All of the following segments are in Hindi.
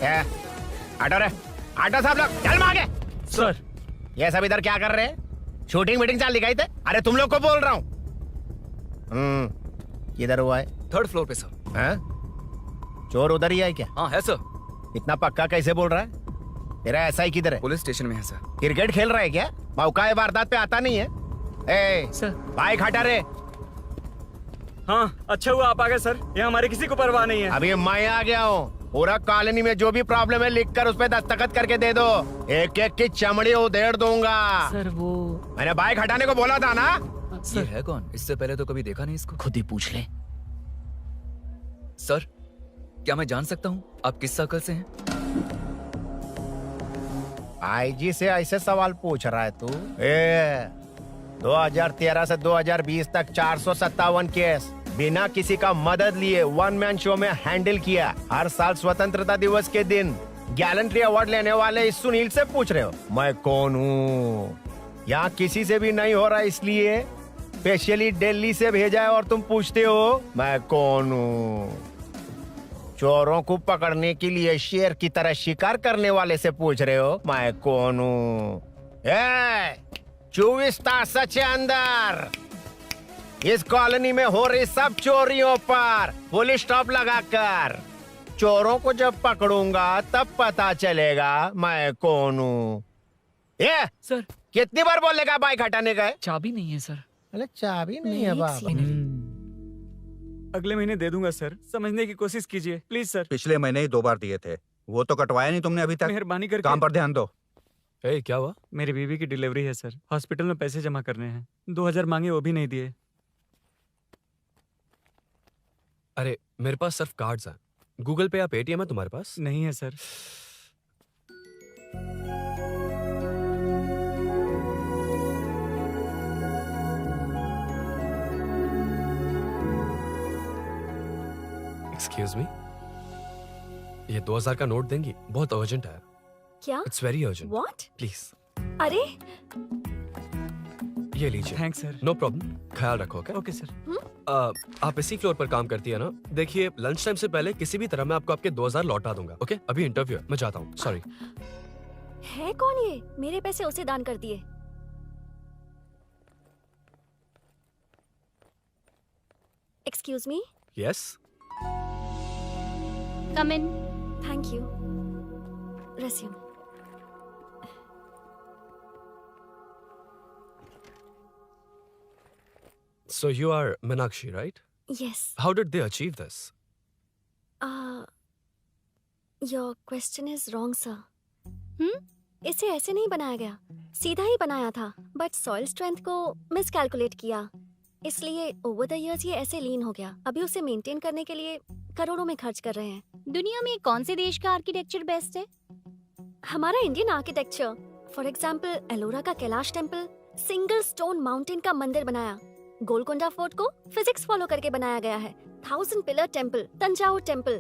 ऑटो रे, ऑटो साहब लोग चल मांगे। सर ये सब इधर क्या कर रहे हैं? शूटिंग मीटिंग चाल दिखाई थे? अरे तुम लोग को बोल रहा हूँ। किधर हुआ है? 3rd फ्लोर पे सर। हाँ? चोर उधर ही है क्या? हाँ है सर। इतना पक्का कैसे बोल रहा है? तेरा ऐसा ही किधर है? पुलिस स्टेशन में है सर। क्रिकेट खेल रहा है क्या? मौका है वारदात पे आता नहीं है। सर बाइक हटा रे। हाँ अच्छा हुआ आप आ गए सर, यहाँ हमारे किसी को परवाह नहीं है। अभी मैं आ गया हूँ। पूरा कॉलोनी में जो भी प्रॉब्लम है लिख कर उस पे दस्तखत करके दे दो। एक एक की चमड़ी उधेड़ दूंगा। सर वो मैंने बाइक हटाने को बोला था ना? ये है कौन? इससे पहले तो कभी देखा नहीं इसको। खुद ही पूछ ले। सर क्या मैं जान सकता हूँ आप किस सर्कल से हैं? आईजी से ऐसे सवाल पूछ रहा है तू? 2013 से 2020 तक 457 केस बिना किसी का मदद लिए 1 मैन शो में हैंडल किया। हर साल स्वतंत्रता दिवस के दिन गैलेंट्री अवार्ड लेने वाले इस सुनील से पूछ रहे हो मैं कौन हूँ? यहाँ किसी से भी नहीं हो रहा, इसलिए स्पेशली दिल्ली से भेजा है और तुम पूछते हो मैं कौन हूँ? चोरों को पकड़ने के लिए शेर की तरह शिकार करने वाले से पूछ रहे हो मैं कौन हूँ? 24 तास के अंदर इस कॉलोनी में हो रही सब चोरियों पर पुलिस स्टॉप लगाकर चोरों को जब पकड़ूंगा तब पता चलेगा मैं कौन हूँ। ये सर कितनी बार बोलेगा बाइक हटाने का है? चाबी नहीं है सर। अरे चाबी नहीं है बाबा। अगले महीने दे दूंगा सर, समझने की कोशिश कीजिए प्लीज सर। पिछले महीने ही 2 बार दिए थे, वो तो कटवाया नहीं तुमने अभी तक। मेहरबानी करके। काम पर ध्यान दो। क्या हुआ? मेरी बीवी की डिलीवरी है सर, हॉस्पिटल में पैसे जमा करने हैं। 2000 मांगे वो भी नहीं दिए। अरे मेरे पास सिर्फ कार्ड्स हैं। गूगल पे या पेटीएम है तुम्हारे पास? नहीं है सर। एक्सक्यूज मी, ये 2000 का नोट देंगी? बहुत अर्जेंट है। क्या? It's very urgent. What? Please अरे ये लीजिए। Thanks sir. नो प्रॉब्लम, ख्याल रखो। Okay sir. आप इसी फ्लोर पर काम करती है ना? देखिए लंच टाइम से पहले किसी भी तरह मैं आपको आपके 2000 लौटा दूंगा। ओके अभी इंटरव्यू है, मैं जाता हूँ। सॉरी। है कौन ये? मेरे पैसे उसे दान कर दिए। Excuse me. Yes come in. Thank you. Resume. So you are Meenakshi, right? Yes. How did they achieve this? Your question is wrong sir. इसे ऐसे नहीं बनाया गया, सीधा ही बनाया था, बट सॉइल स्ट्रेंथ को मिसकैलकुलेट किया, इसलिए ओवर द इयर्स ये ऐसे लीन हो गया। अभी उसे मेंटेन करने के लिए करोड़ों में खर्च कर रहे हैं। दुनिया में कौन से देश का आर्किटेक्चर बेस्ट है? हमारा Indian architecture. For example Ellora का Kailash temple single stone mountain का मंदिर बनाया। गोलकोंडा फोर्ट को फिजिक्स फॉलो करके बनाया गया है। 1000 पिलर टेम्पल तंजावुर टेम्पल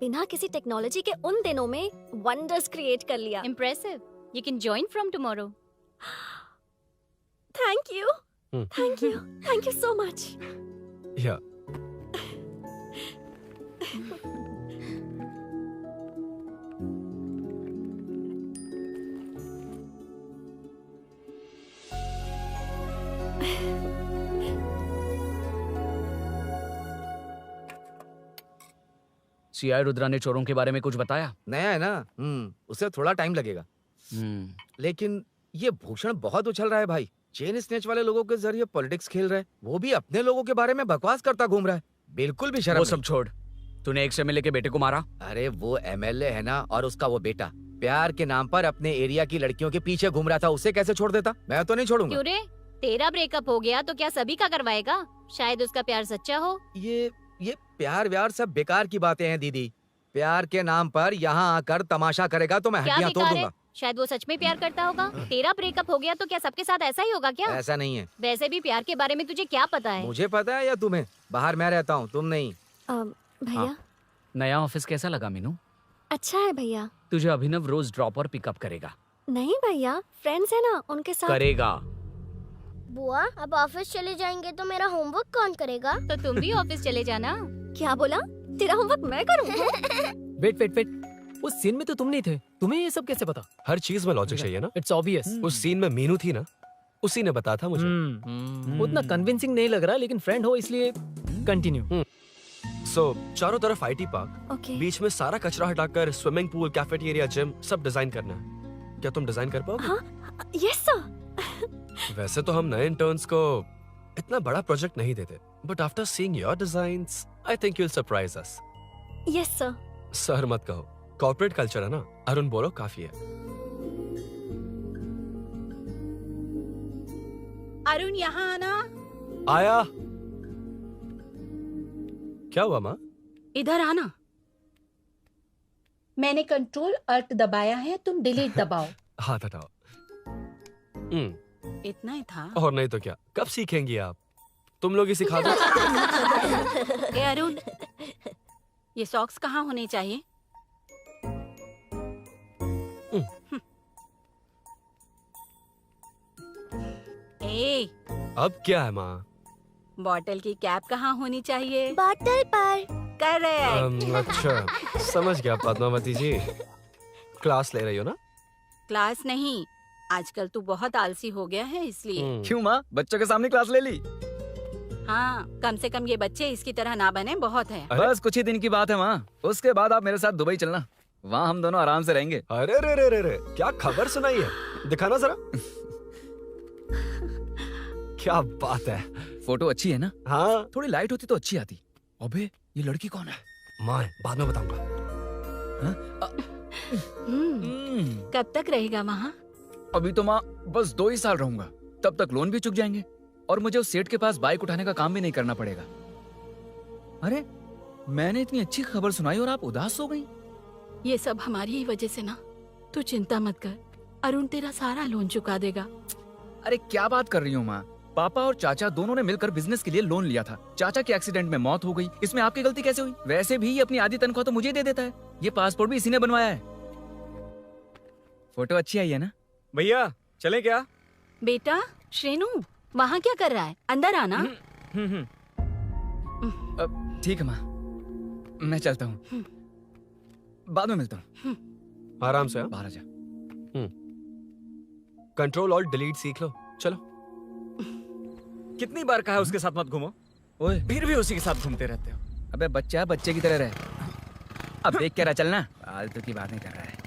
बिना किसी टेक्नोलॉजी के उन दिनों में वंडर्स क्रिएट कर लिया। Impressive. You can join from tomorrow. Thank you, thank you, thank you so much. या सीआई रुद्रा ने चोरों के बारे में कुछ बताया? नया है ना, उसे थोड़ा टाइम लगेगा। लेकिन ये भूषण बहुत उछल रहा है भाई। चेन स्नेच वाले लोगों के जरिए पॉलिटिक्स खेल रहा है, वो भी अपने लोगों के बारे में बकवास करता घूम रहा है। बिल्कुल भी शर्म वो नहीं। सब छोड़, तूने एक एमएलए के बेटे को मारा? अरे वो एमएलए है ना, और उसका वो बेटा प्यार के नाम पर अपने एरिया की लड़कियों के पीछे घूम रहा था, उसे कैसे छोड़ देता? मैं तो नहीं छोड़ूंगा। क्यों रे? तेरा ब्रेकअप हो गया तो क्या सभी का करवाएगा? शायद उसका प्यार सच्चा हो। ये प्यार व्यार सब बेकार की बातें हैं दीदी। प्यार के नाम पर यहाँ आकर तमाशा करेगा तो मैं क्या हड्डियां तोड़ बेकार है? दूंगा। शायद वो सच में प्यार करता होगा। तेरा ब्रेकअप हो गया तो क्या सबके साथ ऐसा ही होगा क्या? ऐसा नहीं है। वैसे भी प्यार के बारे में तुझे क्या पता है? मुझे पता है या तुम्हें? बाहर मैं रहता हूँ, तुम नहीं। भैया नया ऑफिस कैसा लगा मीनू? अच्छा है भैया। तुझे अभिनव रोज ड्रॉप और पिकअप करेगा। नहीं भैया, फ्रेंड्स है ना, उनके साथ करेगा। बुआ अब ऑफिस चले जाएंगे तो मेरा होमवर्क कौन करेगा? तो तुम भी ऑफिस चले जाना। क्या बोला? तेरा होमवर्क मैं करूँ? वेट वेट वेट, उस सीन में तो तुम नहीं थे, तुम्हें ये सब कैसे पता? हर चीज में लॉजिक चाहिए ना। It's obvious. उस सीन में मीनू थी ना, उसी ने बताया था मुझे। उतना कन्विंसिंग नहीं लग रहा, लेकिन फ्रेंड हो इसलिए कंटिन्यू। सो चारों तरफ आईटी पार्क, ओके बीच में सारा कचरा हटाकर स्विमिंग पूल, कैफेटेरिया, जिम सब डिजाइन करना है। क्या तुम डिजाइन कर पाओगे? हाँ यस सर। वैसे तो हम नए इंटर्न्स को इतना बड़ा प्रोजेक्ट नहीं देते, but after seeing your designs I think you will surprise us. Yes sir. Sir मत कहो, कॉर्पोरेट कल्चर है ना। अरुण बोलो, काफी है। अरुण यहाँ आना। आया। क्या हुआ माँ? इधर आना। मैंने कंट्रोल अल्ट दबाया है, तुम डिलीट दबाओ। हाथ हटाओ। इतना ही था। और नहीं तो क्या, कब सीखेंगी आप? तुम लोग ही सिखा दो। ए अरुण, ये सॉक्स कहाँ होने चाहिए? ए, अब क्या है माँ? बॉटल की कैप कहाँ होनी चाहिए? बॉटल पर। करेक्ट। अच्छा, समझ गया पद्मावती जी। क्लास ले रही हो ना? क्लास नहीं, आजकल तू बहुत आलसी हो गया है इसलिए। क्यों माँ, बच्चों के सामने क्लास ले ली? हाँ, कम से कम ये बच्चे इसकी तरह ना बने, बहुत है। बस कुछ ही दिन की बात है माँ, उसके बाद आप मेरे साथ दुबई चलना, वहाँ हम दोनों आराम से रहेंगे। अरे रे रे रे रे, क्या खबर सुनाई है, दिखाना जरा। क्या बात है। फोटो अच्छी है ना? हाँ। थोड़ी लाइट होती तो अच्छी आती। अबे ये लड़की कौन है? माँ, बाद में बताऊंगा। कब तक रहेगा वहाँ? अभी तो माँ बस 2 ही साल रहूंगा, तब तक लोन भी चुक जाएंगे और मुझे उस सेठ के पास बाइक उठाने का काम भी नहीं करना पड़ेगा। अरे मैंने इतनी अच्छी खबर सुनाई और आप उदास हो गई। ये सब हमारी ही वजह से ना, तू चिंता मत कर, अरुण तेरा सारा लोन चुका देगा। अरे क्या बात कर रही हो माँ, पापा और चाचा दोनों ने मिलकर बिजनेस के लिए लोन लिया था। चाचा के एक्सीडेंट में मौत हो गई, इसमें आपकी गलती कैसे हुई? वैसे भी ये अपनी आधी तनख्वाह तो मुझे दे देता है। ये पासपोर्ट भी इसी ने बनवाया है। फोटो अच्छी आई है ना? भैया चले क्या? बेटा श्रेनु, वहाँ क्या कर रहा है? अंदर आना। ठीक है माँ, मैं चलता हूँ, बाद में मिलता हूँ। आराम से। बाहर आ जा। कंट्रोल और डिलीट सीख लो, चलो। कितनी बार कहा है उसके साथ मत घूमो, ओए फिर भी उसी के साथ घूमते रहते हो। अबे बच्चा बच्चे की तरह रहे। अब देख क्या रहा, चलना, फालतू की बात नहीं कर रहा है।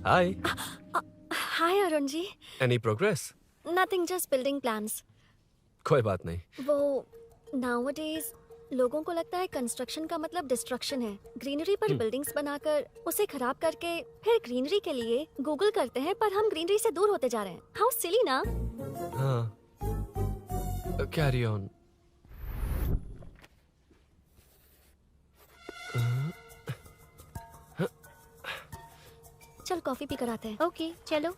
Hi. Hi Arun ji. Any progress? Nothing, just building plans. कोई बात नहीं। वो नाउअडेज लोगों को लगता है कंस्ट्रक्शन का मतलब डिस्ट्रक्शन है। ग्रीनरी पर बिल्डिंग्स बनाकर उसे खराब करके फिर ग्रीनरी के लिए गूगल करते हैं, पर हम ग्रीनरी से दूर होते जा रहे हैं। हाउ सिली ना? हाँ, कैरी ऑन। चल कॉफी पी कर आते हैं। ओके चलो।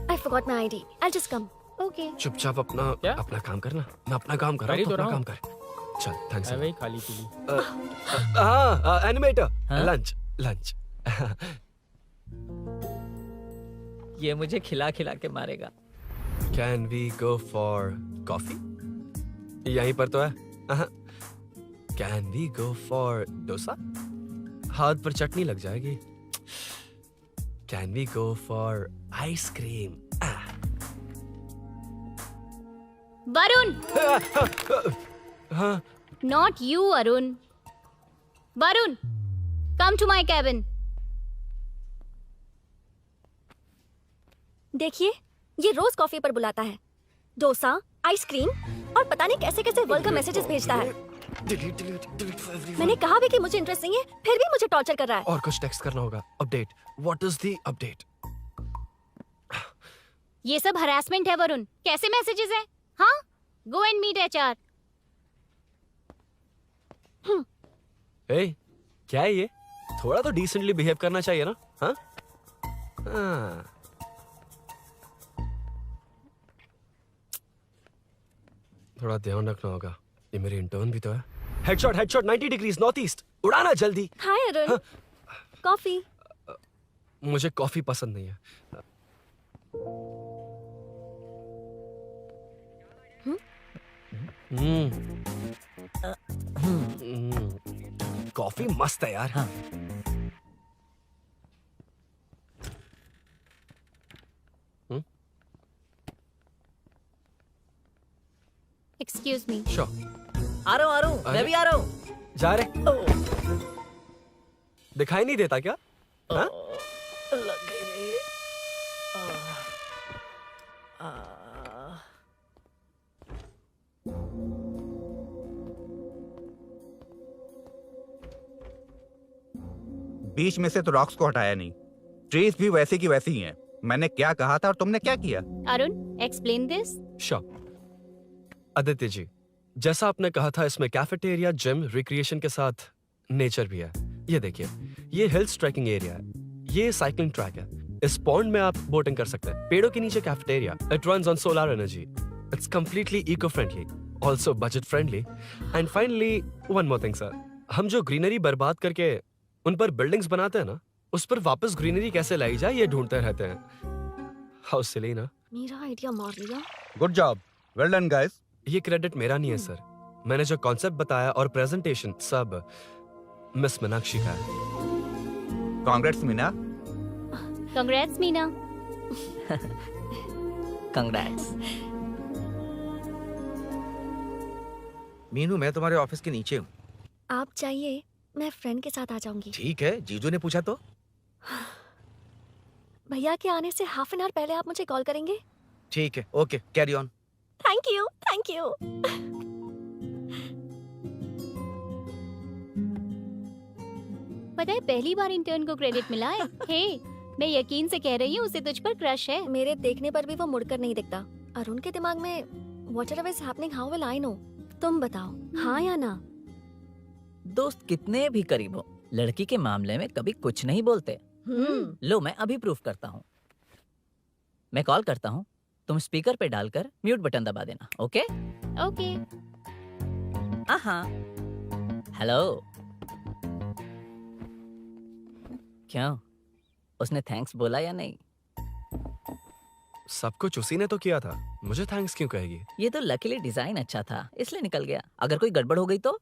I forgot my ID. I'll just come. Okay. चुपचाप अपना क्या? अपना काम करना। मैं अपना काम कर रहा हूँ, कर ही तो तो अपना रहा काम कर। चल, थैंक्स। वही खाली पीली। हाँ, एनिमेटर, हाँ? Lunch lunch. ये मुझे खिला खिला के मारेगा। Can we go for coffee? यहीं पर तो है। Can we go for dosa? हाथ पर चटनी लग जाएगी। Can we go for ice cream? Varun, हाँ। Not you Arun. Varun, come to my cabin. देखिए, ये रोज कॉफी पर बुलाता है, डोसा, आइसक्रीम और पता नहीं कैसे कैसे वल्गर मैसेजेस भेजता है। मैंने कहा भी कि मुझे इंटरेस्ट नहीं है, फिर भी मुझे टॉर्चर कर रहा है। और कुछ टेक्स्ट करना होगा। Update, what is the update? ये सब हरासमेंट है वरुण। कैसे मैसेजेस है? हाँ, गो एंड मीट HR। ए, क्या है ये? थोड़ा तो डिसेंटली बिहेव करना चाहिए ना? हाँ? थोड़ा ध्यान रखना होगा, ये मेरी इंटर्न भी तो है। हेडशॉट 90 डिग्रीज नॉर्थ ईस्ट, उड़ाना जल्दी। हाय अरुण, कॉफी। मुझे कॉफी पसंद नहीं है। कॉफी मस्त है यार। हाँ। Excuse me. श्योर। आ रहा हूँ, मैं भी आ रहा हूँ। जा रहे? दिखाई नहीं देता क्या? हाँ? लग गई रे। बीच में से तो रॉक्स को हटाया नहीं, ट्रीज भी वैसे की वैसी ही हैं। मैंने क्या कहा था और तुमने क्या किया? Arun, explain this. Sure. Aditya ji, जैसा आपने कहा था, इसमें कैफेटेरिया, जिम, रिक्रिएशन के साथ नेचर भी है। ये देखिए, ये हिल्स ट्रैकिंग एरिया है, ये साइकिलिंग ट्रैक है। इस पॉन्ड में आप बोटिंग कर सकते हैं। पेड़ों के नीचे cafeteria, it runs on solar energy, it's completely eco friendly, also budget friendly. And finally one more thing sir, हम जो ग्रीनरी बर्बाद करके उन पर बिल्डिंग्स बनाते हैं ना, उस पर वापस ग्रीनरी कैसे लाई जाए ये ढूंढते रहते हैं। हाउ सिली ना? मेरा आइडिया मार लिया। Good job, well done guys. ये क्रेडिट मेरा नहीं है सर, मैंने जो कॉन्सेप्ट बताया और प्रेजेंटेशन सब मिस मीनाक्षी का है। Congrats Meena. Congrats Meena. Congrats. Meenu, मैं तुम्हारे ऑफिस के नीचे हूँ। आप चाहिए, मैं फ्रेंड के साथ आ जाऊंगी। ठीक है, जीजू ने पूछा तो। भैया के आने से हाफ एन आवर पहले आप मुझे कॉल करेंगे? ठीक है, okay, carry on. Thank you, thank you. पता है, पहली बार इंटर्न को क्रेडिट मिला है। हे, मैं यकीन से कह रही हूँ, उसे तुझ पर क्रश है। मेरे देखने पर भी वो मुड़कर नहीं दिखता। अरुण के दिमाग में whatever is happening, how will I know? तुम बताओ, हाँ या ना? दोस्त कितने भी करीब हो, लड़की के मामले में कभी कुछ नहीं बोलते। लो, मैं अभी प्रूफ करता हूँ। मैं कॉल करता हूँ, तुम स्पीकर पे डालकर म्यूट बटन दबा देना। ओके? ओके। हाँ। हेलो। क्यों, उसने थैंक्स बोला या नहीं? सब कुछ उसी ने तो किया था, मुझे थैंक्स क्यों कहेगी? ये तो लकीली डिजाइन अच्छा था, इसलिए निकल गया। अगर कोई गड़बड़ हो गई तो?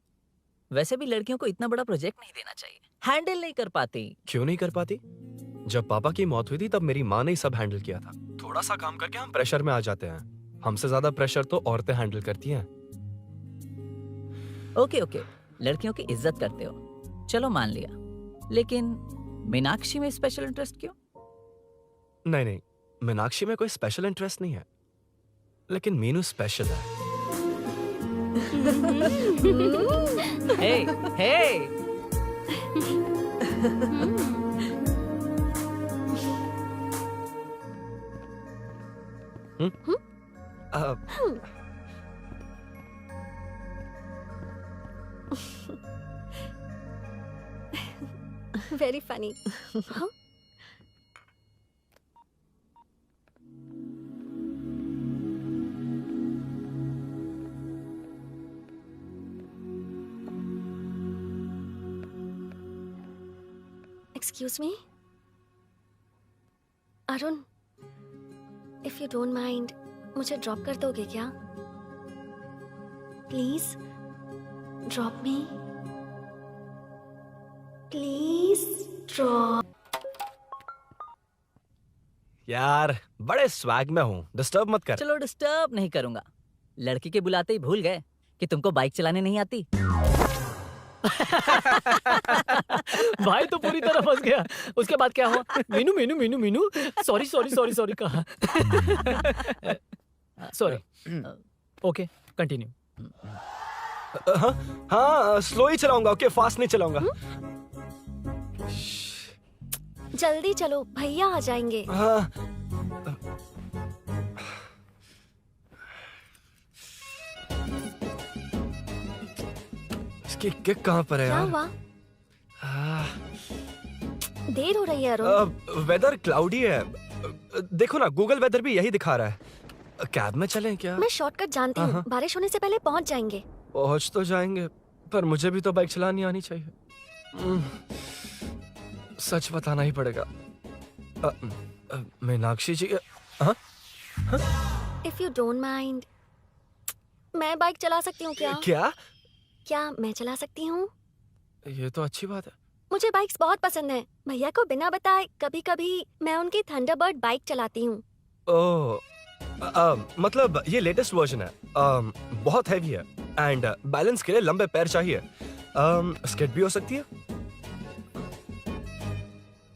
वैसे भी लड़कियों को इतना बड़ा प्रोजेक्ट नहीं देना चाहिए, हैंडल नहीं कर पाती। क्यों नहीं कर पाती? जब पापा की मौत हुई थी तब मेरी माँ ने ही सब हैंडल किया था। थोड़ा सा काम करके हम प्रेशर में आ जाते हैं। हमसे ज्यादा प्रेशर तो औरतें हैंडल करती हैं। ओके, लड़कियों की इज्जत करते हो, चलो मान लिया। लेकिन मीनाक्षी में स्पेशल इंटरेस्ट क्यों? नहीं, मीनाक्षी में कोई स्पेशल इंटरेस्ट नहीं है, लेकिन मीनू स्पेशल है। Hey. Very funny. Excuse me Arun, if you don't mind, मुझे ड्रॉप कर दोगे क्या? Please drop me, please drop. यार, बड़े स्वैग में हूँ, डिस्टर्ब मत कर। चलो, डिस्टर्ब नहीं करूंगा। लड़की के बुलाते ही भूल गए कि तुमको बाइक चलाने नहीं आती। भाई तो पूरी तरह फंस गया। उसके बाद क्या हुआ? मीनू मीनू मीनू मीनू सॉरी कहा। सॉरी। Okay, continue. हाँ, स्लो ही चलाऊंगा। ओके, फास्ट नहीं चलाऊंगा। जल्दी चलो, भैया आ जाएंगे। हाँ। इसकी किक कहाँ पर है क्या यार? हुआ? देर हो रही है अरुण। वेदर क्लाउडी है। देखो ना, गूगल वेदर भी यही दिखा रहा है। कैब में चलें क्या? मैं शॉर्टकट जानती हूँ, बारिश होने से पहले पहुँच जाएंगे। पहुंच तो जाएंगे, पर मुझे भी तो बाइक चलानी आनी चाहिए। सच बताना ही पड़ेगा। मीनाक्षी जी, इफ यू डोंट माइंड, मैं बाइक चला सकती हूँ क्या? क्या मैं चला सकती हूँ? ये तो अच्छी बात है। मुझे बाइक्स बहुत पसंद है। भैया को बिना बताए कभी कभी मैं उनकी थंडरबर्ड बाइक चलाती हूँ। ओह, मतलब ये लेटेस्ट वर्जन है। बहुत हैवी है एंड बैलेंस के लिए लंबे पैर चाहिए। स्किड भी हो सकती है।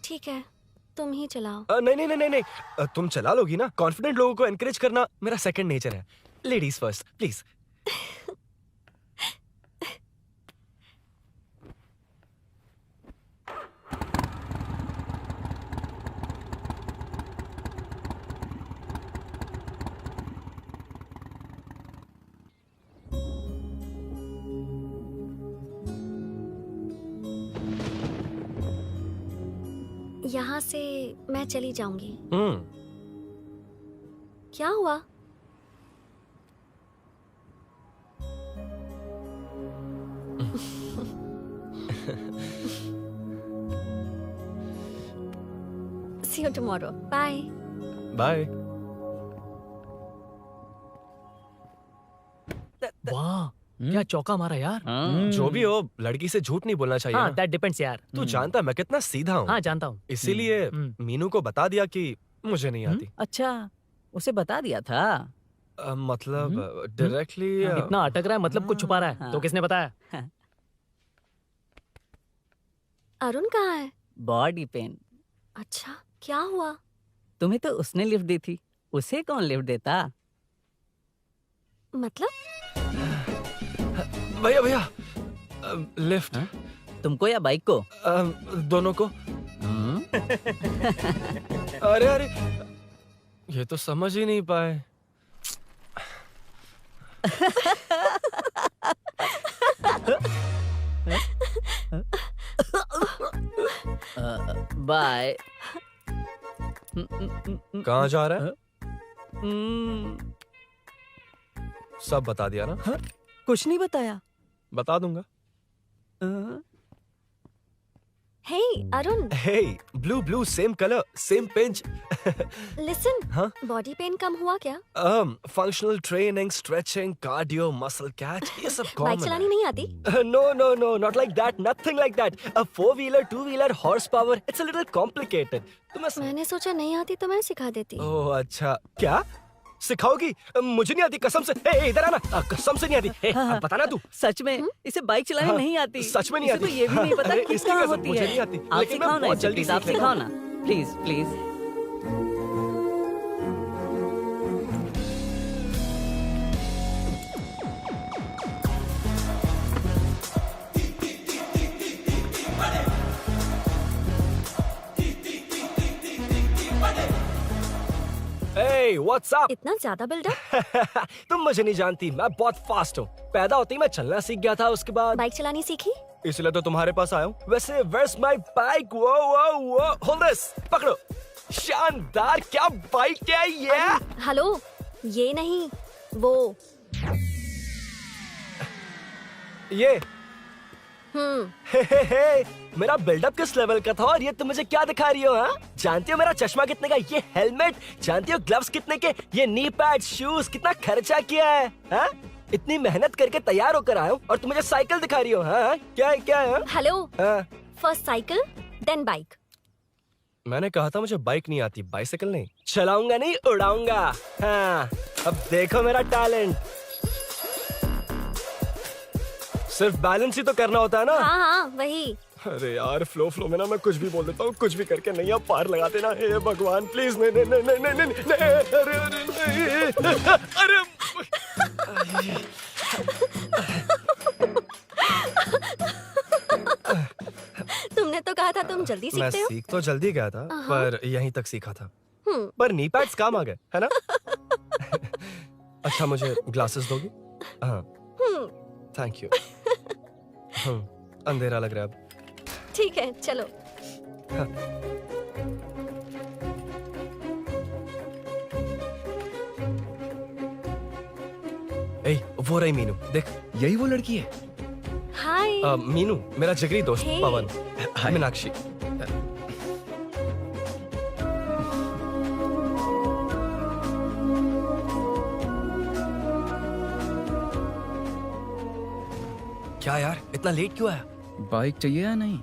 ठीक है, तुम ही चलाओ। नहीं, तुम चला लोगी ना। कॉन्फिडेंट लोगों को एनकरेज करना मेरा सेकंड नेचर है। Ladies first please. यहाँ से मैं चली जाऊंगी। क्या हुआ? See you tomorrow. Bye. Bye. वाह, क्या चौका मारा यार। जो भी हो, लड़की से झूठ नहीं बोलना चाहिए। हाँ, दैट डिपेंड्स यार। तू जानता है मैं कितना सीधा हूँ। हाँ, जानता हूँ। इसीलिए मीनू को बता दिया कि मुझे नहीं आती। अच्छा, उसे बता दिया था। मतलब डायरेक्टली इतना अटक रहा है, मतलब कुछ छुपा रहा है। तो किसने बताया? अरुण कहाँ है? Body pain. अच्छा, क्या हुआ? तुम्हें तो उसने लिफ्ट दी थी, उसे कौन लिफ्ट देता? मतलब? भैया लिफ्ट। तुमको या बाइक को? दोनों को। अरे ये तो समझ ही नहीं पाए। बाय। कहाँ जा रहा है? सब बता दिया ना? कुछ नहीं बताया। बता दूंगा। Hey, Arun. Hey, blue, same color, same pinch. Listen. हाँ? बॉडी पेन कम हुआ क्या? Functional training, stretching, cardio, muscle catch, ये सब कॉमन है। बाइक चलानी नहीं आती? No, not like that, nothing like that. A 4-wheeler, 2-wheeler, horsepower, it's a little complicated. मैंने सोचा नहीं आती तो मैं सिखा देती। ओह अच्छा, क्या सिखाओगी? मुझे नहीं आती कसम से। इधर आना, कसम से नहीं आती। बताना तू। सच में इसे बाइक चलानी नहीं आती। सच में नहीं आती। तो ये भी नहीं पता कि कहाँ होती मुझे है। नहीं आती, आप लेकिन मैं सिखाओ ना बहुत इसे, जल्दी प्लीज आप सीख लेता सिखाओ हूँ। ना, प्लीज। Hey, what's up? इतना ज्यादा बिल्डअप? तुम मुझे नहीं जानती, मैं बहुत फास्ट हूँ। पैदा होते ही मैं चलना सीख गया था, उसके बाद बाइक चलानी सीखी? इसलिए तो तुम्हारे पास आया हूँ। वैसे where's my bike? वो hold this, पकड़ो। शानदार, क्या बाइक है ये? हेलो, ये नहीं, वो। ये हे, मेरा बिल्डअप किस लेवल का था और ये तुम मुझे क्या दिखा रही हो? हाँ, जानती हो मेरा चश्मा कितने का, ये हेलमेट, जानती हो ग्लव्स कितने के, ये नी पैड, शूज, कितना खर्चा किया है? हाँ? इतनी मेहनत करके तैयार होकर आया हूँ और तुम मुझे साइकिल दिखा रही हो? हाँ? क्या है? हेलो, हाँ? First cycle then bike. मैंने कहा था मुझे बाइक नहीं आती, बाइसाइकिल नहीं। चलाऊंगा नहीं, उड़ाऊंगा। हाँ, अब देखो मेरा टैलेंट। सिर्फ बैलेंस ही तो करना होता है ना? हाँ, वही। अरे यार, फ्लो में ना मैं कुछ भी बोल देता हूँ, कुछ भी करके नहीं, आप पार लगा देना। हे भगवान प्लीज, नहीं, अरे तुमने तो कहा था तुम जल्दी मैं सीखते हो। सीख तो जल्दी गया था, पर यहीं तक सीखा था। हम्म। पर नी पैड्स काम आ गए, है ना? अच्छा, मुझे ग्लासेस दोगी? हाँ, थैंक यू। अंधेरा लग रहा है अब। ठीक है, चलो। हाँ। ए, वो रही मीनू, देख यही वो लड़की है। हाय। मीनू, मेरा जिगरी दोस्त Hey. पवन। मीनाक्षी। क्या यार, इतना लेट क्यों आया? बाइक चाहिए या नहीं?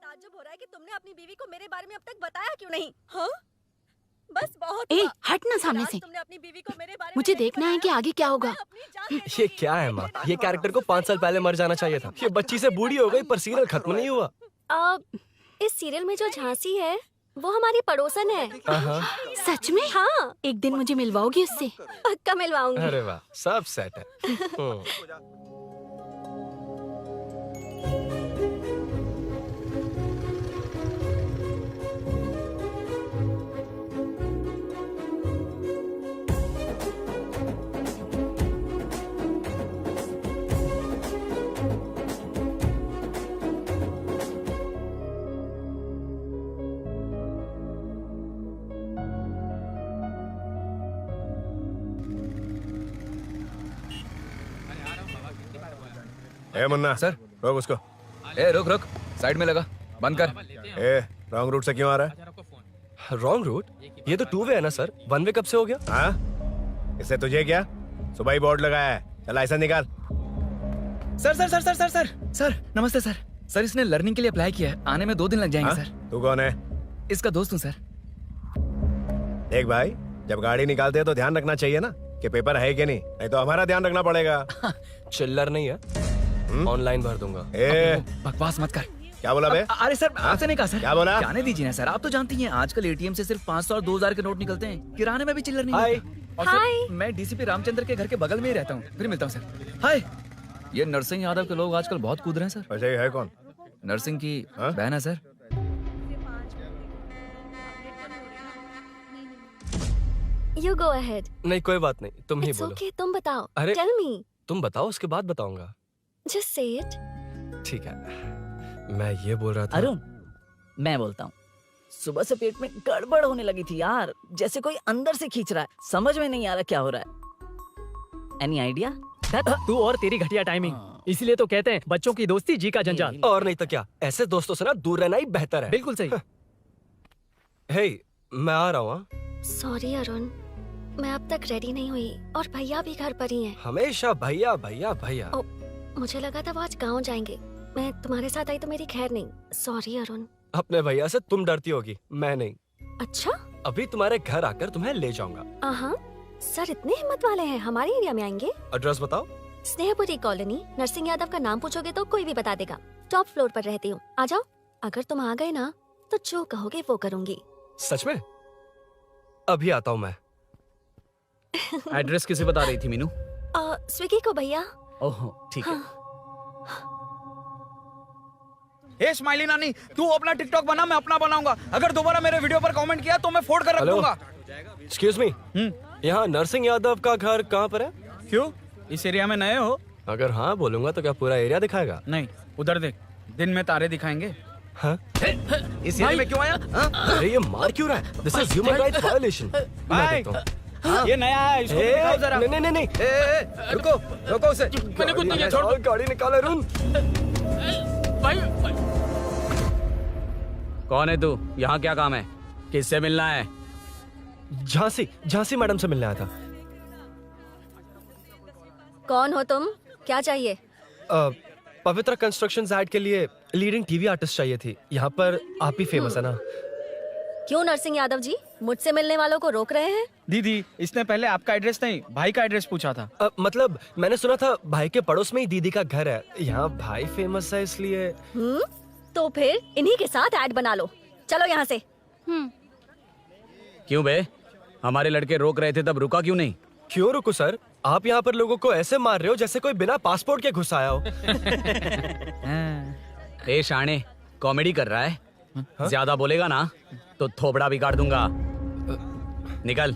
ताज्जुब हो रहा है कि तुमने अपनी बीवी को मेरे बारे में अब तक बताया क्यों नहीं? हाँ? बस बहुत ए, हुआ। हट ना सामने आज से। तुमने अपनी बीवी को मेरे बारे में मुझे नहीं देखना है कि बताया। आगे क्या होगा। मैं अपनी जान देने ये की- क्या है माँ? ये कैरेक्टर को 5 साल पहले मर जाना चाहिए था। ये बच्ची से बूढ़ी हो गई पर सीरियल खत्म नहीं हुआ। इस सीरियल में जो झांसी है वो हमारी पड़ोसन है। हाँ। सच में? हाँ, एक दिन मुझे मिलवाओगी उससे? पक्का मिलवाऊंगी। अरे वाह, सब सेट है। ए मुन्ना सर। रोक उसको। ए रुक रुक, साइड में लगा, बंद कर। ए रॉन्ग रूट से क्यों आ रहा है? Wrong route? ये तो 2 वे है ना सर, 1 वे कब से हो गया? हाँ, इससे तुझे क्या? सुबह ही बोर्ड लगाया है, चल लाइसेंस निकाल। Sir sir sir sir sir sir sir नमस्ते सर। सर इसने लर्निंग के लिए अप्लाई किया है, आने में 2 दिन लग जाएंगे। हाँ? सर तू कौन है? इसका दोस्त हूँ सर। देख भाई, जब गाड़ी निकालते हैं तो ध्यान रखना चाहिए ना कि पेपर है कि नहीं तो हमारा ध्यान रखना पड़ेगा। चिल्लर नहीं है, ऑनलाइन भर दूंगा। ए बकवास मत कर। क्या बोला बे? अरे सर आपसे नहीं कहा सर। क्या बोला? जाने दीजिए ना सर, आप तो जानती हैं आजकल एटीएम से सिर्फ 500 और 2000 के नोट निकलते हैं, किराने में भी चिल्लर नहीं हाय। मिलता। और सर, मैं डीसीपी रामचंद्र के घर के बगल में ही रहता हूँ। फिर मिलता हूँ सर। हाय। ये नरसिंह यादव के लोग आजकल बहुत कूद रहे हैं सर। अच्छा ये है कौन? नरसिंह की बहन है सर। You go ahead. नहीं कोई बात नहीं, तुम ही It's बोलो। okay, तुम बताओ। अरे- Tell me. तुम बताओ, उसके बाद बताऊंगा। Just say it. ठीक है, मैं ये बोल रहा था। अरुण, मैं बोलता हूँ। सुबह से पेट में गड़बड़ होने लगी थी यार, जैसे कोई अंदर से खींच रहा है। समझ में नहीं आ रहा क्या हो रहा है। Any idea? तू और तेरी घटिया टाइमिंग। इसीलिए तो कहते हैं बच्चों की दोस्ती जी का जंजाल। और नहीं तो क्या, ऐसे दोस्तों से ना दूर रहना ही बेहतर है। बिल्कुल सही। हे, मैं आ रहा हूँ। Sorry अरुण, मैं अब तक रेडी नहीं हुई और भैया भी घर पर ही हैं। हमेशा भैया भैया भैया। ओ, मुझे लगा था वो आज गाँव जाएंगे। मैं तुम्हारे साथ आई तो मेरी खैर नहीं। सॉरी अरुण। अपने भैया से तुम डरती होगी, मैं नहीं। अच्छा? अभी तुम्हारे घर आकर तुम्हें ले जाऊंगा। हाँ, सर इतने हिम्मत वाले हैं, हमारे एरिया में आएंगे। एड्रेस बताओ। स्नेहपुरी कॉलोनी, नरसिंह यादव का नाम पूछोगे तो कोई भी बता देगा। टॉप फ्लोर पर रहती हूँ, आ जाओ। अगर तुम आ गए ना तो जो कहोगे वो करूँगी। सच में? अभी आता हूँ मैं। एड्रेस किसे बता रही थी मीनू? स्विगी को भैया। ओह ठीक है। ए स्माइली नानी, तू अपना टिकटॉक बना, मैं अपना बनाऊंगा। अगर दोबारा मेरे वीडियो पर कमेंट किया तो मैं फोड़ कर रख हेलो? दूंगा। एक्सक्यूज मी, यहाँ नरसिंह यादव का घर कहाँ पर है? क्यों, इस एरिया में नए हो? अगर हाँ बोलूंगा तो क्या पूरा एरिया दिखाएगा? नहीं, उधर देख, दिन में तारे दिखाएंगे। हाँ? इस एरिया में क्यों आया? अरे ये मार क्यों रहा है? This is human rights violation. भाई, ये नया है, इसको भी दिखाओ जरा। नहीं नहीं नहीं, रुको रुको उसे। मैंने कुछ नहीं किया, छोड़। गाड़ी निकाल अरुण। कौन है तू? यहाँ क्या काम है? किससे मिलना है? झांसी मैडम से मिलने आया था। कौन हो तुम? क्या चाहिए? पवित्र कंस्ट्रक्शंस ऐड के लिए लीडिंग टीवी आर्टिस्ट चाहिए थी। यहाँ पर आप ही फेमस है ना? क्यों नरसिंह यादव जी मुझसे मिलने वालों को रोक रहे हैं? दीदी इसने पहले आपका एड्रेस नहीं भाई का एड्रेस पूछा था। मतलब मैंने सुना था भाई के पड़ोस में ही दीदी का घर है। यहाँ भाई फेमस है इसलिए। तो फिर इन्हीं के साथ ऐड बना लो। चलो यहाँ से। क्यों बे? हमारे लड़के रोक रहे थे तब रुका क्यों नहीं? क्यों रुको सर? आप यहाँ पर लोगों को ऐसे मार रहे हो जैसे कोई बिना पासपोर्ट के घुस आया हो। ए शाणे, कॉमेडी कर रहा है? ज्यादा बोलेगा ना तो थोबड़ा भी काट दूंगा। निकल।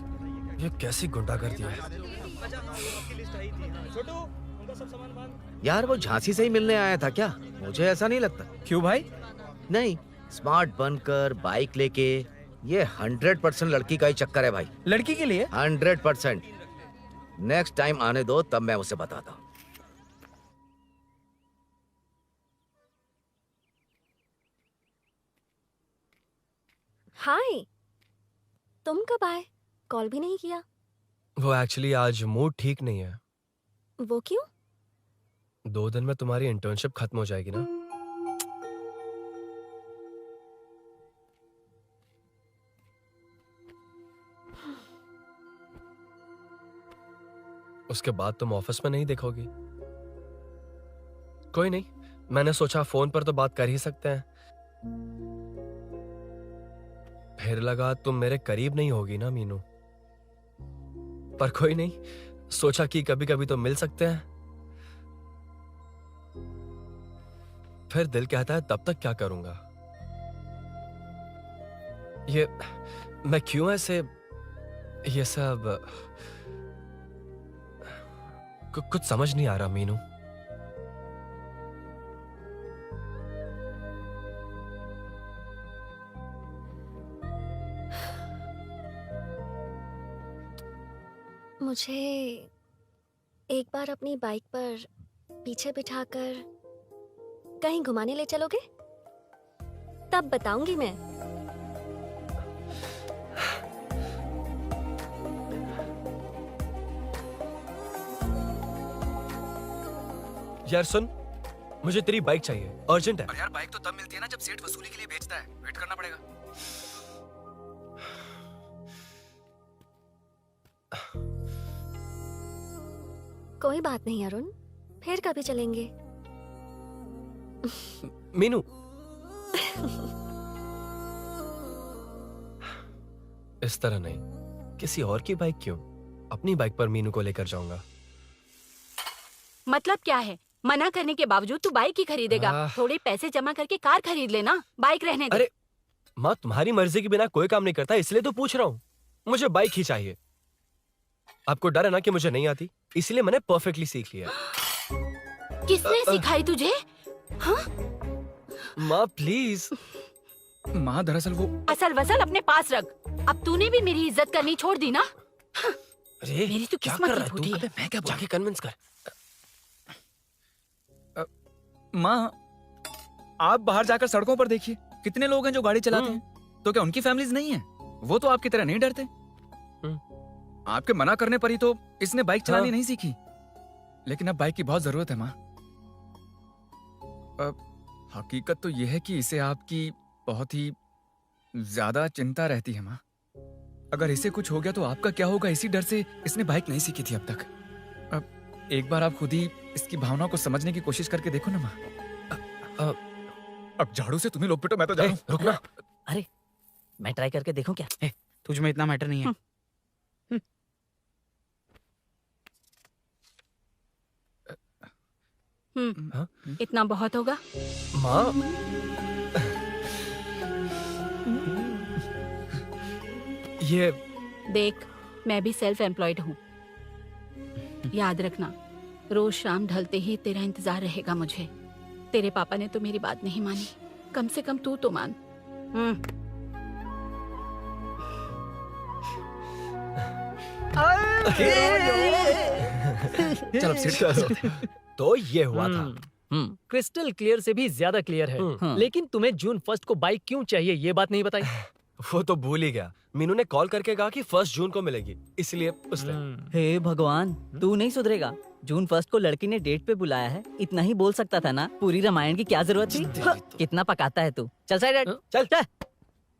ये कैसी गुंडागर्दी है? यार वो झांसी से ही मिलने आया था क्या? मुझे ऐसा नहीं लगता। क्यों भाई? नहीं, स्मार्ट बनकर बाइक लेके, ये 100% लड़की का ही चक्कर है भाई। लड़की के लिए? 100%। नेक्स्ट टाइम आने दो तब मैं उसे बताता हूँ। हाय, तुम कब आए? कॉल भी नहीं किया। वो एक्चुअली आज मूड ठीक नहीं है। वो क्यों? 2 दिन में तुम्हारी इंटर्नशिप खत्म हो जाएगी ना। उसके बाद तुम ऑफिस में नहीं देखोगी। कोई नहीं, मैंने सोचा फोन पर तो बात कर ही सकते हैं। फिर लगा तुम मेरे करीब नहीं होगी ना मीनू। पर कोई नहीं, सोचा कि कभी कभी तो मिल सकते हैं। फिर दिल कहता है तब तक क्या करूंगा। ये मैं क्यों ऐसे ये सब कुछ समझ नहीं आ रहा मीनू। मुझे एक बार अपनी बाइक पर पीछे बिठाकर कहीं घुमाने ले चलोगे? तब बताऊंगी मैं। यार सुन, मुझे तेरी बाइक चाहिए, अर्जेंट है। और यार बाइक तो तब मिलती है ना जब सेठ वसूली के लिए भेजता है। वेट करना पड़ेगा। कोई बात नहीं अरुण, फिर कभी चलेंगे। मीनू इस तरह नहीं, किसी और की बाइक क्यों? अपनी बाइक पर मीनू को लेकर जाऊंगा। मतलब क्या है? मना करने के बावजूद तू बाइक ही खरीदेगा? थोड़े पैसे जमा करके कार खरीद लेना, बाइक रहने दे। अरे माँ, तुम्हारी मर्जी के बिना कोई काम नहीं करता, इसलिए तो पूछ रहा हूँ। मुझे बाइक ही चाहिए। आपको डर है ना कि मुझे नहीं आती, इसलिए मैंने परफेक्टली सीख लिया। किसने सिखाई तुझे? हाँ? माँ प्लीज। माँ दरअसल वो असल वसल अपने पास रख। अब तूने भी मेरी इज्जत करनी छोड़ दी ना। अरे मेरी तो क्या किस्मत कर ही रहा है फूटी तू? है। मैं क्या जाके कन्विंस कर। माँ, आप बाहर जाकर सड़कों पर देखिए, कितने लोग हैं जो गाड़ी चलाते हैं। तो क्या उनकी फैमिलीज नहीं है? वो तो आपकी तरह नहीं डरते। आपके मना करने पर ही तो इसने बाइक चलानी नहीं सीखी। लेकिन अब बाइक की बहुत जरूरत है माँ। हकीकत तो यह है कि इसे आपकी बहुत ही ज्यादा चिंता रहती है माँ। अगर इसे कुछ हो गया तो आपका क्या होगा, इसी डर से इसने बाइक नहीं सीखी थी अब तक। अब एक बार आप खुद ही इसकी भावना को समझने की कोशिश करके देखो ना माँ। अब झाड़ू से तुम्हें लोग पिटो, मैं तो जा रहा हूं। रुकना। अरे मैं ट्राई करके देखूं क्या? तुझ में इतना मैटर नहीं है। इतना बहुत होगा। माँ ये देख, मैं भी सेल्फ एम्प्लॉयड हूँ। याद रखना, रोज शाम ढलते ही तेरा इंतजार रहेगा मुझे। तेरे पापा ने तो मेरी बात नहीं मानी, कम से कम तू तो मान। चलो चलो। तो ये हुआ था। क्रिस्टल क्लियर से भी ज्यादा क्लियर है। लेकिन तुम्हें जून 1 को बाइक क्यों चाहिए, ये बात नहीं बताई। वो तो भूल ही गया। मीनू ने कॉल करके कहा कि 1 जून को मिलेगी, इसलिए उसने। हे भगवान, तू नहीं सुधरेगा। जून 1 को लड़की ने डेट पे बुलाया है, इतना ही बोल सकता था ना। पूरी रामायण की क्या जरूरत थी? कितना पकाता है तू। चल साइड चल चल।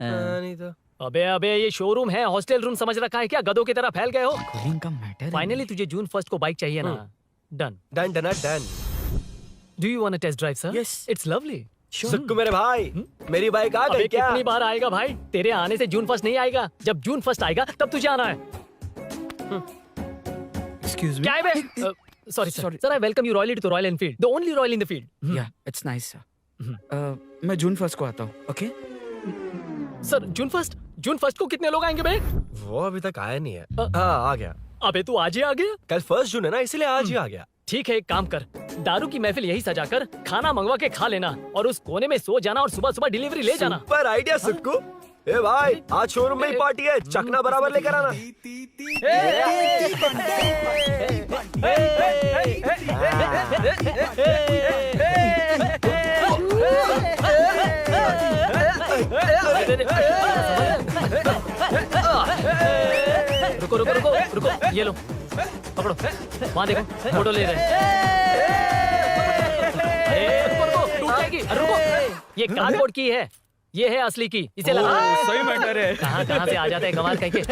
नहीं तो अबे ये शोरूम है, हॉस्टल रूम समझ रखा है क्या? गधों की तरह फैल गए हो। कूलिंग का मैटर। फाइनली तुझे जून 1 को बाइक चाहिए ना? Done done done done. Do you want to test drive sir? Yes. It's lovely. Sukku मेरे भाई, मेरी बाइक आ अबे गई क्या? कितनी बार आएगा भाई? तेरे आने से जून 1 नहीं आएगा। जब जून 1 आएगा तब तुझे आना है। Excuse me. क्या है बे? Sorry sir, I welcome you royally to Royal Enfield, the only royal in the field. Yeah, it's nice sir. मैं जून 1 को आता हूँ, okay? सर जून 1 को कितने लोग आएंगे बे? वो अभी तक आया नहीं है। हाँ आ गया। अबे तू आज ही आ गया? कल 1 जून है ना, इसलिए आज ही आ गया। ठीक है, एक काम कर, दारू की महफिल यही सजाकर खाना मंगवा के खा लेना और उस कोने में सो जाना और सुबह सुबह डिलीवरी ले जाना। Super idea Sukhu. ए भाई, आज शोरूम में ही पार्टी है, चकना बराबर लेकर आना। रुको रुको रुको रुको, ये लो पकड़ो, वहाँ देखो फोटो ले रहे हैं। रुको रुको, टूट जाएगी। रुको, ये कार्डबोर्ड की है, ये है असली की, इसे लगा। सही मैटर है। कहाँ से आ जाता है कमाल कहीं के।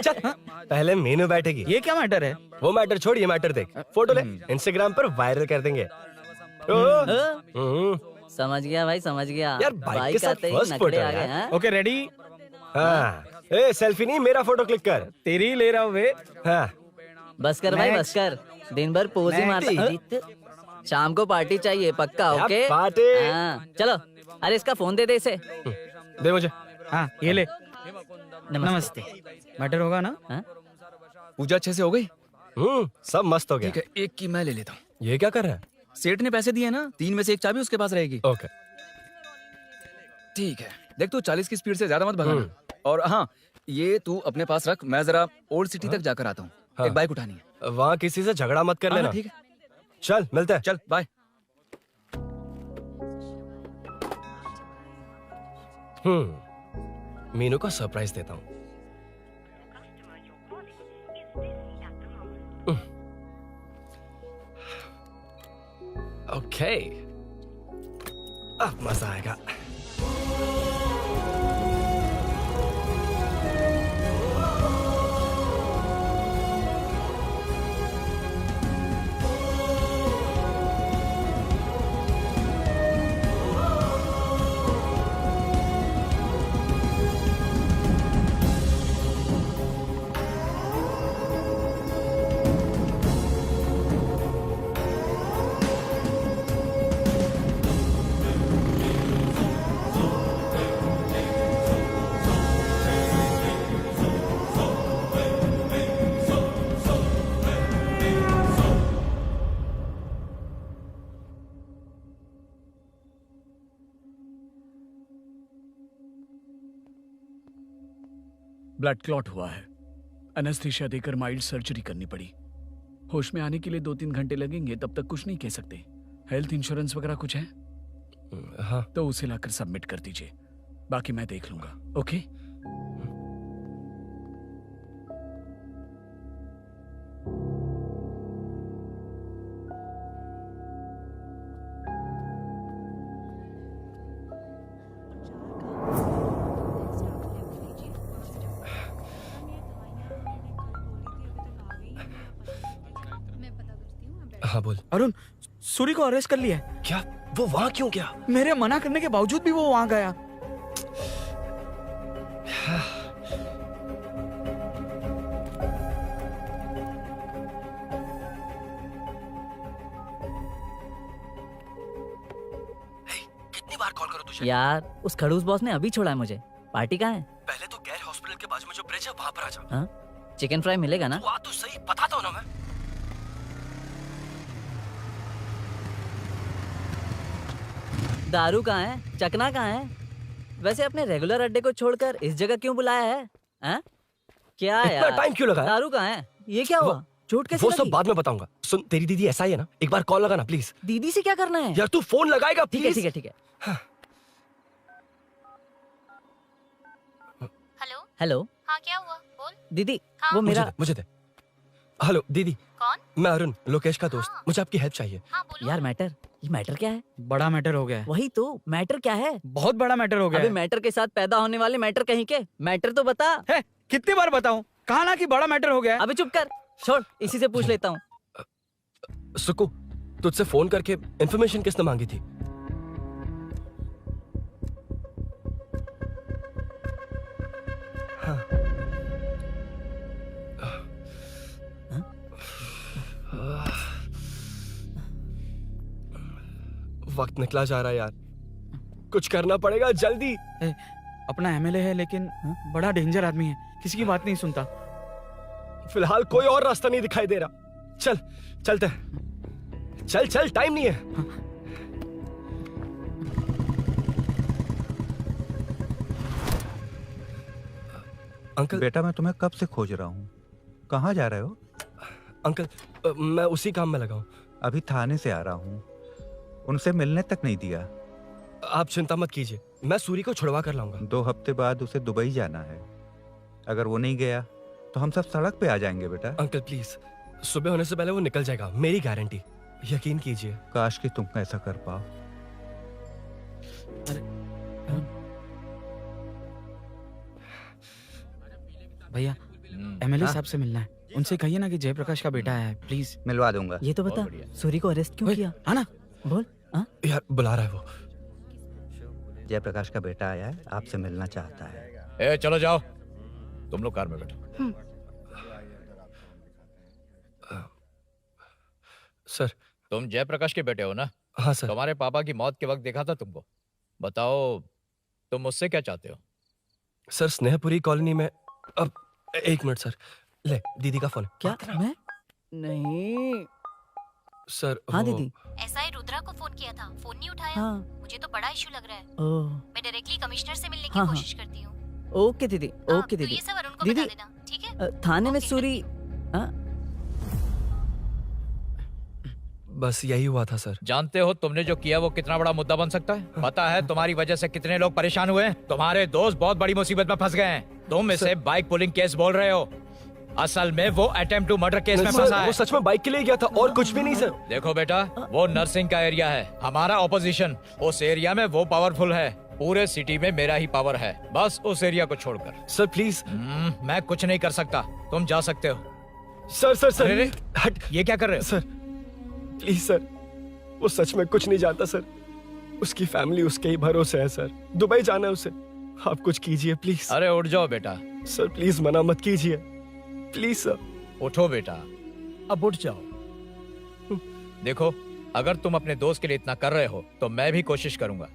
चल, पहले मीनू बैठेगी। ये क्या मैटर है? वो मैटर छोड़, ये मैटर देख। फोटो ले, इंस्टाग्राम पर वायरल कर देंगे। समझ गया भाई, समझ गया। यार बाइक के साथ आते ही फर्स्ट नखरे फोटो आ गए। है। हाँ? Okay ready? हाँ, ए सेल्फी नहीं, मेरा फोटो क्लिक कर। तेरी ही ले रहा हूँ वे। हाँ, बस कर भाई, बस कर। दिन भर पोज ही मारता। शाम को पार्टी चाहिए पक्का, क्या ओके? पार्टी? हाँ, चलो। अरे इसका फोन दे इसे। दे मुझे। हाँ ये ले। नमस्ते। मैटर होगा ना? हाँ? पूजा अच्छे से हो गई? सब मस्त हो गया। ठीक है, एक की मैं ले लेता हूँ। ये क्या कर रहा है? सेठ ने पैसे दिए ना, 3 में से 1 चाबी उसके पास रहेगी। ओके ठीक है, देख तू 40 की स्पीड से ज्यादा मत भगाना। और हाँ, ये तू अपने पास रख, मैं जरा ओल्ड सिटी तक जाकर आता हूँ। हाँ। एक बाइक उठानी है। वहाँ किसी से झगड़ा मत कर हाँ, लेना। ठीक है, चल मिलते हैं। चल बाय। मीनू को सरप्राइज देता हूँ। ओके, अब मजा आएगा। ब्लड क्लॉट हुआ है, एनेस्थीसिया देकर माइल्ड सर्जरी करनी पड़ी। होश में आने के लिए 2-3 घंटे लगेंगे, तब तक कुछ नहीं कह सकते। हेल्थ इंश्योरेंस वगैरह कुछ है? हाँ, तो उसे लाकर सबमिट कर दीजिए, बाकी मैं देख लूंगा। ओके? हाँ बोल। अरुण, सूरी को अरेस्ट कर लिया है। क्या? वो वहाँ क्यों गया? मेरे मना करने के बावजूद भी वो वहाँ गया। कितनी बार कॉल करो तुझे? यार उस खड़ूस बॉस ने अभी छोड़ा है मुझे। पार्टी कहाँ है? पहले तो गैर हॉस्पिटल के बाजू में जो ब्रिज है वहाँ पर आ जा। हाँ? चिकन फ्राई मिलेगा ना? तू आ तो सही, बताता हूँ ना मैं। दारू कहाँ है? चकना कहाँ है? वैसे अपने रेगुलर अड्डे को छोड़कर इस जगह क्यों बुलाया है? हाँ? क्या इतना यार? टाइम क्यों लगा? दारू कहाँ है? ये क्या हुआ? चोट कैसे वो लगी? सब बाद में बताऊंगा। सुन, तेरी दीदी ऐसा ही है ना, एक बार कॉल लगाना प्लीज। दीदी से क्या करना है? यार तू फोन लगाएगा ठीक है प्लीज। ठीक है ठीक है। हेलो हेलो हाँ क्या हुआ बोल। दीदी, हाँ। वो मेरा मुझे दे। हेलो दीदी, कौन? मैं अरुण, लोकेश का दोस्त। मुझे आपकी हेल्प चाहिए। हाँ बोलो। यार मैटर, ये मैटर क्या है? बड़ा मैटर हो गया है। वही तो, मैटर क्या है? बहुत बड़ा मैटर हो गया अबे है। मैटर के साथ पैदा होने वाले मैटर कहीं के, मैटर तो बता। है, कितनी बार बताऊं, कहा ना कि बड़ा मैटर हो गया है। अबे चुप कर, छोड़, इसी से पूछ लेता हूँ। सुकू, तुझसे फोन करके इन्फॉर्मेशन किसने मांगी थी? हाँ। वक्त निकला जा रहा है यार, कुछ करना पड़ेगा जल्दी। अपना एमएलए है लेकिन बड़ा डेंजर आदमी है, किसी की बात नहीं सुनता। फिलहाल कोई और रास्ता नहीं दिखाई दे रहा। चल चलते हैं, चल चल, टाइम नहीं है। अंकल। बेटा मैं तुम्हें कब से खोज रहा हूँ, कहाँ जा रहे हो? अंकल, मैं उसी काम में लगा हूँ। अभी थाने से आ रहा हूँ, उनसे मिलने तक नहीं दिया। आप चिंता मत कीजिए, मैं सूरी को छुड़वा कर लाऊंगा। 2 हफ्ते बाद उसे दुबई जाना है, अगर वो नहीं गया तो हम सब सड़क पे आ जाएंगे बेटा। अंकल प्लीज, सुबह होने से पहले वो निकल जाएगा, मेरी गारंटी, यकीन कीजिए। काश कि तुम ऐसा कर पाओ। भैया एमएलए साहब से मिलना है, उनसे कहिए ना कि जयप्रकाश का बेटा है, प्लीज। मिलवा दूंगा। ये तो बता, सूरी को अरेस्ट क्यों किया? आना बोल। यार बुला रहा है वो। जयप्रकाश का बेटा आया है, आपसे मिलना चाहता है। ए चलो जाओ, तुम लोग कार में बैठो। सर। तुम जयप्रकाश के बेटे हो ना? हाँ सर। तुम्हारे पापा की मौत के वक्त देखा था तुमको। बताओ तुम मुझसे क्या चाहते हो? सर स्नेहपुरी कॉलोनी में, अब 1 मिनट सर, ले दीदी का फोन। क्या? मैं नहीं सर। हाँ दीदी। एसआई रुद्रा को फोन किया था, फोन नहीं उठाया। हाँ। मुझे तो बड़ा इशू लग रहा है। ओह। मैं डायरेक्टली कमिश्नर से मिलने की हाँ, हाँ। कोशिश करती हूँ। ओके दीदी, ओके तो दीदी। ये सब अरुण को दीदी, बता देना, ठीक है? थाने में सूरी। बस यही हुआ था सर। जानते हो तुमने जो किया वो कितना बड़ा मुद्दा बन सकता है? पता है तुम्हारी वजह से कितने लोग परेशान हुए हैं? तुम्हारे दोस्त बहुत बड़ी मुसीबत में फंस गए हैं। तुम इसे बाइक पुलिंग केस बोल रहे हो, असल में वो अटेम्प्ट टू मर्डर केस में फंसा है। वो सच में बाइक के लिए गया था और कुछ भी नहीं सर। देखो बेटा, वो नर्सिंग का एरिया है, हमारा ऑपोजिशन उस एरिया में वो पावरफुल है। पूरे सिटी में मेरा ही पावर है, बस उस एरिया को छोड़कर। Sir please. मैं कुछ नहीं कर सकता, तुम जा सकते हो। सर सर सर अरे, हट, ये क्या कर रहे हो? सर प्लीज सर, वो सच में कुछ नहीं जानता सर, उसकी फैमिली उसके ही भरोसे है सर। दुबई जाना है उसे, आप कुछ कीजिए प्लीज। अरे उठ जाओ बेटा। सर प्लीज मना मत कीजिए, प्लीज सर। उठो बेटा, अब उठ जाओ। देखो, अगर तुम अपने दोस्त के लिए इतना कर रहे हो तो मैं भी कोशिश करूंगा।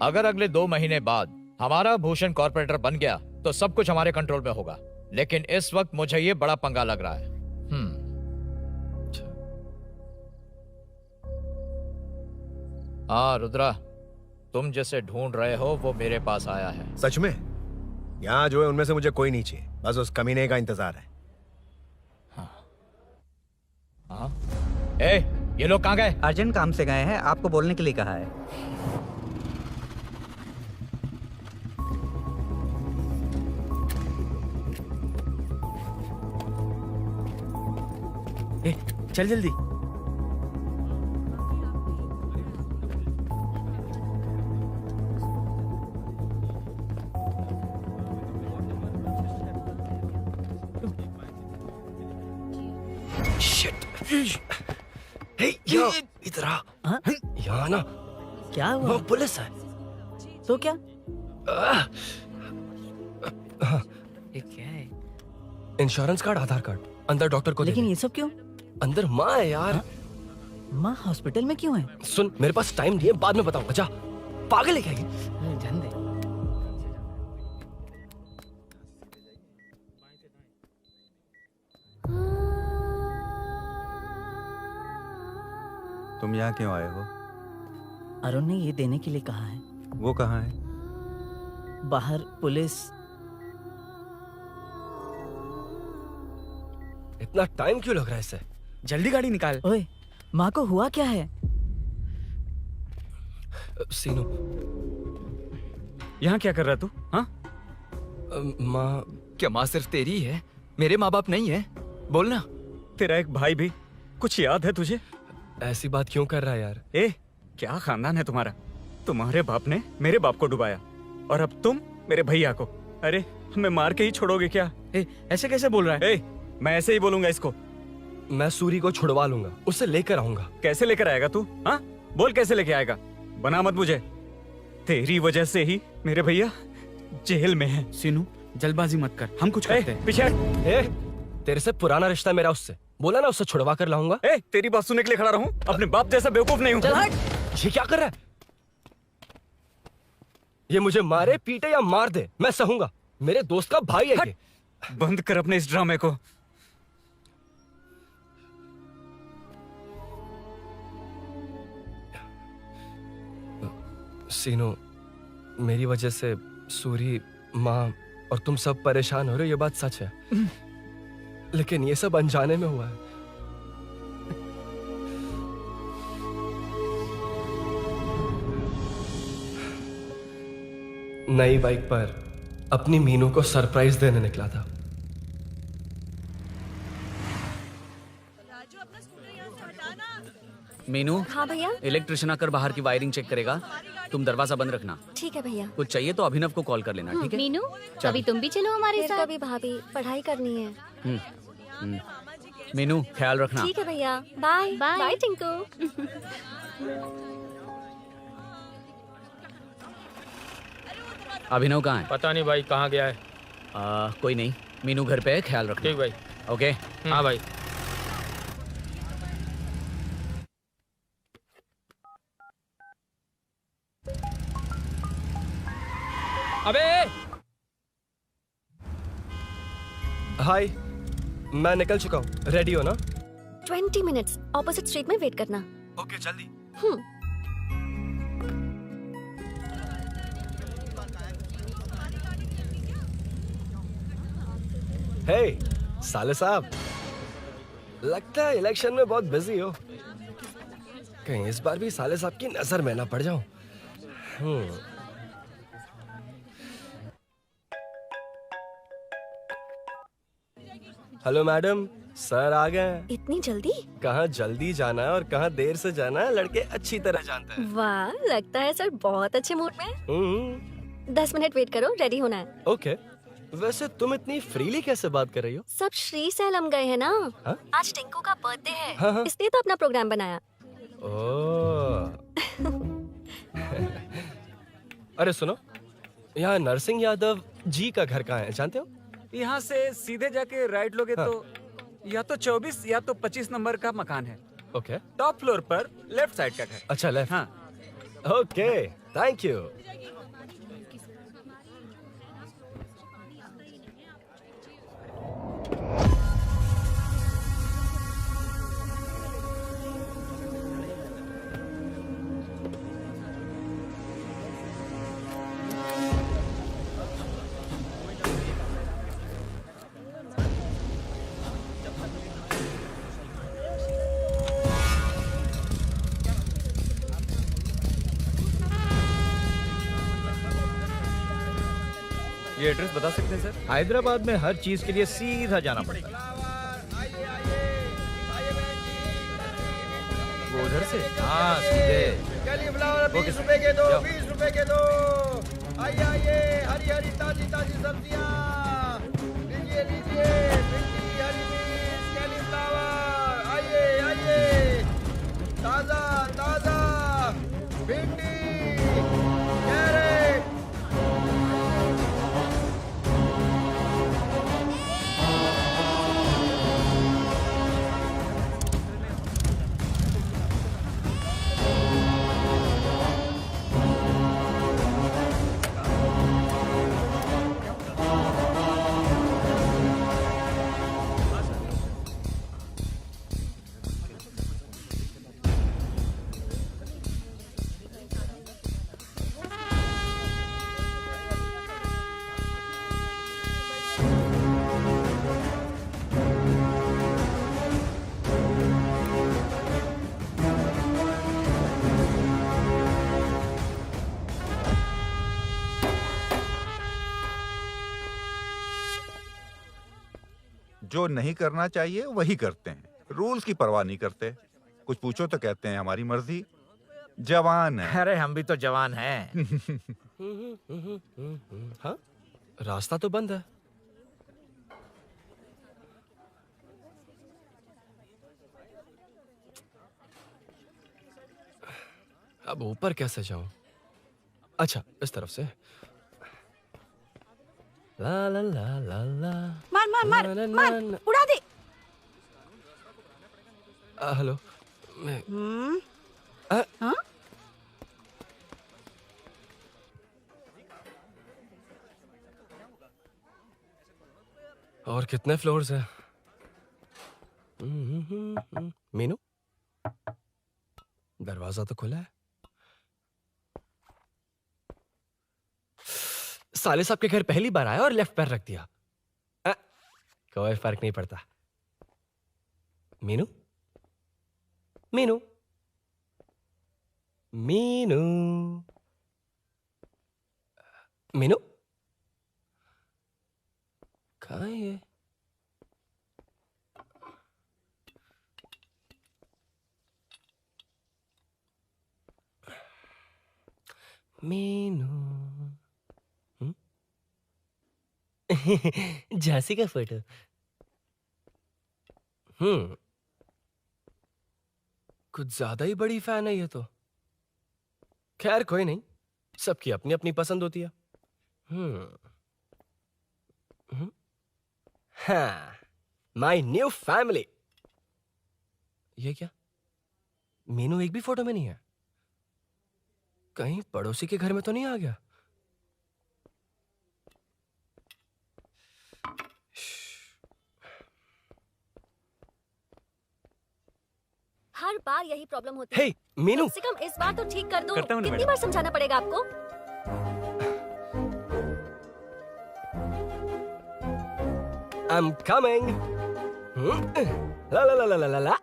अगर अगले 2 महीने बाद हमारा भूषण कॉर्पोरेटर बन गया तो सब कुछ हमारे कंट्रोल में होगा, लेकिन इस वक्त मुझे ये बड़ा पंगा लग रहा है। हाँ रुद्रा, तुम जिसे ढूंढ रहे हो वो मेरे पास आया है। सच में? यहाँ जो है उनमें से मुझे कोई नहीं चाहिए, बस उस कमीने का इंतजार है। हाँ? ए, ये लोग कहाँ गए? अर्जेंट काम से गए हैं, आपको बोलने के लिए कहा है। ए, चल जल्दी। इधर आ। यहाँ ना क्या हुआ? वो पुलिस है। तो क्या? ये क्या है? इंश्योरेंस कार्ड, आधार कार्ड, अंदर डॉक्टर को। लेकिन ये सब क्यों? अंदर माँ है यार। माँ हॉस्पिटल में क्यों है? सुन, मेरे पास टाइम नहीं है, बाद में बताऊंगा। जा, पागल है क्या ये? जान दे। तुम यहाँ क्यों आए हो? अरुण ने ये देने के लिए कहा है। वो कहाँ है? बाहर पुलिस। इतना टाइम क्यों लग रहा है इसे? जल्दी गाड़ी निकाल। ओए, माँ को हुआ क्या है? सीनू, यहाँ क्या कर रहा तू? हाँ, माँ। क्या माँ सिर्फ तेरी है? मेरे माँ बाप नहीं है? बोलना। तेरा एक भाई भी, कुछ याद है तुझे? ऐसी बात क्यों कर रहा है यार? ए, क्या खानदान है तुम्हारा? तुम्हारे बाप ने मेरे बाप को डुबाया और अब तुम मेरे भैया को। अरे हमें मार के ही छोड़ोगे क्या? ऐसे कैसे बोल रहा है? मैं ऐसे ही बोलूंगा इसको। मैं सूरी को छुड़वा लूंगा, उसे लेकर आऊंगा। कैसे लेकर आएगा तू? हाँ, बोल कैसे लेके आएगा? बना मत मुझे। तेरी वजह से ही मेरे भैया जेल में है। सीनू, जल्दबाजी मत कर, हम कुछ करते हैं। पीछे। तेरे से पुराना रिश्ता मेरा उससे, बोला ना उससे छुड़वा कर लाऊंगा। तेरी बात सुनने के लिए खड़ा रहूं? अपने बाप जैसा बेवकूफ नहीं हूं। चल हट। ये क्या कर रहा है? ये मुझे मारे पीटे या मार दे, मैं सहूंगा। मेरे दोस्त का भाई है ये। बंद कर अपने इस ड्रामे को। सीनू, मेरी वजह से सूरी, माँ और तुम सब परेशान हो रहे हो, ये बात सच है। लेकिन ये सब अनजाने में हुआ है। नई बाइक पर अपनी मीनू को सरप्राइज देने निकला था। मीनू। हाँ भैया। इलेक्ट्रिशियन आकर बाहर की वायरिंग चेक करेगा, तुम दरवाजा बंद रखना। ठीक है भैया। कुछ चाहिए तो अभिनव को कॉल कर लेना, ठीक है? मीनू, कभी तुम भी चलो हमारे साथ। कभी भाभी, पढ़ाई करनी है। मीनू, ख्याल रखना। ठीक है भैया, बाय बाय टिंकू। अभिनव कहाँ है? पता नहीं भाई, कहाँ गया है। कोई नहीं, मीनू घर पे है, ख्याल रखना। ठीक भाई। ओके। हाँ भाई। अबे हाय, मैं निकल चुका हूँ, रेडी हो ना? 20 मिनट्स ऑपोजिट स्ट्रीट में वेट करना। ओके, जल्दी। हे साले साहब, लगता है इलेक्शन में बहुत बिजी हो। कहीं इस बार भी साले साहब की नजर में ना पड़ जाऊं। हेलो मैडम, सर आ गए। इतनी जल्दी? कहाँ जल्दी जाना है और कहाँ देर से जाना है, लड़के अच्छी तरह जानते हैं। वाह, लगता है सर बहुत अच्छे मूड में हैं। 10 मिनट वेट करो, रेडी होना है। ओके। वैसे तुम इतनी फ्रीली कैसे बात कर रही हो? सब श्री सैलम गए हैं ना। हा? आज टिंकू का बर्थडे है। हाँ। इसलिए तो अपना प्रोग्राम बनाया। अरे सुनो, यहाँ नरसिंह यादव जी का घर कहाँ है, जानते हो? यहाँ से सीधे जाके राइट लोगे तो या तो 24 या तो 25 नंबर का मकान है। ओके। टॉप फ्लोर पर लेफ्ट साइड का घर। अच्छा, लेफ्ट। हाँ। Okay, thank you. ये एड्रेस बता सकते हैं सर? हैदराबाद में हर चीज के लिए सीधा जाना पड़ता है। वो उधर से? हाँ, सीधे। कैलीफ्लावर 20 रुपए के दो, 20 रुपए के दो। आइए आइए, हरी हरी ताजी ताजी सब्जियाँ लीजिए लीजिए। भिंडी, हरी मिर्च, कैलीफ्लावर, आइए आइए। ताजा ताजा भिंडी, कैरेट। जो नहीं करना चाहिए वही करते हैं, रूल्स की परवाह नहीं करते। कुछ पूछो तो कहते हैं हमारी मर्जी। जवान है। अरे हम भी तो जवान हैं। हाँ, रास्ता तो बंद है। अब ऊपर कैसे जाऊं? अच्छा, इस तरफ से। ला ला ला ला ला। मार मार मार ना, ना, मार, ना। उड़ा दे। हेलो, मैं हाँ? और कितने फ्लोर्स हैं? मीनू, दरवाजा तो खुला है। साले साहब के घर पहली बार आया और लेफ्ट पैर रख दिया। कोई फर्क नहीं पड़ता। मीनू, मीनू, मीनू, मीनू, कहाँ है ये? मीनू, झांसी का फोटो। कुछ ज्यादा ही बड़ी फैन है ये तो। खैर कोई नहीं, सबकी अपनी अपनी पसंद होती है। हाँ, माय न्यू फैमिली। ये क्या? मीनू एक भी फोटो में नहीं है। कहीं पड़ोसी के घर में तो नहीं आ गया? हर बार यही प्रॉब्लम होती है। हे, मीनू। कम से कम इस बार तो ठीक कर दो। करता हूँ ना कितनी मैडम। बार समझाना पड़ेगा आपको? I'm coming. La la la la la la la.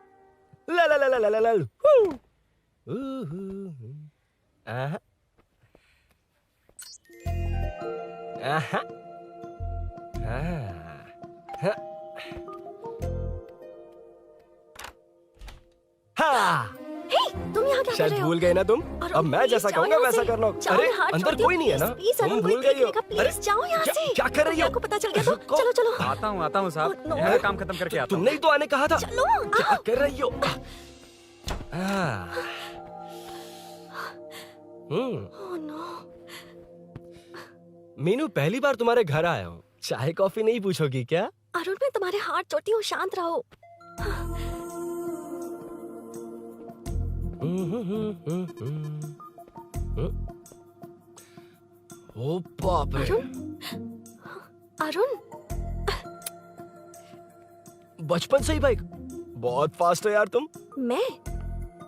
La la la la la la la. Woo. Aha. Aha. Ah. हाँ। हे, तुम यहाँ क्या कर शायद रहे हो? भूल गए ना तुम। अरुण, अब मैं प्लीज जैसा जाओ कहूंगा यहाँ वैसा से। करना। जाओ, अरे हाथ अंदर छोड़ कोई दो, नहीं है ना? प्लीज, तुम अरुण, भूल कोई गई हो। देखेगा, प्लीज अरे जाओ यहाँ से। क्या कर रही हो? को पता चल गया तो चलो चलो। आता हूँ साहब। no. यहाँ काम खत्म करके आता हूँ। तुमने ही तो आने कहा था। चलो, क्या कर रही हो? Oh no. मीनू, पहली बार तुम्हारे घर आया हूँ। चाय कॉफी नहीं पूछोगी क्या? अरुण, मैं तुम्हारे हाथ जोड़ती हूँ, शांत रहो। ओ बाप रे। अरुण, बचपन से ही बाइक। बहुत फास्ट है यार तुम।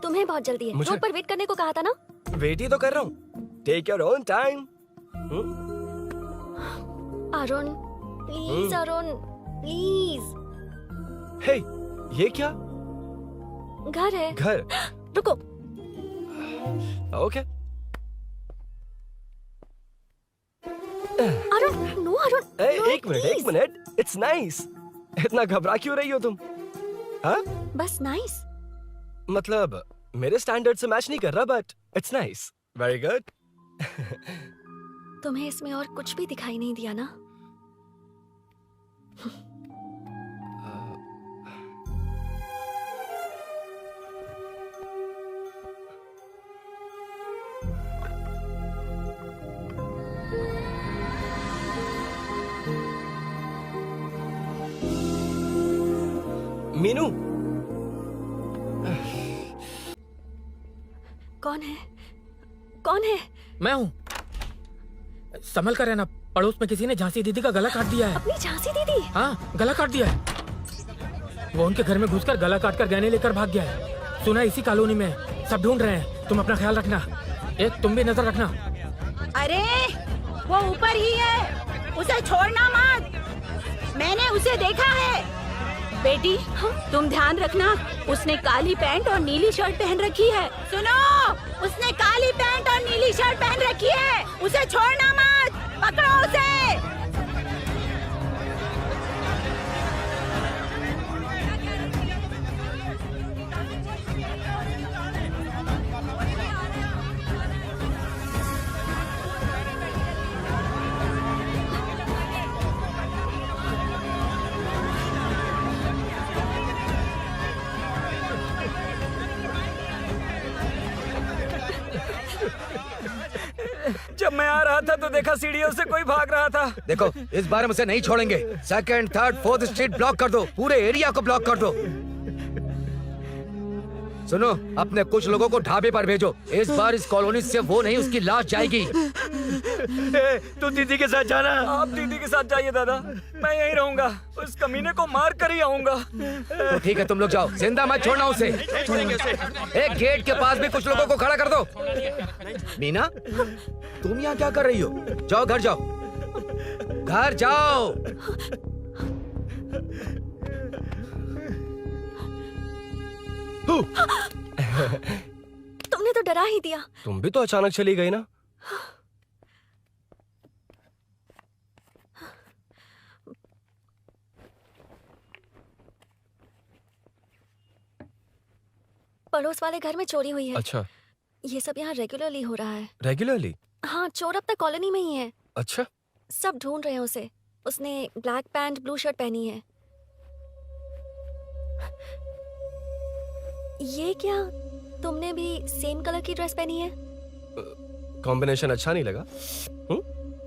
तुम्हें बहुत जल्दी है। मुझे- रोड पर वेट करने को कहा था ना? वेट ही तो कर रहा हूँ। Take your own time. Arun, please Arun, please. Hey, ये क्या? घर है। घर? रुको। Okay. Arun, no Arun. No, एक मिनट। It's nice. इतना घबरा क्यों रही हो तुम? हाँ? बस नाइस। मतलब मेरे स्टैंडर्ड से मैच नहीं कर रहा, but it's nice. Very good. तुम्हें इसमें और कुछ भी दिखाई नहीं दिया ना? मीनू। कौन है? कौन है? मैं हूँ। संभल कर रहना, पड़ोस में किसी ने झांसी दीदी का गला काट दिया है। अपनी झांसी दीदी? हाँ, गला काट दिया है। वो उनके घर में घुसकर गला काट कर गहने लेकर भाग गया है। सुना इसी कॉलोनी में, सब ढूंढ रहे हैं। तुम अपना ख्याल रखना। एक तुम भी नजर रखना। अरे वो ऊपर ही है, उसे छोड़ना मत। मैंने उसे देखा है। बेटी, तुम ध्यान रखना, उसने काली पैंट और नीली शर्ट पहन रखी है। सुनो, उसने काली पैंट और नीली शर्ट पहन रखी है। उसे छोड़ना मत, पकड़ो उसे। जब मैं आ रहा था तो देखा सीढ़ियों से कोई भाग रहा था। देखो इस बार हम उसे नहीं छोड़ेंगे। Second, third, fourth street block कर दो, पूरे एरिया को ब्लॉक कर दो। सुनो, अपने कुछ लोगों को ढाबे पर भेजो। इस बार इस कॉलोनी से वो नहीं, उसकी लाश जाएगी। तू दीदी के साथ जाना। आप दीदी के साथ जाइए दादा, मैं यहीं रहूंगा। उस कमीने को मार कर ही आऊंगा। तो ठीक है, तुम लोग जाओ, जिंदा मत छोड़ना उसे। एक गेट के पास भी कुछ लोगों को खड़ा कर दो। मीना, तुम यहाँ क्या कर रही हो? जाओ घर जाओ, घर जाओ। तुमने तो डरा ही दिया। तुम भी तो अचानक चली गई ना। पड़ोस वाले घर में चोरी हुई है। अच्छा। ये सब यहाँ रेगुलरली हो रहा है। रेगुलरली? हाँ, चोर अब तक कॉलोनी में ही है। अच्छा। सब ढूंढ रहे हैं उसे। उसने ब्लैक पैंट ब्लू शर्ट पहनी है। ये क्या, तुमने भी सेम कलर की ड्रेस पहनी है? कॉम्बिनेशन अच्छा नहीं लगा?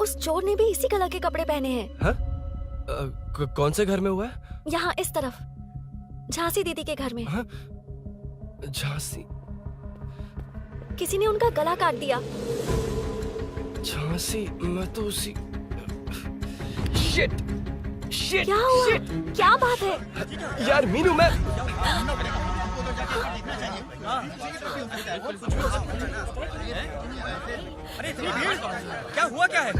उस चोर ने भी इसी कलर के कपड़े पहने हैं। हाँ? कौन से घर में हुआ है? यहाँ इस तरफ, झांसी दीदी के घर में। हाँ? झांसी? किसी ने उनका गला काट दिया। झांसी? मैं तो उसी... शिट! शिट! क्या हुआ? शिट! क्या बात है? यार मीनू, मैं... अरे क्या हुआ, क्या है?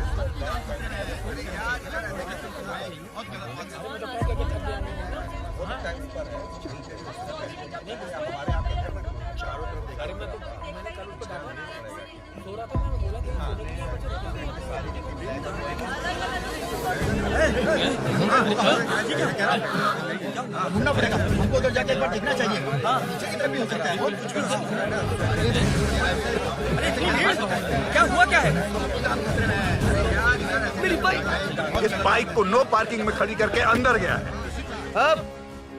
ढूंढना पड़ेगा हमको, तो जाके एक बार देखना चाहिए। इधर भी हो सकता है। क्या हुआ, क्या है? मेरी बाइक, इस बाइक को नो पार्किंग में खड़ी करके अंदर गया है। अब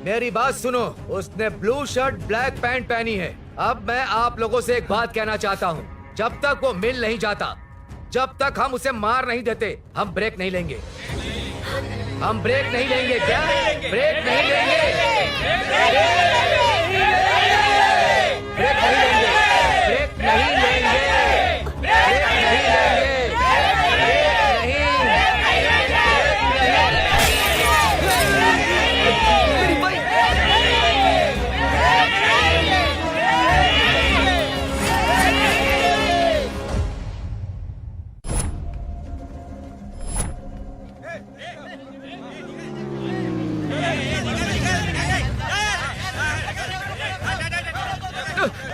मेरी बात सुनो, उसने ब्लू शर्ट ब्लैक पैंट पहनी है। अब मैं आप लोगों से एक बात कहना चाहता हूँ, जब तक वो मिल नहीं जाता, जब तक हम उसे मार नहीं देते, हम ब्रेक नहीं लेंगे। हम ब्रेक नहीं लेंगे। क्या ब्रेक नहीं लेंगे? ब्रेक नहीं लेंगे। ब्रेक नहीं लेंगे। ब्रेक नहीं लेंगे।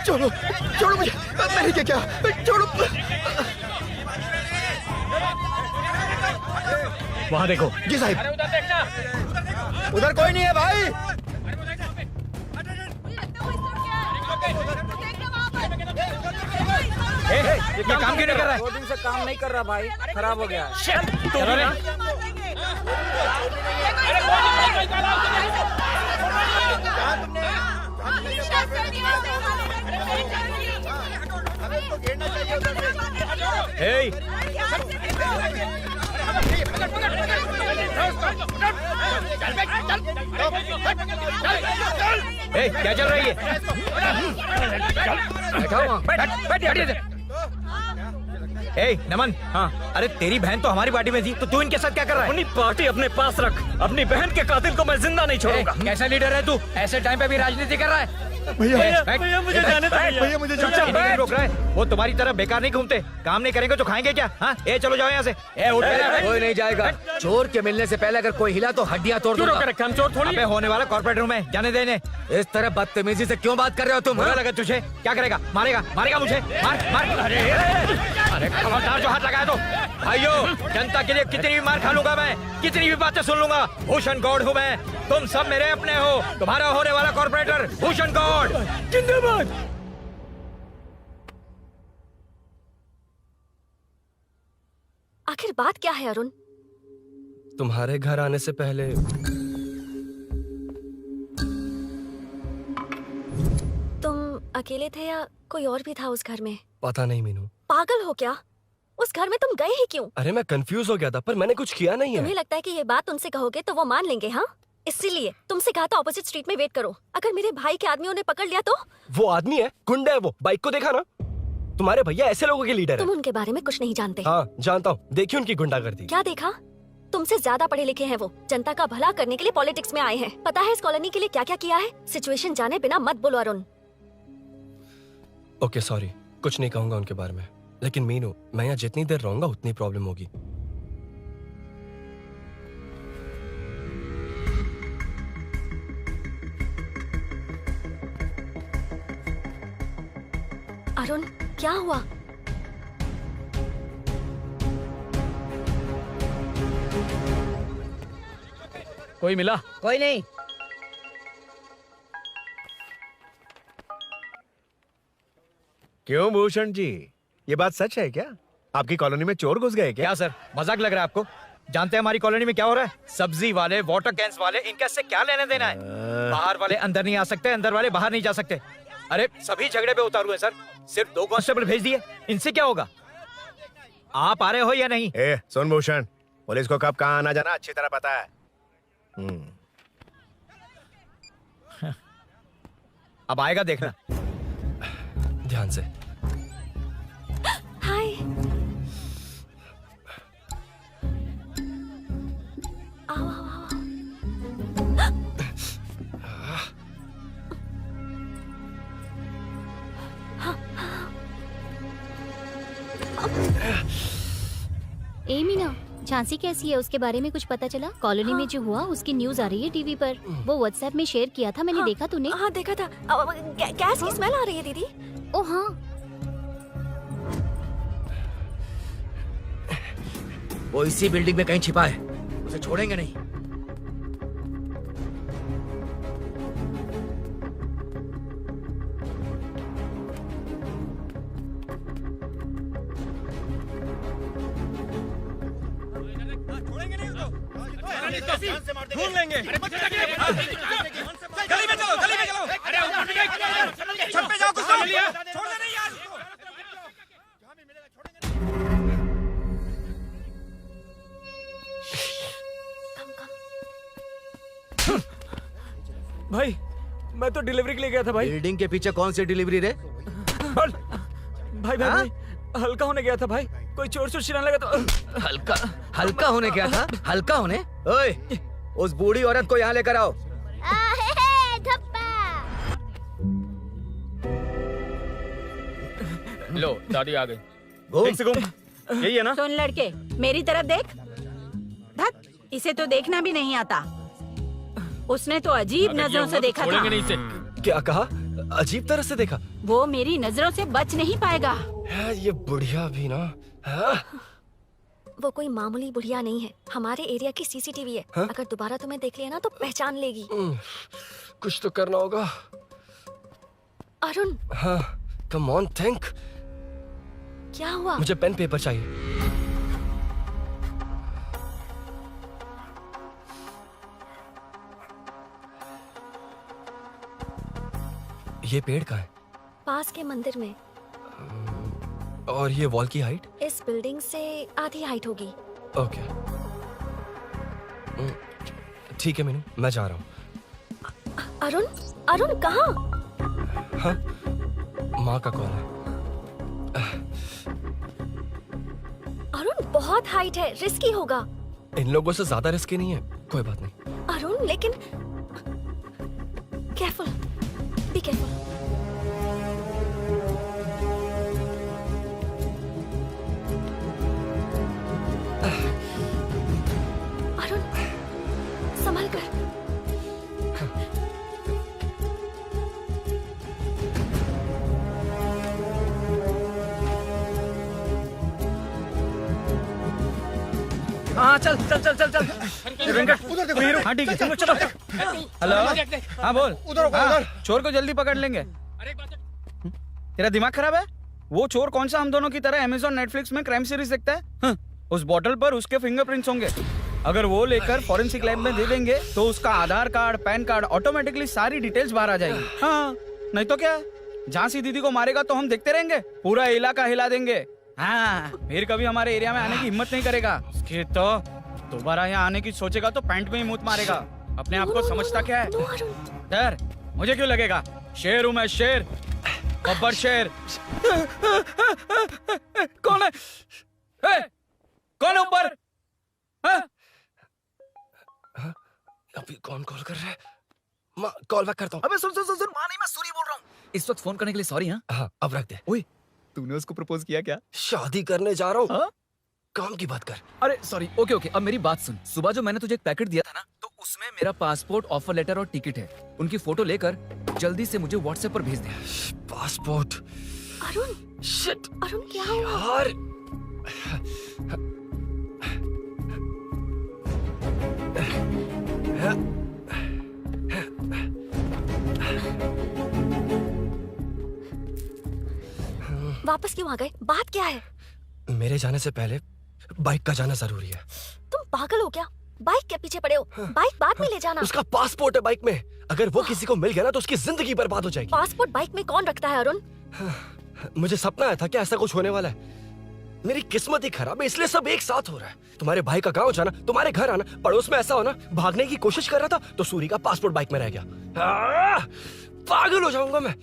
छोड़ो, छोड़ो मुझे, मैंने क्या, छोड़ो। वहाँ देखो। जी साहब। उधर कोई नहीं है भाई। ये काम क्यों नहीं कर रहा है? 2 दिन से काम नहीं कर रहा भाई, खराब हो गया। चलो रे। क्या चल रही है? नमन। हाँ, अरे तेरी बहन तो हमारी पार्टी में थी, तो तू इनके साथ क्या कर रहा है? अपनी पार्टी अपने पास रख, अपनी बहन के कातिल को मैं जिंदा नहीं छोड़ूंगा। कैसा लीडर है तू? ऐसे टाइम पे भी राजनीति कर रहा है? भैया मुझे जाने दो भैया, मुझे नहीं रोक रहा है। वो तुम्हारी तरह बेकार नहीं घूमते, काम नहीं करेंगे तो खाएंगे क्या? हाँ, ए चलो जाओ यहाँ से। ए उठ के। कोई नहीं जाएगा। चोर के मिलने से पहले अगर कोई हिला तो हड्डियां तोड़ दूंगा। हम चोर थोड़ी। अबे होने वाला कॉर्पोरेट रूम है, जाने देने। इस तरह बदतमीजी से क्यों बात कर रहे हो तुम? बुरा लगा तुझे? क्या करेगा? मारेगा, मारेगा मुझे? मार मार। अरे खबरदार जो हाथ लगाया तो। भाइयों, जनता के लिए कितनी भी मार खा लूंगा मैं, कितनी भी बातें सुन लूंगा। भूषण गौड़ हूँ मैं, तुम सब मेरे अपने हो। तुम्हारा होने वाला कॉर्पोरेटर भूषण गौड़ जिंदाबाद। आखिर बात क्या है अरुण? तुम्हारे घर आने से पहले तुम अकेले थे या कोई और भी था उस घर में? पता नहीं मीनू। पागल हो क्या? उस घर में तुम गए ही क्यों? अरे मैं कंफ्यूज हो गया था, पर मैंने कुछ किया नहीं है। तुम्हें लगता है कि ये बात उनसे कहोगे तो वो मान लेंगे? हाँ, इसीलिए तुमसे कहा था ऑपोजिट स्ट्रीट में वेट करो। अगर मेरे भाई के आदमियों ने पकड़ लिया तो? वो आदमी है, गुंडा है वो। बाइक को देखा ना? तुम्हारे भैया ऐसे लोगों के लीडर तुम है। उनके बारे में कुछ नहीं जानते। हाँ जानता हूँ, देखी उनकी गुंडागर्दी। क्या देखा? तुमसे ज्यादा पढ़े लिखे हैं वो। जनता का भला करने के लिए पॉलिटिक्स में आए हैं। पता है इस कॉलोनी के लिए क्या क्या किया है? सिचुएशन जाने बिना मत बोलो अरुण। ओके सॉरी, कुछ नहीं कहूंगा उनके बारे में। लेकिन मीनू, मैं यहाँ जितनी देर रहूंगा उतनी प्रॉब्लम होगी। अरुण, क्या हुआ? कोई मिला? कोई नहीं। क्यों भूषण जी, ये बात सच है क्या? आपकी कॉलोनी में चोर घुस गए क्या? क्या सर, मजाक लग रहा है आपको? जानते हैं हमारी कॉलोनी में क्या हो रहा है? सब्जी वाले, वाटर कैंस वाले, इनका इससे क्या लेना देना है? बाहर वाले अंदर नहीं आ सकते, अंदर वाले बाहर नहीं जा सकते। अरे सभी झगड़े पे उतारू है सर। सिर्फ 2 कांस्टेबल भेज दिए, इनसे क्या होगा? आप आ रहे हो या नहीं? ए, सुन भूषण, पुलिस को कब कहाँ आना जाना अच्छी तरह पता है। अब आएगा देखना। ध्यान से। हाय। आओ आओ आओ। ए मीना, झांसी कैसी है? उसके बारे में कुछ पता चला? कॉलोनी में जो हुआ उसकी न्यूज आ रही है टीवी पर। वो व्हाट्सएप में शेयर किया था, मैंने देखा। तूने? हाँ देखा था। गैस की स्मेल आ रही है दीदी। ओ हाँ। वो इसी बिल्डिंग में कहीं छिपा है, उसे छोड़ेंगे नहीं। ढूंढ लेंगे। गली में चलो, गली में चलो। अरे छत पे जाओ, कुछ छोड़ दे नहीं यार। भाई, मैं तो डिलीवरी के लिए गया था भाई। बिल्डिंग के पीछे कौन सी डिलीवरी रे? भाई भाई, हल्का होने गया था भाई। कोई चोर चोर चिल्लाने लगा तो। हल्का होने गया था? हल्का होने? ओए, उस बूढ़ी औरत को यहाँ लेकर आओ। लो, दादी आ गई। ठीक से घूम। यही है ना? सुन लड़के, मेरी तरफ देख। धत, इसे तो देखना भी नहीं आता। उसने तो अजीब नजरों से देखा था। नहीं इसे। क्या कहा? अजीब तरह से देखा? वो मेरी नजरों से बच नहीं पाएगा। ये बुढ़िया भी ना। वो कोई मामूली बुढ़िया नहीं है, हमारे एरिया की सीसीटीवी है। हाँ? अगर दोबारा तुम्हें देख लिया ना तो पहचान लेगी। कुछ तो करना होगा। अरुण। हाँ, कम ऑन थिंक। क्या हुआ? मुझे पेन पेपर चाहिए। ये पेड़ कहाँ है? पास के मंदिर में। और ये वॉल की हाइट? इस बिल्डिंग से आधी हाइट होगी। ओके, ठीक है मीनू, मैं जा रहा हूँ। अरुण, अरुण कहाँ? हाँ, माँ का कॉल है। अरुण बहुत हाइट है, रिस्की होगा। इन लोगों से ज्यादा रिस्की नहीं है, कोई बात नहीं। अरुण लेकिन केयरफुल, बी केयरफुल। अरुण संभल कर। हाँ चल चल चल चल चल। वेंकट उधर देखो हीरो। हाँ ठीक है, चलो चलो। हेलो, हाँ बोल। उधर उधर। चोर को जल्दी पकड़ लेंगे। तेरा दिमाग खराब है? वो चोर कौन सा हम दोनों की तरह अमेज़न नेटफ्लिक्स में क्राइम सीरीज देखता है? उस बॉटल पर उसके फिंगरप्रिंट्स होंगे। अगर वो लेकर फॉरेंसिक लैब में दे देंगे तो उसका आधार कार्ड, पैन कार्ड, ऑटोमेटिकली सारी डिटेल्स बाहर आ जाएगी। हाँ, नहीं तो क्या? झांसी दीदी को मारेगा तो हम देखते रहेंगे? पूरा इलाका हिला देंगे। हाँ, फिर कभी हमारे एरिया में आने की हिम्मत नहीं करेगा। उसके तो दोबारा यहाँ आने की सोचेगा तो पैंट में ही मूत मारेगा। अपने आप को समझता क्या है? डर मुझे क्यों लगेगा? शेर हूँ मैं, शेर, गब्बर शेर। कौन है? कौन है ऊपर? अभी कौन कॉल कर रहा है? माँ कॉल बैक करता हूँ। अबे सुन सुन सुन सुन, माँ नहीं, मैं सूरी बोल रहा हूँ। इस वक्त फोन करने के लिए सॉरी। हाँ अब रख दे। ओए, तूने उसको प्रपोज किया क्या? शादी करने जा रहा हूँ। काम की बात कर। अरे सॉरी, ओके ओके, अब मेरी बात सुन। सुबह जो मैंने तुझे एक पैकेट दिया था ना, तो उसमें मेरा पासपोर्ट, ऑफर लेटर और टिकट है। उनकी फोटो लेकर जल्दी से मुझे व्हाट्सएप पर भेज दे। पासपोर्ट? अरुण, शिट, अरुण क्या हुआ? यार वापस क्यों आ गए? बात क्या है? मेरे जाने से पहले बाइक का जाना जरूरी है। तुम पागल हो क्या? बाइक के पीछे पड़े हो? बाइक बाद में ले जाना। उसका पासपोर्ट है बाइक में। अगर वो किसी को मिल गया ना तो उसकी जिंदगी बर्बाद हो जाएगी। पासपोर्ट बाइक में कौन रखता है अरुण? मुझे सपना आया था कि ऐसा कुछ होने वाला है। मेरी किस्मत ही खराब है, इसलिए सब एक साथ हो रहा है। तुम्हारे भाई का गांव जाना, तुम्हारे घर आना, पड़ोस में ऐसा होना। भागने की कोशिश कर रहा था तो सूरी का पासपोर्ट बाइक में रह गया। पागल हो जाऊंगा मैं।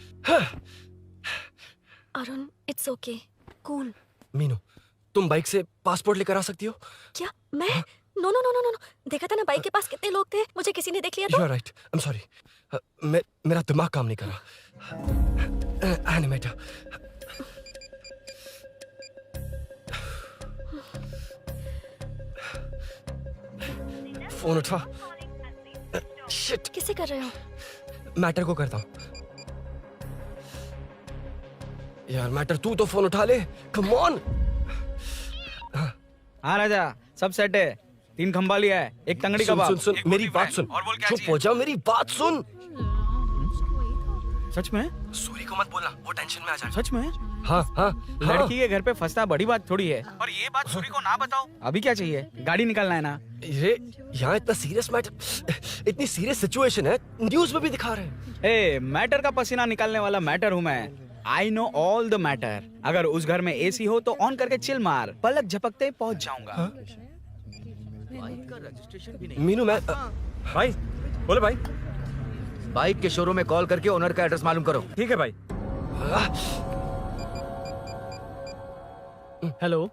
Arun, it's okay, cool. Meenu, तुम बाइक से पासपोर्ट लेकर आ सकती हो? क्या मैं? No no no no no, देखा था ना बाइक के पास कितने लोग थे, मुझे किसी ने देख लिया तो। You are right. I'm sorry. मेरा दिमाग काम नहीं कर रहा। एनिमेटर। फोन उठा। शिट। किसे कर रहे हो? मैटर को करता हूँ। यार मैटर, तू तो फोन उठा ले। Come on. हाँ राजा, सब सेट है। 3 खंबा लिया है, एक तंगड़ी सुन कबाब। सुन सुन, मेरी बात सुन। चुप हो जा, मेरी बात सुन। सच में? सूरी को मत बोलना, वो टेंशन में आ जाए। सच में? हाँ हाँ। लड़की के घर पे फंसना बड़ी बात थोड़ी है। और ये बात सूरी को ना बताओ। अभी क्या चाहिए? गाड़ी निकालना है ना? ये यहाँ इतना सीरियस मैटर, इतनी सीरियस सिचुएशन है, न्यूज में भी दिखा रहे हैं। ए, मैटर का पसीना निकालने वाला मैटर हूँ मैं। I know all the matter. अगर उस घर में एसी हो तो ऑन करके चिल मार, पलक झपकते पहुंच जाऊंगा। मीनू, मैं भाई बोले भाई। बाइक के शोरूम में कॉल करके ओनर का एड्रेस मालूम करो। ठीक है भाई। Hello,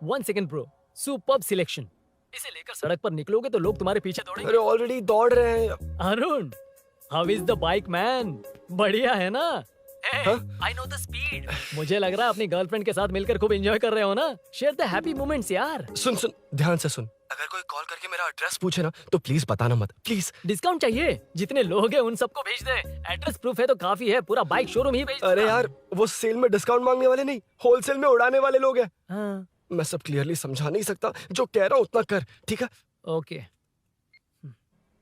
1 second bro, superb selection. इसे लेकर सड़क पर निकलोगे तो लोग तुम्हारे पीछे दौड़ेंगे। अरे ऑलरेडी दौड़ रहे हैं। Arun, how is the bike man? बढ़िया है ना? I know the speed. मुझे लग रहा है अपनी गर्लफ्रेंड के साथ मिलकर खूब एंजॉय कर रहे हो ना? शेयर द हैप्पी मोमेंट्स यार। सुन सुन, ध्यान से सुन। अगर कोई कॉल करके मेरा एड्रेस पूछे ना तो प्लीज बताना मत, प्लीज। डिस्काउंट चाहिए? जितने लोग हैं उन सबको भेज दे। एड्रेस प्रूफ है तो काफी है, पूरा बाइक शोरूम ही भेज। अरे यार, वो सेल में डिस्काउंट मांगने वाले नहीं, होलसेल में उड़ाने वाले लोग हैं। हाँ। मैं सब क्लियरली समझा नहीं सकता, जो कह रहा हूँ उतना कर, ठीक है? ओके।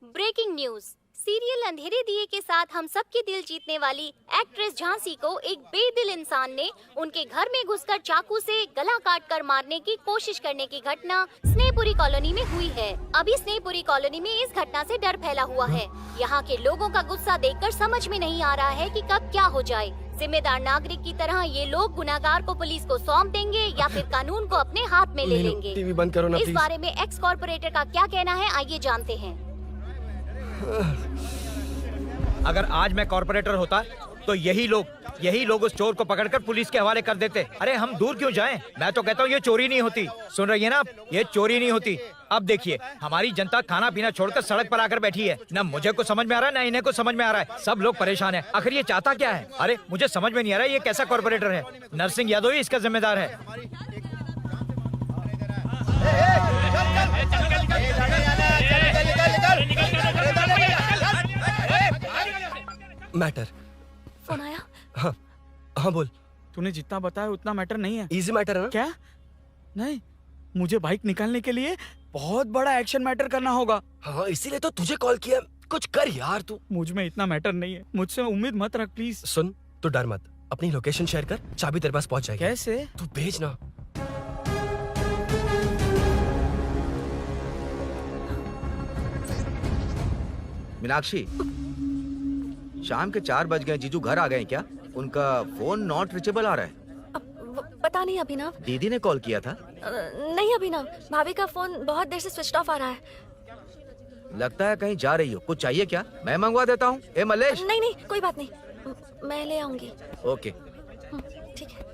Breaking news. सीरियल अंधेरे दिए के साथ हम सबके दिल जीतने वाली एक्ट्रेस झांसी को एक बेदिल इंसान ने उनके घर में घुसकर चाकू से गला काटकर मारने की कोशिश करने की घटना स्नेहपुरी कॉलोनी में हुई है। अभी स्नेहपुरी कॉलोनी में इस घटना से डर फैला हुआ है। यहाँ के लोगों का गुस्सा देखकर समझ में नहीं आ रहा है कि कब क्या हो जाए। जिम्मेदार नागरिक की तरह ये लोग गुनाहगार को पुलिस को सौंप देंगे या फिर कानून को अपने हाथ में ले लेंगे। टीवी बंद करो ना इस प्लीज। बारे में एक्स कॉर्पोरेटर का क्या कहना है, आइए जानते हैं। अगर आज मैं कॉर्पोरेटर होता तो यही लोग उस चोर को पकड़कर पुलिस के हवाले कर देते। अरे हम दूर क्यों जाएं? मैं तो कहता हूँ ये चोरी नहीं होती। सुन रही है ना आप? ये चोरी नहीं होती। अब देखिए, हमारी जनता खाना पीना छोड़कर सड़क पर आकर बैठी है। ना मुझे कुछ समझ में आ रहा है, ना इन्हें कुछ समझ में आ रहा है। सब लोग परेशान हैं। आखिर ये चाहता क्या है? अरे मुझे समझ में नहीं आ रहा है ये कैसा कॉर्पोरेटर है। नरसिंह यादव ही इसका जिम्मेदार है। मैटर। फोन आया? हाँ हाँ बोल। तूने जितना बताया उतना मैटर नहीं है। इजी मैटर है ना? क्या? नहीं, मुझे बाइक निकालने के लिए बहुत बड़ा एक्शन मैटर करना होगा। हाँ, इसीलिए तो तुझे कॉल किया। कुछ कर यार तू। मुझ में इतना मैटर नहीं है, मुझसे उम्मीद मत रख प्लीज। सुन, तू डर मत, अपनी लोकेशन शेयर कर, चाबी तेरे पास पहुंच जाएगी। कैसे? तू भेज ना। मीनाक्षी, शाम के 4 बज गए, जीजू घर आ गए क्या? उनका फोन नॉट रीचेबल आ रहा है। पता नहीं अभिनव। दीदी ने कॉल किया था? नहीं अभिनव, भाभी का फोन बहुत देर से स्विच ऑफ आ रहा है। लगता है कहीं जा रही हो। कुछ चाहिए क्या? मैं मंगवा देता हूँ। ए मलेश। नहीं नहीं कोई बात नहीं, मैं ले आऊंगी। ओके ठीक है।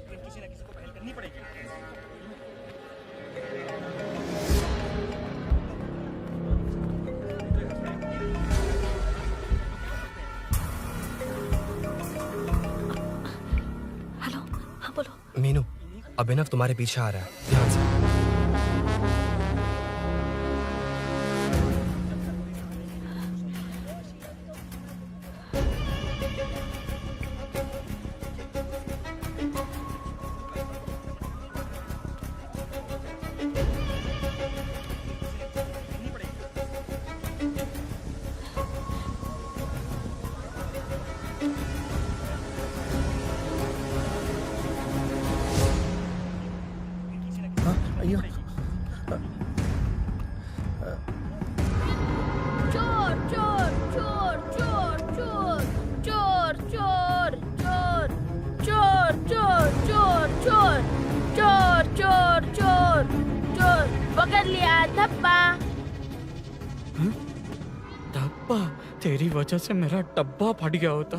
हेलो, हाँ बोलो। मीनू, अभिनव तुम्हारे पीछे आ रहा है, ध्यान से। चोर चोर चोर चोर चोर चोर चोर चोर चोर चोर चोर चोर चोर चोर चोर पकड़ लिया धप्पा। डब्बा, तेरी वजह से मेरा डब्बा फट गया होता।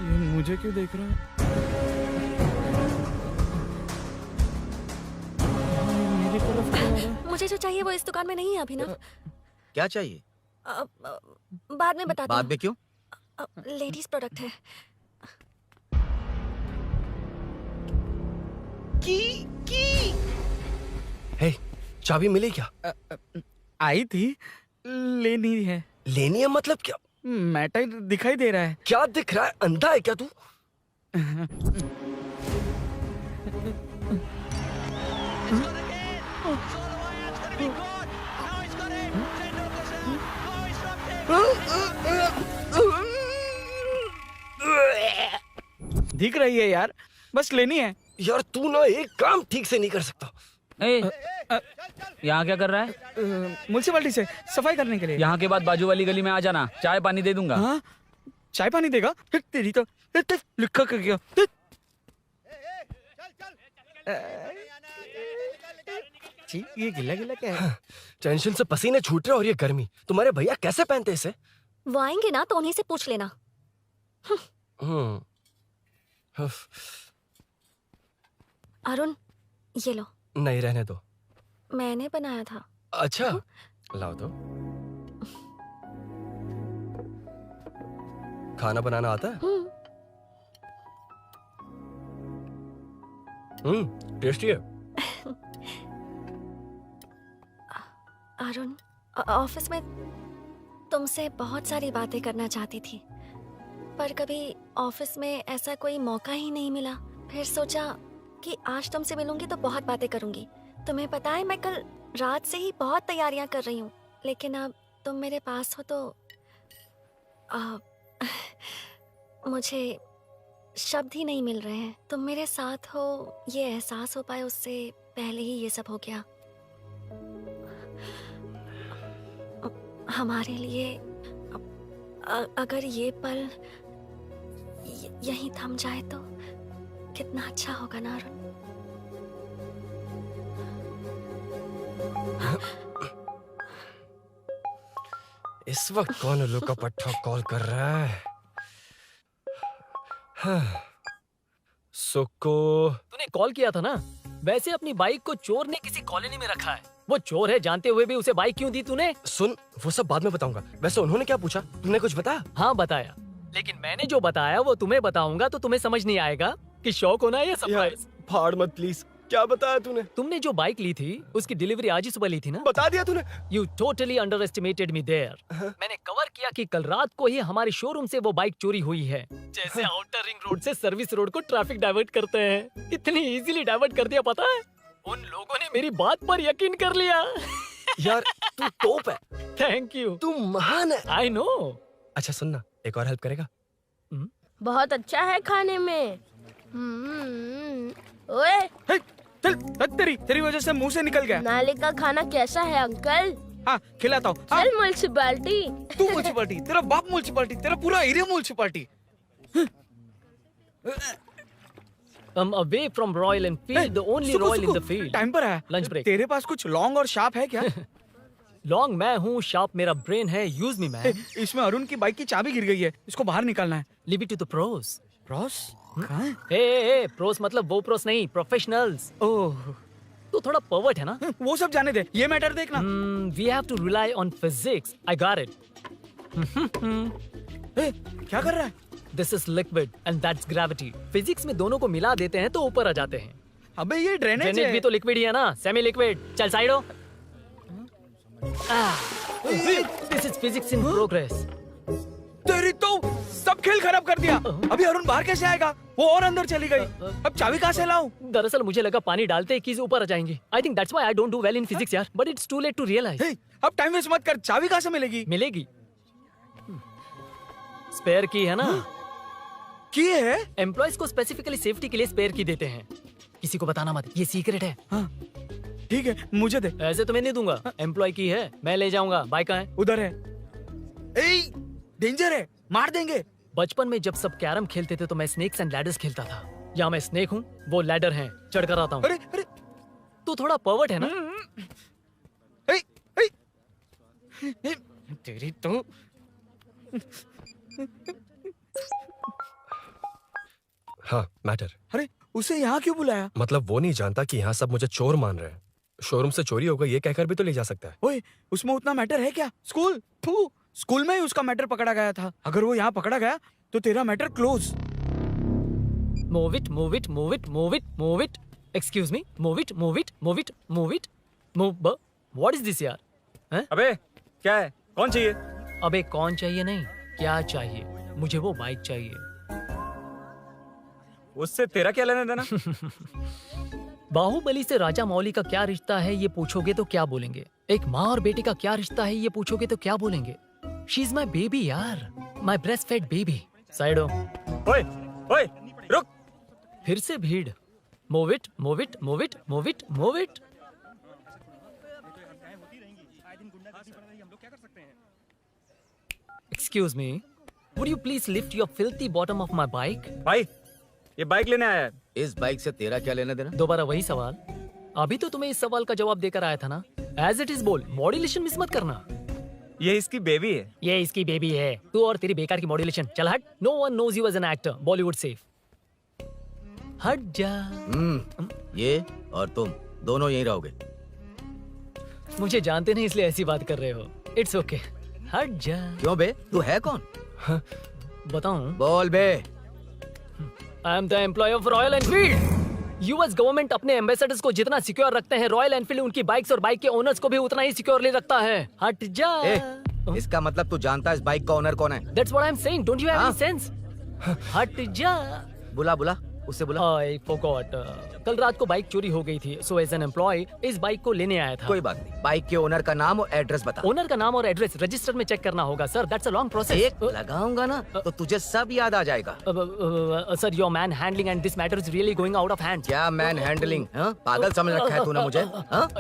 ये मुझे क्यों देख रहा है? मेरी तरफ क्यों आ रहा है? मुझे जो चाहिए वो इस दुकान में नहीं है अभिनव। क्या चाहिए? बाद में बताता बाद में क्यों? लेडीज प्रोडक्ट है। हे, चाबी मिली क्या? आई थी, लेनी है। लेनी है मतलब क्या? मैटर दिखाई दे रहा है। क्या दिख रहा है? अंधा है क्या तू? दिख रही है यार, बस लेनी है। यार तू ना एक काम ठीक से नहीं कर सकता। यहाँ क्या कर रहा है? म्युनिसिपैलिटी से सफाई करने के लिए। यहाँ के बाद बाजू वाली गली में आ जाना, चाय पानी दे दूंगा। हाँ? चाय पानी देगा? तेरी तो लिखा कर गया। ये गिला गिला क्या है? टेंशन से पसीने छूट रहे और ये गर्मी, तुम्हारे भैया कैसे पहनते इसे? वो आएंगे ना तो उन्हीं से पूछ लेना। अरुण, ये लो। नहीं, रहने दो। मैंने बनाया था। अच्छा, लाओ दो। खाना बनाना आता है? टेस्टी है। अरुण, ऑफिस में तुमसे बहुत सारी बातें करना चाहती थी, पर कभी ऑफिस में ऐसा कोई मौका ही नहीं मिला। फिर सोचा कि आज तुमसे मिलूंगी तो बहुत बातें करूंगी। तुम्हें पता है मैं कल रात से ही बहुत तैयारियां कर रही हूँ, लेकिन अब तुम मेरे पास हो तो मुझे शब्द ही नहीं मिल रहे हैं। तुम मेरे साथ हो ये एहसास हो पाए उससे पहले ही ये सब हो गया। हमारे लिए अगर ये पल यहीं थम जाए तो कितना अच्छा होगा ना अरुण। इस वक्त कौन उल्लू का पट्टा कॉल कर रहा है? सुक्को, तूने कॉल किया था ना? वैसे अपनी बाइक को चोर ने किसी कॉलोनी में रखा है। वो चोर है जानते हुए भी उसे बाइक क्यों दी तूने? सुन, वो सब बाद में बताऊंगा। वैसे उन्होंने क्या पूछा? तुमने कुछ बताया? हाँ बताया, लेकिन मैंने जो बताया वो तुम्हें बताऊंगा तो तुम्हें समझ नहीं आएगा कि शौक होना है या सरप्राइज। फाड़ मत प्लीज। क्या बताया तूने? तुमने जो बाइक ली थी उसकी डिलीवरी आज ही सुबह ली थी ना? बता दिया तूने? You totally underestimated me there. मैंने कवर किया कि कल रात को ही हमारे शोरूम से वो बाइक चोरी हुई है। जैसे आउटर रिंग रोड से सर्विस रोड को ट्रैफिक डाइवर्ट करते हैं, इतनी इजीली डाइवर्ट कर दिया। पता है, उन लोगों ने मेरी बात पर यकीन कर लिया। यार तू टॉप है। Thank you. तू महान है। I know. अच्छा सुनना, एक और हेल्प करेगा? बहुत अच्छा है खाने में। ओए, तेरी वजह से मुंह से निकल गया। नाले का खाना कैसा है अंकल? हाँ खिलाता हूँ। चल म्युनिसिपैलिटी। तू म्युनिसिपैलिटी, तेरा बाप म्युनिसिपैलिटी, तेरा पूरा area municipality. away from Royal Enfield, the only Royal in the field. Time पर है। Lunch break. तेरे पास कुछ लॉन्ग और शार्प है क्या? लॉन्ग मैं हूँ, शार्प मेरा ब्रेन है, यूज मी मैन। इसमें अरुण की बाइक की चाबी गिर गई है, इसको बाहर निकालना है। Leave it to the pros. Pros? कहाँ है? ए प्रोस मतलब वो प्रोस नहीं, प्रोफेशनल्स। ओह, तू थोड़ा पर्वर्ट है ना? वो सब जाने दे, ये मैटर देखना। We have to rely on physics. I got it. क्या कर रहा है? This is liquid and that's gravity. Physics में दोनों को मिला देते हैं तो ऊपर आ जाते हैं। अबे ये ड्रेनेज है। भी तो लिक्विड ही है ना, सेमी लिक्विड। चल साइड हो। This is physics in progress. तेरी तो सब खेल खराब कर दिया। अभी अरुण बाहर कैसे आएगा? वो और अंदर चली गई। अब चाबी कहाँ से लाऊं? दरअसल मुझे लगा पानी डालते ही कीज ऊपर आ जाएंगी। I think that's why I don't do well in physics यार। But it's too late to realize. अब टाइम वेस्ट मत कर, चाबी कहाँ से मिलेगी? मिलेगी। स्पेयर की है ना? की है? एम्प्लॉइज को स्पेसिफिकली सेफ्टी के लिए स्पेयर की देते हैं। किसी को बताना मत, ये सीक्रेट है। हाँ, ठीक है, मुझे दे। ऐसे तो मैं नहीं दूंगा। एम्प्लॉय की है, मैं ले जाऊंगा। बाइक कहाँ है? उधर है। ए, डेंजर है, मार देंगे। बचपन में जब सब कैरम खेलते थे तो मैं स्नेक्स एंड लैडर्स खेलता था। यहाँ मैं स्नेक हूँ, वो लैडर है, चढ़ कर आता हूँ। अरे अरे, तू थोड़ा पर्वर्ट है ना? तेरी तो हाँ मैटर। अरे उसे यहाँ क्यों बुलाया? मतलब वो नहीं जानता कि यहाँ सब मुझे चोर मान रहे हैं। शोरूम से चोरी हो गई ये कहकर भी तो ले जा सकता है। ओए, उसमें उतना मैटर है क्या? स्कूल में ही उसका मैटर पकड़ा गया था। अगर वो यहाँ पकड़ा गया तो तेरा matter close. Move it, move it, move it, move it, move it. Excuse me, move it, move it, move it, move it, move. What is this यार? हैं? अबे क्या है? कौन चाहिए? अबे कौन चाहिए नहीं, क्या चाहिए? मुझे वो बाइक चाहिए। उससे तेरा क्या लेना देना? बाहुबली से राजा मौली का क्या रिश्ता है ये पूछोगे तो क्या बोलेंगे? एक माँ और बेटे का क्या रिश्ता है ये पूछोगे तो क्या बोलेंगे? शी इज माई बेबी यार, my breast fed baby. Side हो। ओए, ओए, रुक। फिर से भीड़। Move it, move it, move it, move it, move it. Excuse me, would you please lift your filthy bottom of my bike? भाई, ये बाइक लेने आया है। इस बाइक से तेरा क्या लेना देना? दोबारा वही सवाल। अभी तो तुम्हें इस सवाल का जवाब देकर आया था ना। एज इट इज बोल, मॉड्यूलेशन मिस मत करना। ये इसकी बेबी है। ये इसकी बेबी है। तू और तेरी बेकार की मॉड्यूलेशन। चल हट। No one knows you as an actor. Bollywood safe. हट जा। ये और तुम दोनों यहीं रहोगे। मुझे जानते नहीं इसलिए ऐसी बात कर रहे हो। It's okay. हट जा। क्यों बे? तू है कौन? बताऊं? बोल बे। I am the employ of Royal Enfield. US government अपने एम्बेसडर्स को जितना सिक्योर रखते हैं, रॉयल एनफील्ड उनकी बाइक्स और बाइक के ओनर्स को भी उतना ही सिक्योरली रखता है। हट जा। इसका मतलब तू जानता है इस बाइक का ओनर कौन है? That's what I'm saying. Don't you have any sense? हट जा। बुला बुला, उससे बुला। I forgot. कल रात को बाइक चोरी हो गई थी, so as an employee इस बाइक को लेने आया था। कोई बात नहीं, बाइक के ओनर का नाम और एड्रेस बता। ओनर का नाम और एड्रेस रजिस्टर में चेक करना होगा sir. That's a long process. एक लगाऊंगा ना तो तुझे सब याद आ जाएगा। Sir your man handling and this matter is really going out of hand. क्या मैन हैंडलिंग? पागल समझ रखा है तूने मुझे?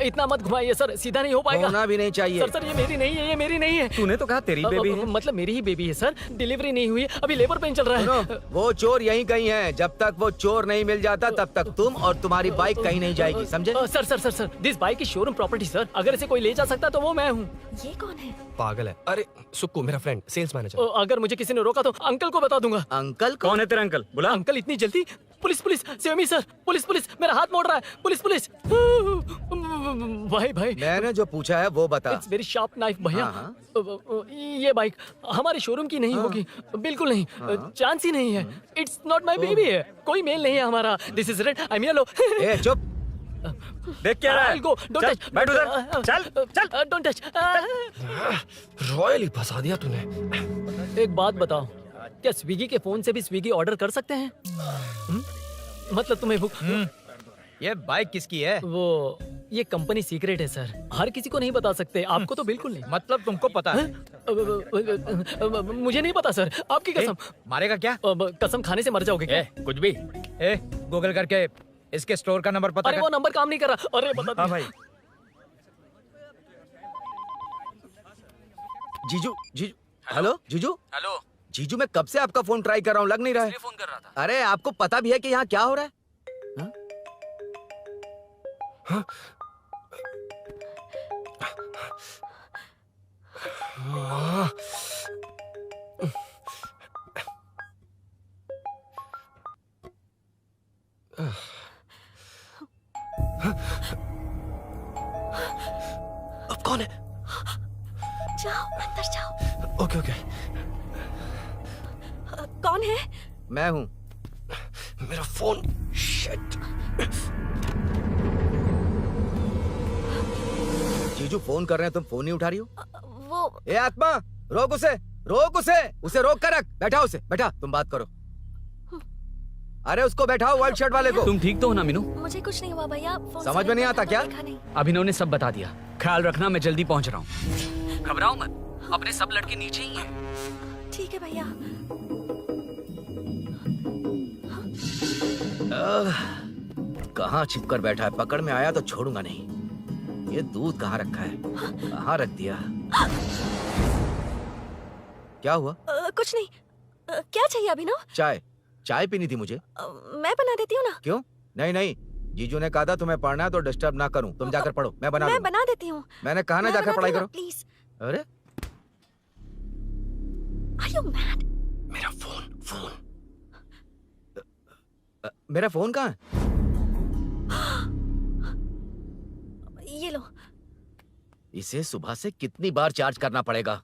इतना मत घुमाइए सर, सीधा नहीं हो पाएगा। होना भी नहीं चाहिए। सर ये मेरी नहीं है, ये मेरी नहीं है। तूने तो कहा तेरी बेबी है। मतलब मेरी ही बेबी है सर। डिलीवरी नहीं हुई, अभी लेबर पेन चल रहा है। वो चोर यहीं कहीं है। जब तक वो चोर नहीं मिल जाता तब तक तुम और तुम्हारी बाइक कहीं नहीं जाएगी, समझे? Sir sir sir sir, this bike is showroom property sir. अगर इसे कोई ले जा सकता तो वो मैं हूँ। ये कौन है? पागल है। अरे सुक्कू, मेरा फ्रेंड, सेल्स मैनेजर। अगर मुझे किसी ने रोका तो अंकल को बता दूंगा। अंकल कौन है तेरा अंकल? बुला। अंकल इतनी जल्दी? Police police, save me sir. Police police, मेरा हाथ मोड़ रहा है। Police police. भाई भाई, मैंने जो पूछा है वो बता। इट्स वेरी शार्प नाइफ भैया। ये बाइक हमारे शोरूम की नहीं होगी, बिल्कुल नहीं। चांस ही नहीं है। इट्स नॉट माय बेबी है, कोई मेल नहीं है हमारा। This is red, I am yellow. ए चुप। देख क्या रहा है? Go, don't touch. बैठ उधर। चल चल, डोंट टच। रॉयल ही फंसा दिया तूने। एक बात बताओ, क्या स्विगी के फोन से भी स्विगी ऑर्डर कर सकते हैं? मतलब तुम्हें भूख? ये बाइक किसकी है? वो ये कंपनी सीक्रेट है सर, हर किसी को नहीं बता सकते। आपको तो बिल्कुल नहीं। मतलब तुमको पता है? मुझे नहीं पता सर, आपकी कसम। मारेगा क्या? कसम खाने से मर जाओगे क्या? कुछ भी। गूगल करके इसके स्टोर का नंबर पता अरे कर। वो नंबर काम नहीं कर रहा। अरे बता। हाँ भाई। जीजू जीजू हेलो जीजू हेलो जीजू, मैं कब से आपका फोन ट्राई कर रहा हूँ, लग नहीं रहा है। फोन कर रहा था। अरे आपको पता भी है कि यहाँ क्या हो रहा है? हाँ? अब कौन है? जाओ अंदर जाओ। Okay okay. कौन है? मैं हूँ। मेरा फोन। शिट। जीजू फोन कर रहे हैं, तुम फोन नहीं उठा रही हो? वो ए आत्मा, रोक उसे, उसे रोक कर रख। बैठा उसे, बैठा, तुम बात करो। अरे उसको बैठाओ, व्हाइट शर्ट वाले को। तुम ठीक तो हो ना मीनू? मुझे कुछ नहीं हुआ भैया। समझ में नहीं आता क्या? अभिनव ने सब बता दिया। ख्याल रखना, मैं जल्दी पहुंच रहा हूँ। घबराओ मत, अपने सब लड़के नीचे ही हैं। ठीक है भैया। कहाँ छिप कर बैठा है, पकड़ में आया तो छोड़ूंगा नहीं। ये दूध कहाँ रखा है, कहाँ रख दिया? क्या हुआ? कुछ नहीं। क्या चाहिए अभिनव? चाय पीनी थी मुझे। मैं बना देती हूँ ना। क्यों? नहीं, जीजू ने कहा था तुम्हें पढ़ना है तो डिस्टर्ब ना करूं, तुम जाकर पढ़ो, मैं बना देती हूँ। मैंने कहा ना जाकर पढ़ाई करो प्लीज। अरे Are you mad? मेरा फोन। मेरा फोन कहाँ है? ये लो। इसे सुबह से कितनी बार चार्ज करना पड़ेगा?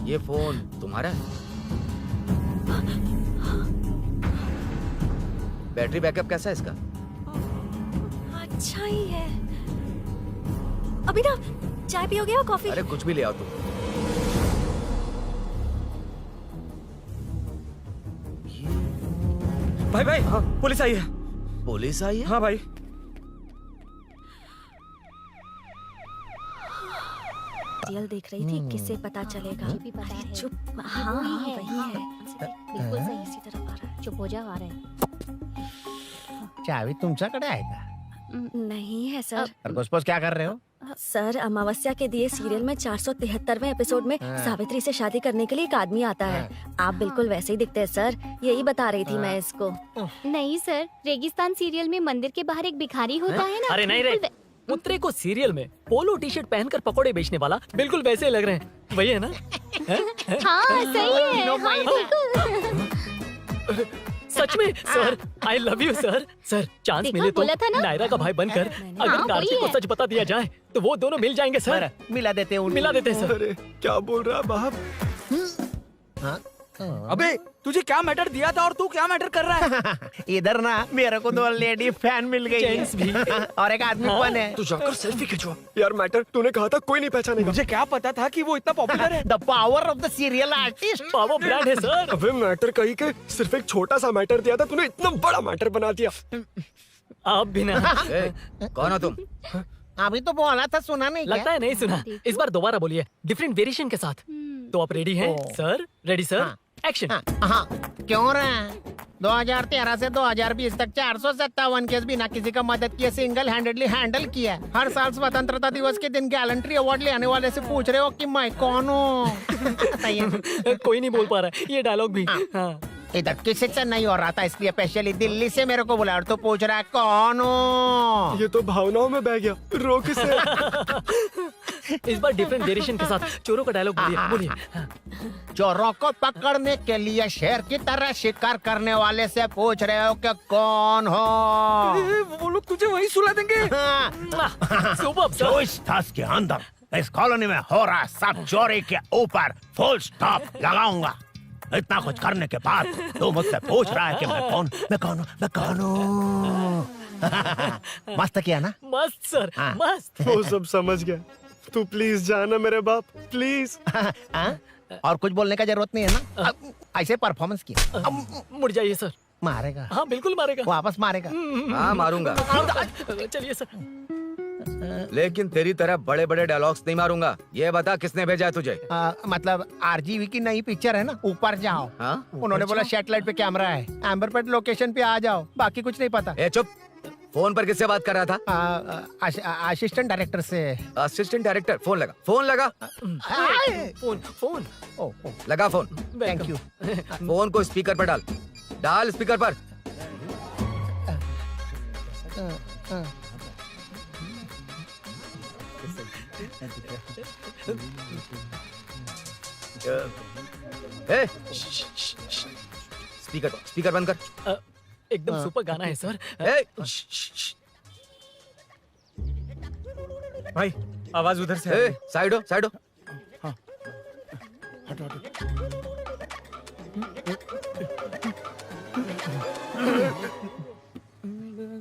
ये फोन तुम्हारा है? बैटरी बैकअप कैसा है इसका? अच्छा ही है। अभिनव, चाय पियोगे या कॉफी? अरे कुछ भी ले आओ तुम। भाई हाँ, पुलिस आई है। पुलिस आई है? हाँ भाई। सीरियल देख रही थी, किससे पता चलेगा? अरे चुप। हाँ वही है। बिल्कुल सही, इसी तरफ आ रहा है। चुप हो जा, आ रहा है। चावी तुमच्याकडे आहे का? नहीं है सर। खरगोश क्या कर रहे हो? सर, अमावस्या के दिए सीरियल में 473वें एपिसोड में सावित्री से शादी करने के लिए एक आदमी आता है। आप बिल्कुल वैसे ही दिखते हैं सर, यही बता रही थी मैं इसको। नहीं सर, रेगिस्तान सीरियल में मंदिर के बाहर एक भिखारी होता है ना। अरे नहीं रे, उत्तरे को सीरियल में पोलो टी शर्ट पहनकर पकोड़े बेचने वाला बिल्कुल वैसे लग रहे हैं। वही है ना? हाँ सही है। हाँ, बिल्कुल। सच में sir, I love you sir. Sir chance मिले तो नायरा का भाई बनकर अगर कार्तिक को सच बता दिया जाए तो वो दोनों मिल जाएंगे सर। मिला देते हैं सर। अरे क्या बोल रहा है बाप? अबे तुझे क्या मैटर दिया था और तू क्या मैटर कर रहा है? इधर ना मेरे को 2 लेडी फैन मिल गई जेंट्स भी। और एक आदमी कौन है? तू जाकर सेल्फी खिंचवा। यार मैटर तूने कहा था कोई नहीं पहचानेगा। मुझे क्या पता था कि वो इतना पॉपुलर है। The power of the serial artist. Power brand है सर। अबे मैटर कही के सिर्फ एक छोटा सा मैटर दिया था, तूने इतना बड़ा मैटर बना दिया। आप भी ना। कौन हो तुम? अभी तो बोला था, सुना नहीं? लगता है नहीं सुना। इस बार दोबारा बोलिए, डिफरेंट वेरिएशन के साथ। तो आप रेडी हैं सर? Ready sir, action. हाँ, क्यों रहा? 2013 से 2020 तक 457 केस बिना किसी का मदद किए सिंगल हैंडेडली हैंडल किया। हर साल स्वतंत्रता दिवस के दिन गैलेंट्री अवार्ड लेने वाले से पूछ रहे हो कि मैं कौन हूँ? कोई नहीं बोल पा रहा है ये डायलॉग भी। हाँ। इधर किसी से नहीं हो रहा था, इसलिए स्पेशली दिल्ली से मेरे को बुलाया और तू पूछ रहा है कौन हूँ? ये तो भावनाओं में बह गया। रोक इसे। इस बार डिफरेंट वेरिएशन के साथ चोरों का डायलॉग बोलिए। चोरों को पकड़ने के लिए शेर की तरह शिकार करने वाले से पूछ रहे हो कि कौन हो? वो लोग तुझे वही सुला देंगे। जो इस दस के अंदर इस कॉलोनी में हो रहा सब चोरी के ऊपर फुल स्टॉप लगाऊंगा। इतना कुछ करने के बाद तू मुझसे पूछ रहा है कि मैं कौन हूँ? मस्त किया ना? मस्त सर, मस्त। वो सब समझ गया। तू प्लीज जाना मेरे बाप, प्लीज। और कुछ बोलने का जरूरत नहीं है ना? ऐसे परफॉर्मेंस किया। मुड़ जाइए सर। मारेगा? हाँ बिल्कुल मारेगा। वापस मारेगा? हाँ मारूंगा। चलिए सर। लेकिन तेरी तरह बड़े बड़े डायलॉग्स नहीं मारूंगा। ये बता किसने भेजा है तुझे? मतलब आरजीवी की नई पिक्चर है ना, ऊपर जाओ। हाँ? उन्होंने बोला सैटेलाइट पे कैमरा है, एम्बर पेट लोकेशन पे आ जाओ, बाकी कुछ नहीं पता। ए चुप, फोन पर किससे बात कर रहा था? असिस्टेंट डायरेक्टर से। Assistant director? फोन लगा, फोन लगा। फोन लगा फोन। Thank you. फोन को स्पीकर पर डाल, डाल स्पीकर पर। ए, स्पीकर बंद कर। एकदम सुपर गाना है सर। भाई आवाज उधर से आ रही है। साइड हो, साइड हो। हटो हटो।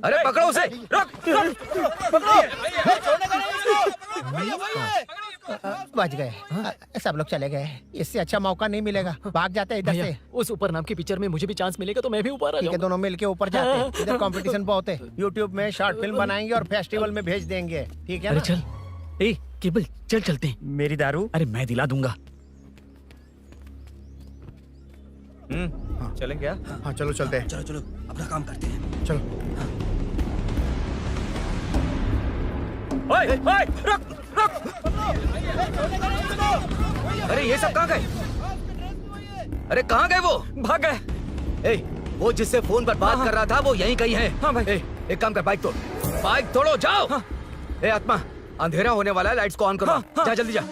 अरे पकड़ो उसे, रुक, बच गए। सब लोग चले गए, इससे अच्छा मौका नहीं मिलेगा। भाग जाते हैं इधर से। उस ऊपर नाम की पिक्चर में मुझे भी चांस मिलेगा तो मैं भी ऊपर आ ठीक है, जाऊंगा। दोनों मिलके ऊपर जाते हैं। इधर कंपटीशन बहुत है। यूट्यूब में शॉर्ट फिल्म बनाएंगे और फेस्टिवल में भेज देंगे। ठीक है अरे ना? चल, ए केबल चल चलते हैं। मेरी दारू? अरे मैं दिला दूंगा। चलें क्या? हाँ चलो चलते हैं। चलो चलो अपना काम करते हैं। चलो। ओए, ओए, रुक, रुक। अरे ये सब कहाँ गए? अरे कहाँ गए वो? भाग गए। ए, वो जिससे फोन पर बात कर रहा था वो यहीं कहीं है। हाँ भाई। एक काम कर, बाइक तोड़, बाइक तोड़ो, जाओ। ए आत्मा, अंधेरा होने वाला है, लाइट्स को ऑन करो। जा जल्दी जा।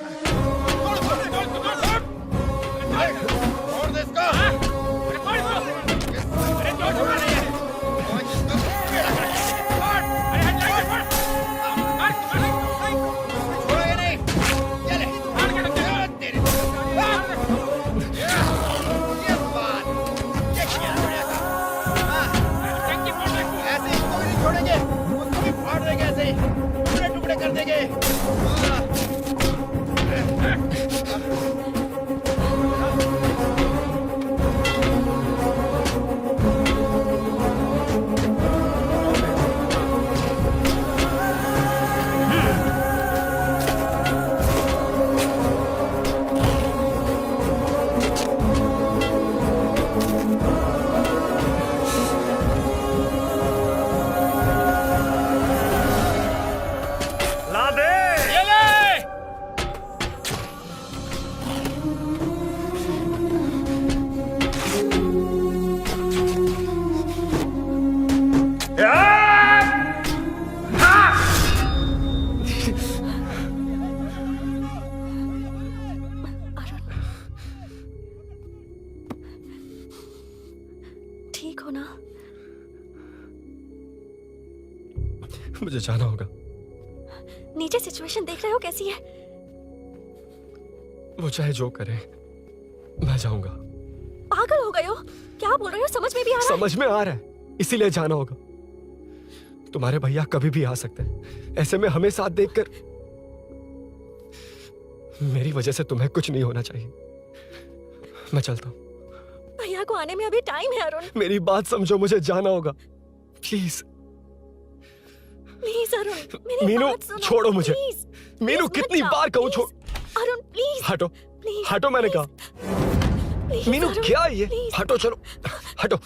कर देंगे। ठीक हो ना? मुझे जाना होगा। नीचे सिचुएशन देख रहे हो कैसी है? वो चाहे जो करे, मैं जाऊंगा। पागल हो गए हो? क्या बोल रहे हो? समझ में भी आ रहा है? समझ में आ रहा है, इसीलिए जाना होगा। तुम्हारे भैया कभी भी आ सकते हैं। ऐसे में हमें साथ देखकर मेरी वजह से तुम्हें कुछ नहीं होना चाहिए। मैं चलता हूँ। भैया को आने में अभी टाइम है अरुण। मेरी बात समझो, मुझे जाना होगा। प्लीज प्लीज अरुण, मेरी मीनू, बात सुनो। छोड़ो मुझे। प्लीज, मीनू, प्लीज कितनी मत बार जाओ, कहूँ छोड़। अरुण प्लीज। हटो, प्लीज, हटो, मैंने कहा। प्लीज, मीनू अरुण, क्या ये? प्लीज। हटो, चलो हटो।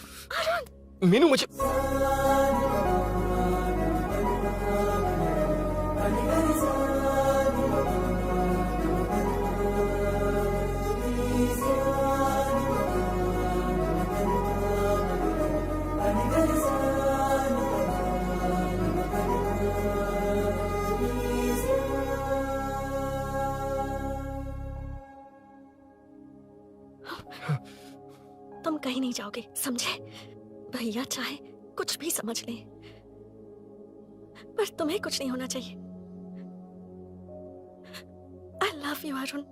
मीनू मुझे तुम कहीं नहीं जाओगे, समझे? भैया चाहे कुछ भी समझ लें, पर तुम्हें कुछ नहीं होना चाहिए। I love you Arun.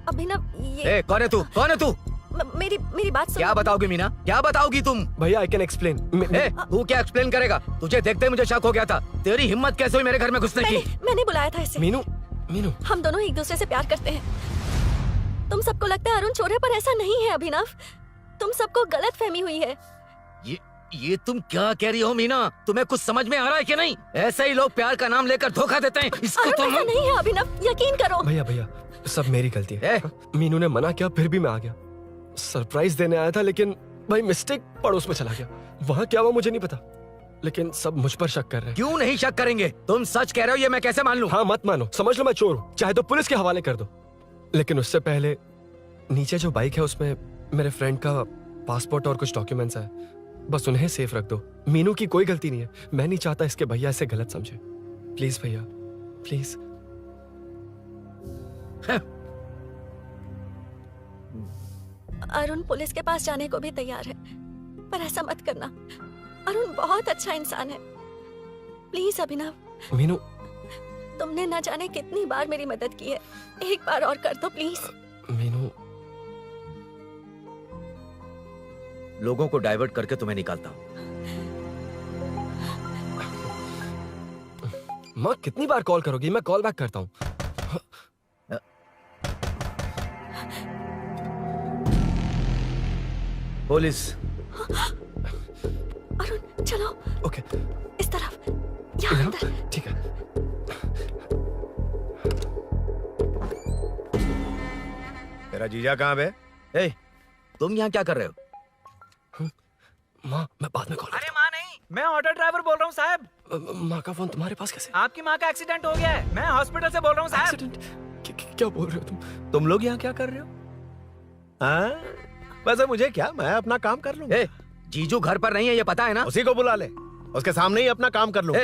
Abhinav, ये कौन है तू? कौन है तू? मेरी बात सुनो। क्या बताओगी मीना? क्या बताओगी तुम? भैया आई कैन एक्सप्लेन। तू क्या एक्सप्लेन करेगा? तुझे देखते ही मुझे शक हो गया था। तेरी हिम्मत कैसे हुई मेरे घर में घुसने की? मैंने बुलाया था इसे। मीनू, मीनू, हम दोनों एक दूसरे से प्यार करते हैं। तुम सबको लगता है अरुण चोर है, पर ऐसा नहीं है अभिनव। तुम सबको गलत फहमी हुई है। ये तुम क्या कह रही हो मीना? तुम्हें कुछ समझ में आ रहा है कि नहीं? ऐसे ही लोग प्यार का नाम लेकर धोखा देते हैं। इसको अरुण तुम ऐसा नहीं है अभिनव, यकीन करो। भैया सब मेरी गलती है। मीनू ने मना किया, फिर भी मैं आ गया। सरप्राइज देने आया था, लेकिन भाई मिस्टेक पड़ोस में चला गया। वहाँ क्या हुआ मुझे नहीं पता, लेकिन सब मुझ पर शक कर रहे हैं। क्यों नहीं शक करेंगे? तुम सच कह रहे हो, ये मैं कैसे मान लूं? हाँ मत मानो, समझ लो मैं चोर हूँ, चाहे तो पुलिस के हवाले कर दो। लेकिन उससे पहले नीचे जो बाइक है उसमें मेरे फ्रेंड का पासपोर्ट और कुछ डॉक्यूमेंट्स है, बस उन्हें सेफ रख दो। मीनू की कोई गलती नहीं है। मैं नहीं चाहता इसके भैया इसे गलत समझे। प्लीज भैया, प्लीज। अरुण पुलिस के पास जाने को भी तैयार है, पर ऐसा मत करना। अरुण बहुत अच्छा इंसान है। प्लीज अभिनव। मीनू, तुमने न जाने कितनी बार मेरी मदद की है, एक बार और कर दो प्लीज। मीनू, लोगों को डाइवर्ट करके तुम्हें निकालता हूँ। माँ कितनी बार कॉल करोगी? मैं कॉल बैक करता हूँ। पुलिस। अरुण चलो। ओके। इस तरफ, यहाँ अंदर। ठीक है। तेरा जीजा कहाँ पे? ए, तुम यहाँ क्या कर रहे हो? माँ मैं बाद में कॉल। अरे माँ नहीं, मैं ऑटो ड्राइवर बोल रहा हूँ साहब। माँ का फोन तुम्हारे पास कैसे? आपकी माँ का एक्सीडेंट हो गया है, मैं हॉस्पिटल से बोल रहा हूँ साहब। क्या बोल रहे हो तुम? तुम लोग यहाँ क्या कर रहे हो? हाँ, वैसे मुझे क्या, मैं अपना काम कर लूंगा। जीजू घर पर नहीं है, ये पता है ना? उसी को बुला ले, उसके सामने ही अपना काम कर लूंगा।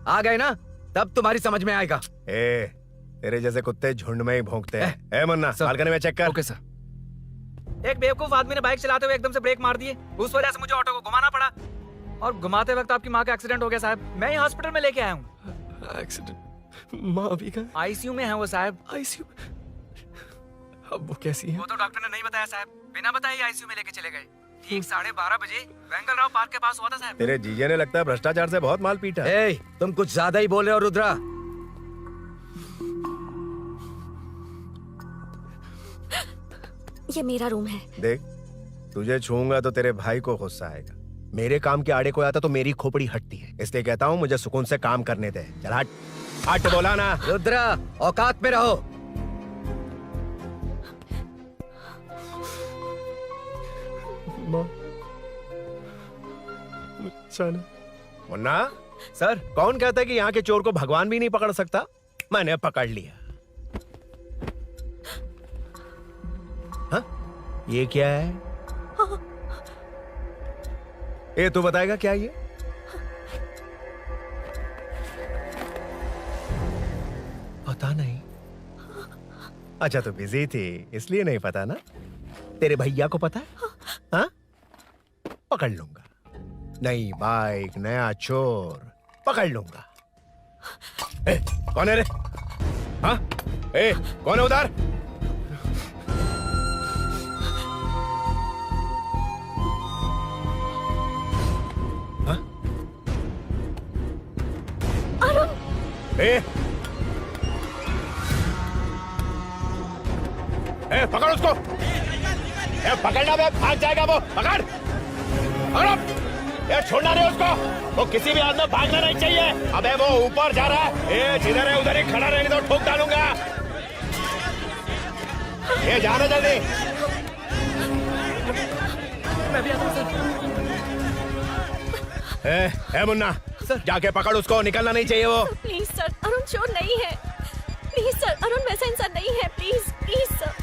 आ गए ना, तब तुम्हारी समझ में आएगा। तेरे जैसे कुत्ते झुंड में ही भौंकते हैं। मुन्ना, बालकनी में चेक कर। Okay sir. एक बेवकूफ आदमी ने बाइक चलाते हुए एकदम से ब्रेक मार दिए, उस वजह से मुझे ऑटो को घुमाना पड़ा, और घुमाते वक्त आपकी माँ का एक्सीडेंट हो गया साहब। मैं ही हॉस्पिटल में लेके आया हूँ। एक्सीडेंट? माँ अभी कहाँ? आईसीयू में है वो साहब। आईसीयू? अब वो कैसी है? वो तो डॉक्टर ने नहीं बताया साहब, बिना बताए आईसीयू में लेके चले गए। ठीक 12:30 बजे वेंगल राव पार्क के पास हुआ था साहब। तेरे जीजे ने लगता है भ्रष्टाचार से बहुत माल पीटा। तुम कुछ ज्यादा ही बोल रहे हो रुद्रा। ये मेरा रूम है। देख, तुझे छूऊंगा तो तेरे भाई को गुस्सा आएगा। मेरे काम के आड़े को आता तो मेरी खोपड़ी हटती है, इसलिए कहता हूँ मुझे सुकून से काम करने दे। चल हट, हट बोला ना। रुद्रा, औकात में रहो। मुन्ना सर, कौन कहता है कि यहाँ के चोर को भगवान भी नहीं पकड़ सकता? मैंने पकड़ लिया। हाँ? ये क्या है? ये तू बताएगा क्या ये? पता नहीं। अच्छा तो बिजी थी इसलिए नहीं पता ना? तेरे भैया को पता है? हाँ? पकड़ लूंगा। नई बाइक, नया चोर, पकड़ लूंगा। कौन है रे? हाँ? कौन है उधर? हाँ? अरुण! पकड़ उसको। पकड़ना बे, भाग जाएगा वो। पकड़, पकड़ो। छोड़ना नहीं उसको, वो किसी भी हाथ में भागना नहीं चाहिए। अबे वो ऊपर जा रहा है, जिधर है उधर ही खड़ा रहने दो, ठोक डालूंगा। ये जाना जल्दी। मैं भी आता हूं सर। मुन्ना सर, जाके पकड़ उसको, निकलना नहीं चाहिए वो। प्लीज सर, अरुण चोर नहीं है। प्लीज सर, अरुण वैसा इंसान नहीं है। Please please sir.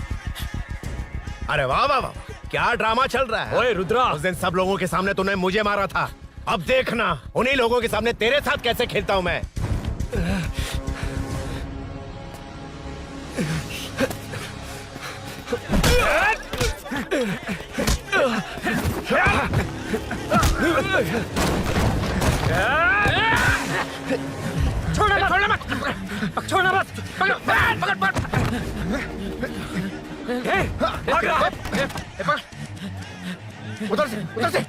अरे वाह वाह वाह, क्या ड्रामा चल रहा है। ओए रुद्रा, उस दिन सब लोगों के सामने तूने मुझे मारा था, अब देखना उन्हीं लोगों के सामने तेरे साथ कैसे खेलता हूं मैं। छोड़ना मत, छोड़ना मत, पकड़, पकड़, पकड़। उधर से, उधर से।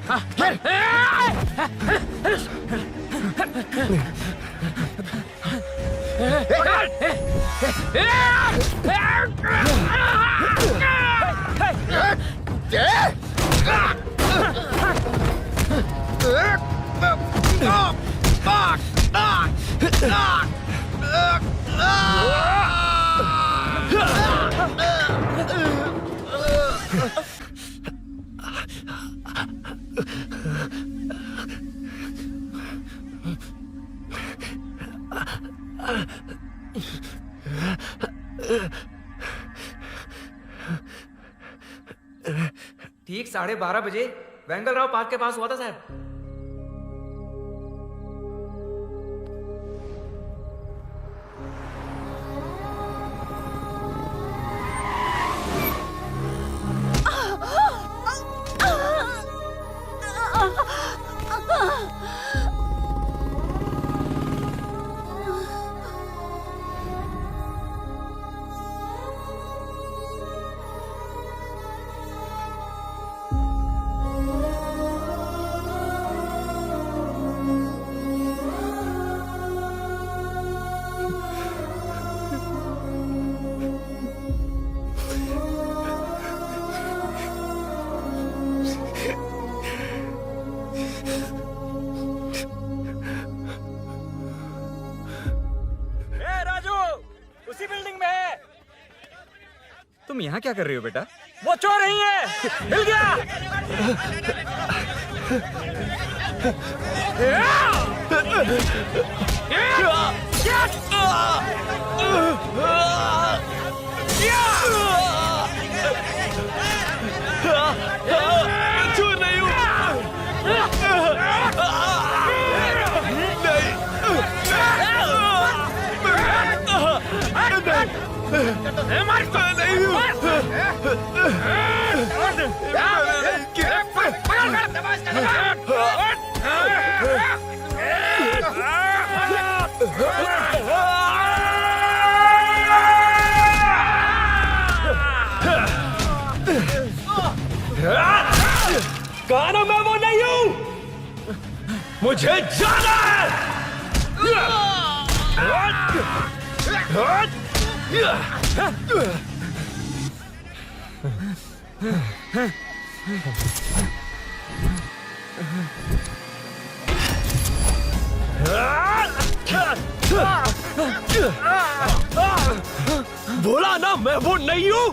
ठीक 12:30 बजे वेंगल राव पार्क के पास हुआ था साहब। तुम यहाँ क्या कर रही हो बेटा? वो चोर नहीं है, मिल गया। चोर नहीं हूँ। कहा ना मैं वो नहीं हूं, मुझे जाना बोला ना मैं वो नहीं हूं।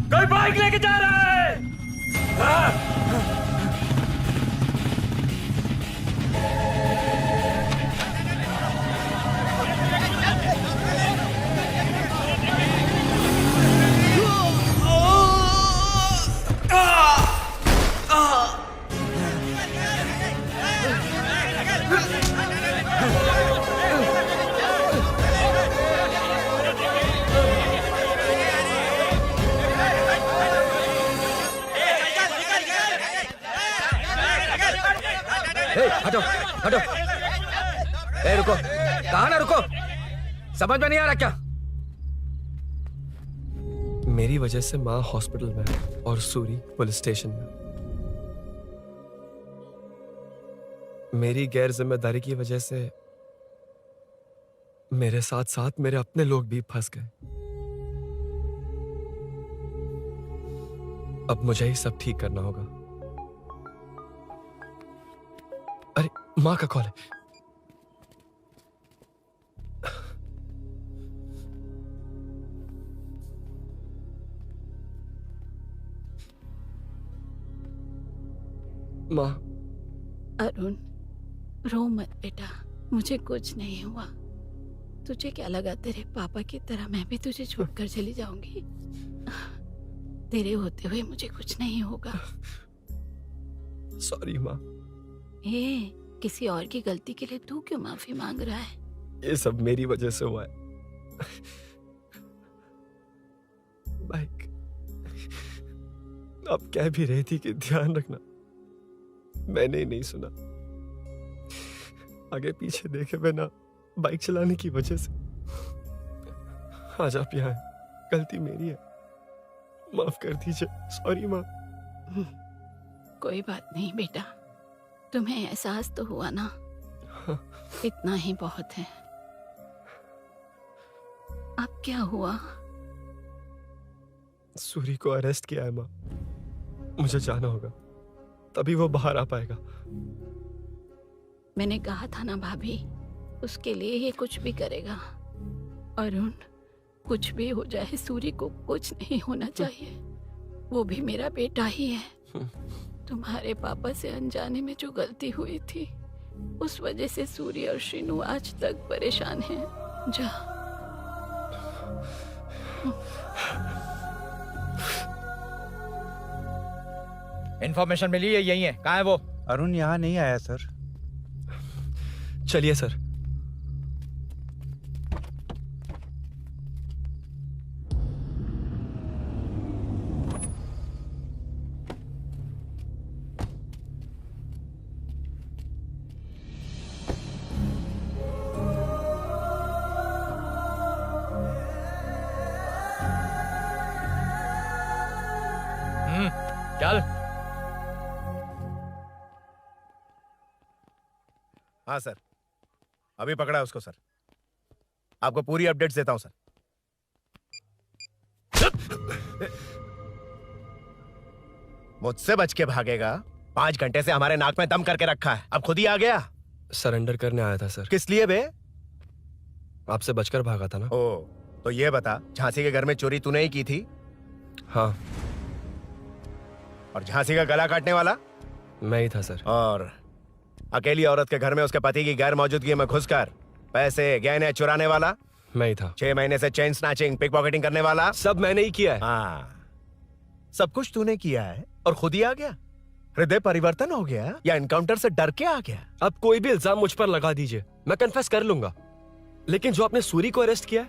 कोई बाइक लेके जा रहा है। हटो हटो, रुको, कहा ना रुको, समझ में नहीं आ रहा क्या? मेरी वजह से माँ हॉस्पिटल में है और सूरी पुलिस स्टेशन में। मेरी गैर जिम्मेदारी की वजह से मेरे साथ साथ मेरे अपने लोग भी फंस गए। अब मुझे ही सब ठीक करना होगा। अरे माँ का कॉल है। माँ। अरुण, रो मत बेटा, मुझे कुछ नहीं हुआ। तुझे क्या लगा तेरे पापा की तरह मैं भी तुझे छोड़कर चली जाऊंगी? तेरे होते हुए मुझे कुछ नहीं होगा। सॉरी माँ। ए, किसी और की गलती के लिए तू क्यों माफी मांग रहा है? ये सब मेरी वजह से हुआ है। बाइक, आप कह भी रही थी कि ध्यान रखना, मैंने ही नहीं सुना। आगे पीछे देखे बिना बाइक चलाने की वजह से आज आप यहाँ हैं। गलती मेरी है, माफ कर दीजिए। सॉरी माँ। कोई बात नहीं बेटा, तुम्हें एहसास तो हुआ ना, इतना ही बहुत है। अब क्या हुआ? सूरी को अरेस्ट किया है माँ, मुझे जाना होगा, तभी वो बाहर आ पाएगा। मैंने कहा था ना भाभी, उसके लिए ये कुछ भी करेगा। अरुण, कुछ भी हो जाए सूरी को कुछ नहीं होना चाहिए। वो भी मेरा बेटा ही है। तुम्हारे पापा से अनजाने में जो गलती हुई थी, उस वजह से सूरी और श्रीनू आज तक परेशान हैं। जा। इन्फॉर्मेशन मिली है, यही है। कहाँ है वो? अरुण यहाँ नहीं आया सर। चलिए सर। चल। हाँ सर, अभी पकड़ा उसको सर। आपको पूरी अपडेट्स देता हूं सर। मुझसे बच के भागेगा? 5 घंटे से हमारे नाक में दम करके रखा है, अब खुद ही आ गया। सरेंडर करने आया था सर। किस लिए बे? आपसे बचकर भागा था ना। ओ, तो ये बता, झांसी के घर में चोरी तूने ही की थी? हाँ। और झांसी का गला काटने वाला? मैं ही था सर। और अकेली औरत के घर में उसके पति की गैर मौजूदगी में घुसकर पैसे गहने चुराने वाला? मैं ही था। 6 महीने से चेन स्नैचिंग, पिक पॉकेटिंग करने वाला? सब मैंने ही किया है। हाँ, सब कुछ तूने किया है और खुद ही आ गया? हृदय परिवर्तन हो गया या एनकाउंटर से डर के आ गया? अब कोई भी इल्जाम मुझ पर लगा दीजिए, मैं कन्फेस कर लूंगा, लेकिन जो आपने सूरी को अरेस्ट किया है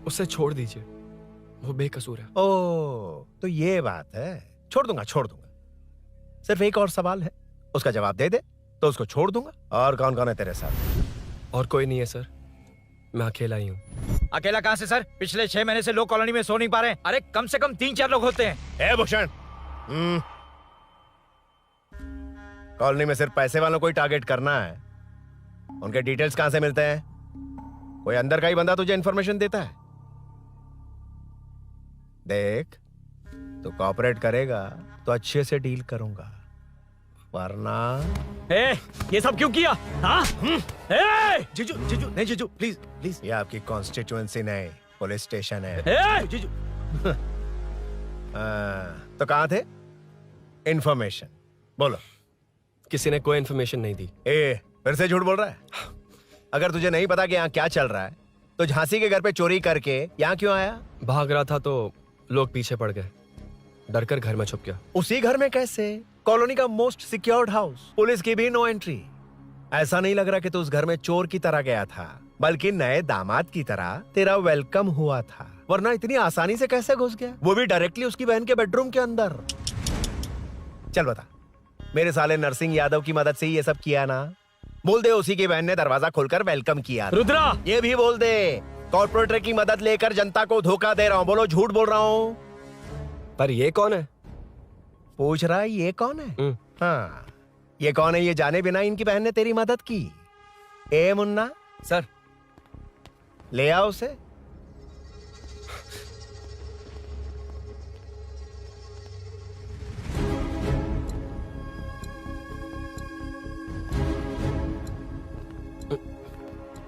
उसे छोड़ दीजिए, वो बेकसूर है। ओ, तो ये बात है। छोड़ दूंगा, छोड़ दूंगा। सिर्फ एक और सवाल है, उसका जवाब दे दे तो उसको छोड़ दूंगा। और कौन कौन है तेरे साथ? और कोई नहीं है सर, मैं अकेला ही हूँ। अकेला कहाँ से सर? पिछले 6 महीने से लोग कॉलोनी में सो नहीं पा रहे हैं। अरे कम से कम 3-4 लोग होते हैं। ए भूषण, कॉलोनी में सिर्फ पैसे वालों को ही टारगेट करना है? उनके डिटेल्स कहां से मिलते हैं? कोई अंदर का ही बंदा तुझे इंफॉर्मेशन देता है? देख, तू कोऑपरेट करेगा तो अच्छे से डील करूंगा, वरना ये सब क्यों किया? हाँ? जीजू, जीजू, नहीं जीजू, प्लीज प्लीज। ये आपकी कॉन्स्टिट्यूएंसी नहीं, पुलिस स्टेशन है। जीजू। तो कहाँ थे? इंफॉर्मेशन बोलो। किसी ने कोई इंफॉर्मेशन नहीं दी। फिर से झूठ बोल रहा है? अगर तुझे नहीं पता कि यहाँ क्या चल रहा है तो झांसी के घर पे चोरी करके यहाँ क्यों आया? भाग रहा था तो लोग पीछे पड़ गए, डरकर घर में छुप गया। उसी घर में कैसे? कॉलोनी का मोस्ट सिक्योर्ड हाउस, पुलिस की भी नो एंट्री। ऐसा नहीं लग रहा कि तू उस घर में चोर की तरह गया था, बल्कि नए दामाद की तरह तेरा वेलकम हुआ था। वरना इतनी आसानी से कैसे घुस गया, वो भी डायरेक्टली उसकी बहन के बेडरूम के अंदर? चल बता, मेरे साले नरसिंह यादव की मदद से ही ये सब किया ना? बोल दे उसी की बहन ने दरवाजा खोलकर वेलकम किया। रुद्रा, ये भी बोल दे कॉर्पोरेटर की मदद लेकर जनता को धोखा दे रहा हूँ। बोलो झूठ बोल रहा हूँ? पर ये कौन है? पूछ रहा है ये कौन है? हाँ, ये कौन है ये जाने बिना इनकी बहन ने तेरी मदद की। ए मुन्ना सर, ले आओ उसे।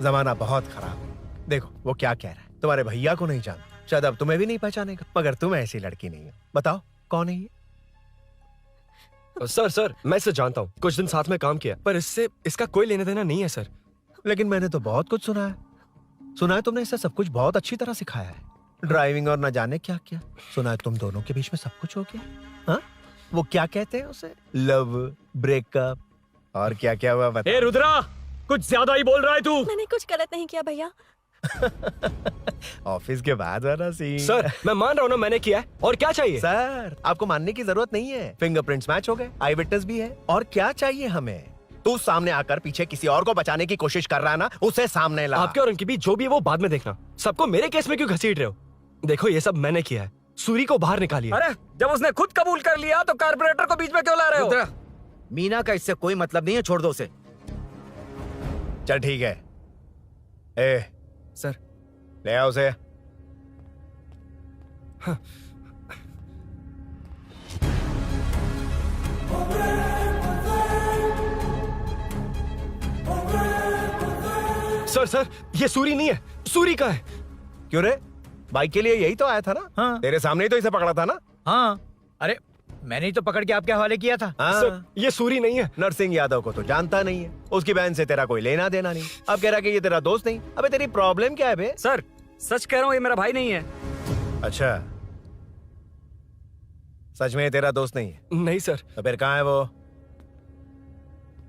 जमाना बहुत खराब है। देखो वो क्या कह रहा है, तुम्हारे भैया को नहीं जानता, शायद अब तुम्हें भी नहीं पहचानेगा, मगर तुम ऐसी लड़की नहीं हो। बताओ कौन है ये? सर सर मैं इसे जानता हूँ, कुछ दिन साथ में काम किया, पर इससे इसका कोई लेना देना नहीं है सर। लेकिन मैंने तो बहुत कुछ सुना है तुमने इसे सब कुछ बहुत अच्छी तरह सिखाया है, ड्राइविंग और न जाने क्या क्या। सुना है तुम दोनों के बीच में सब कुछ हो गया। हाँ, वो क्या कहते हैं उसे, लव, ब्रेकअप और क्या क्या हुआ बता। ए रुद्रा, कुछ ज्यादा ही बोल रहा है तू। मैंने कुछ गलत नहीं किया भैया। ऑफिस के बाद वाला सीन। सर मैं मान रहा हूँ ना मैंने किया है, और क्या चाहिए? सर आपको मानने की जरूरत नहीं है, फिंगरप्रिंट्स मैच हो गए, आई विटनेस भी है, और क्या चाहिए हमें? तू सामने आकर पीछे किसी और को बचाने की कोशिश कर रहा है ना, उसे सामने ला। आपके और उनके बीच जो भी है वो बाद में देखना, सबको मेरे केस में क्यों घसीट रहे हो? देखो ये सब मैंने किया है, सूरी को बाहर निकालिए। अरे जब उसने खुद कबूल कर लिया तो कारपोरेटर को बीच में क्यों ला रहे हो? मीना का इससे कोई मतलब नहीं है, छोड़ दो उसे। चल ठीक है। ए सर ले आओ उसे। हाँ। सर ये सूरी नहीं है, सूरी का है। क्यों रे, बाइक के लिए यही तो आया था ना? हाँ। तेरे सामने ही तो इसे पकड़ा था ना? हाँ, अरे मैंने ही तो पकड़ के आपके हवाले किया था। हाँ। सर ये सूरी नहीं है। नरसिंह यादव को तो जानता नहीं है, उसकी बहन से तेरा कोई लेना देना नहीं, अब कह रहा कि ये तेरा दोस्त नहीं। अबे तेरी प्रॉब्लम क्या है बे? सर सच कह रहा हूँ, ये मेरा भाई नहीं है। अच्छा, सच में ये तेरा दोस्त नहीं है? नहीं सर। तो फिर कहाँ है वो?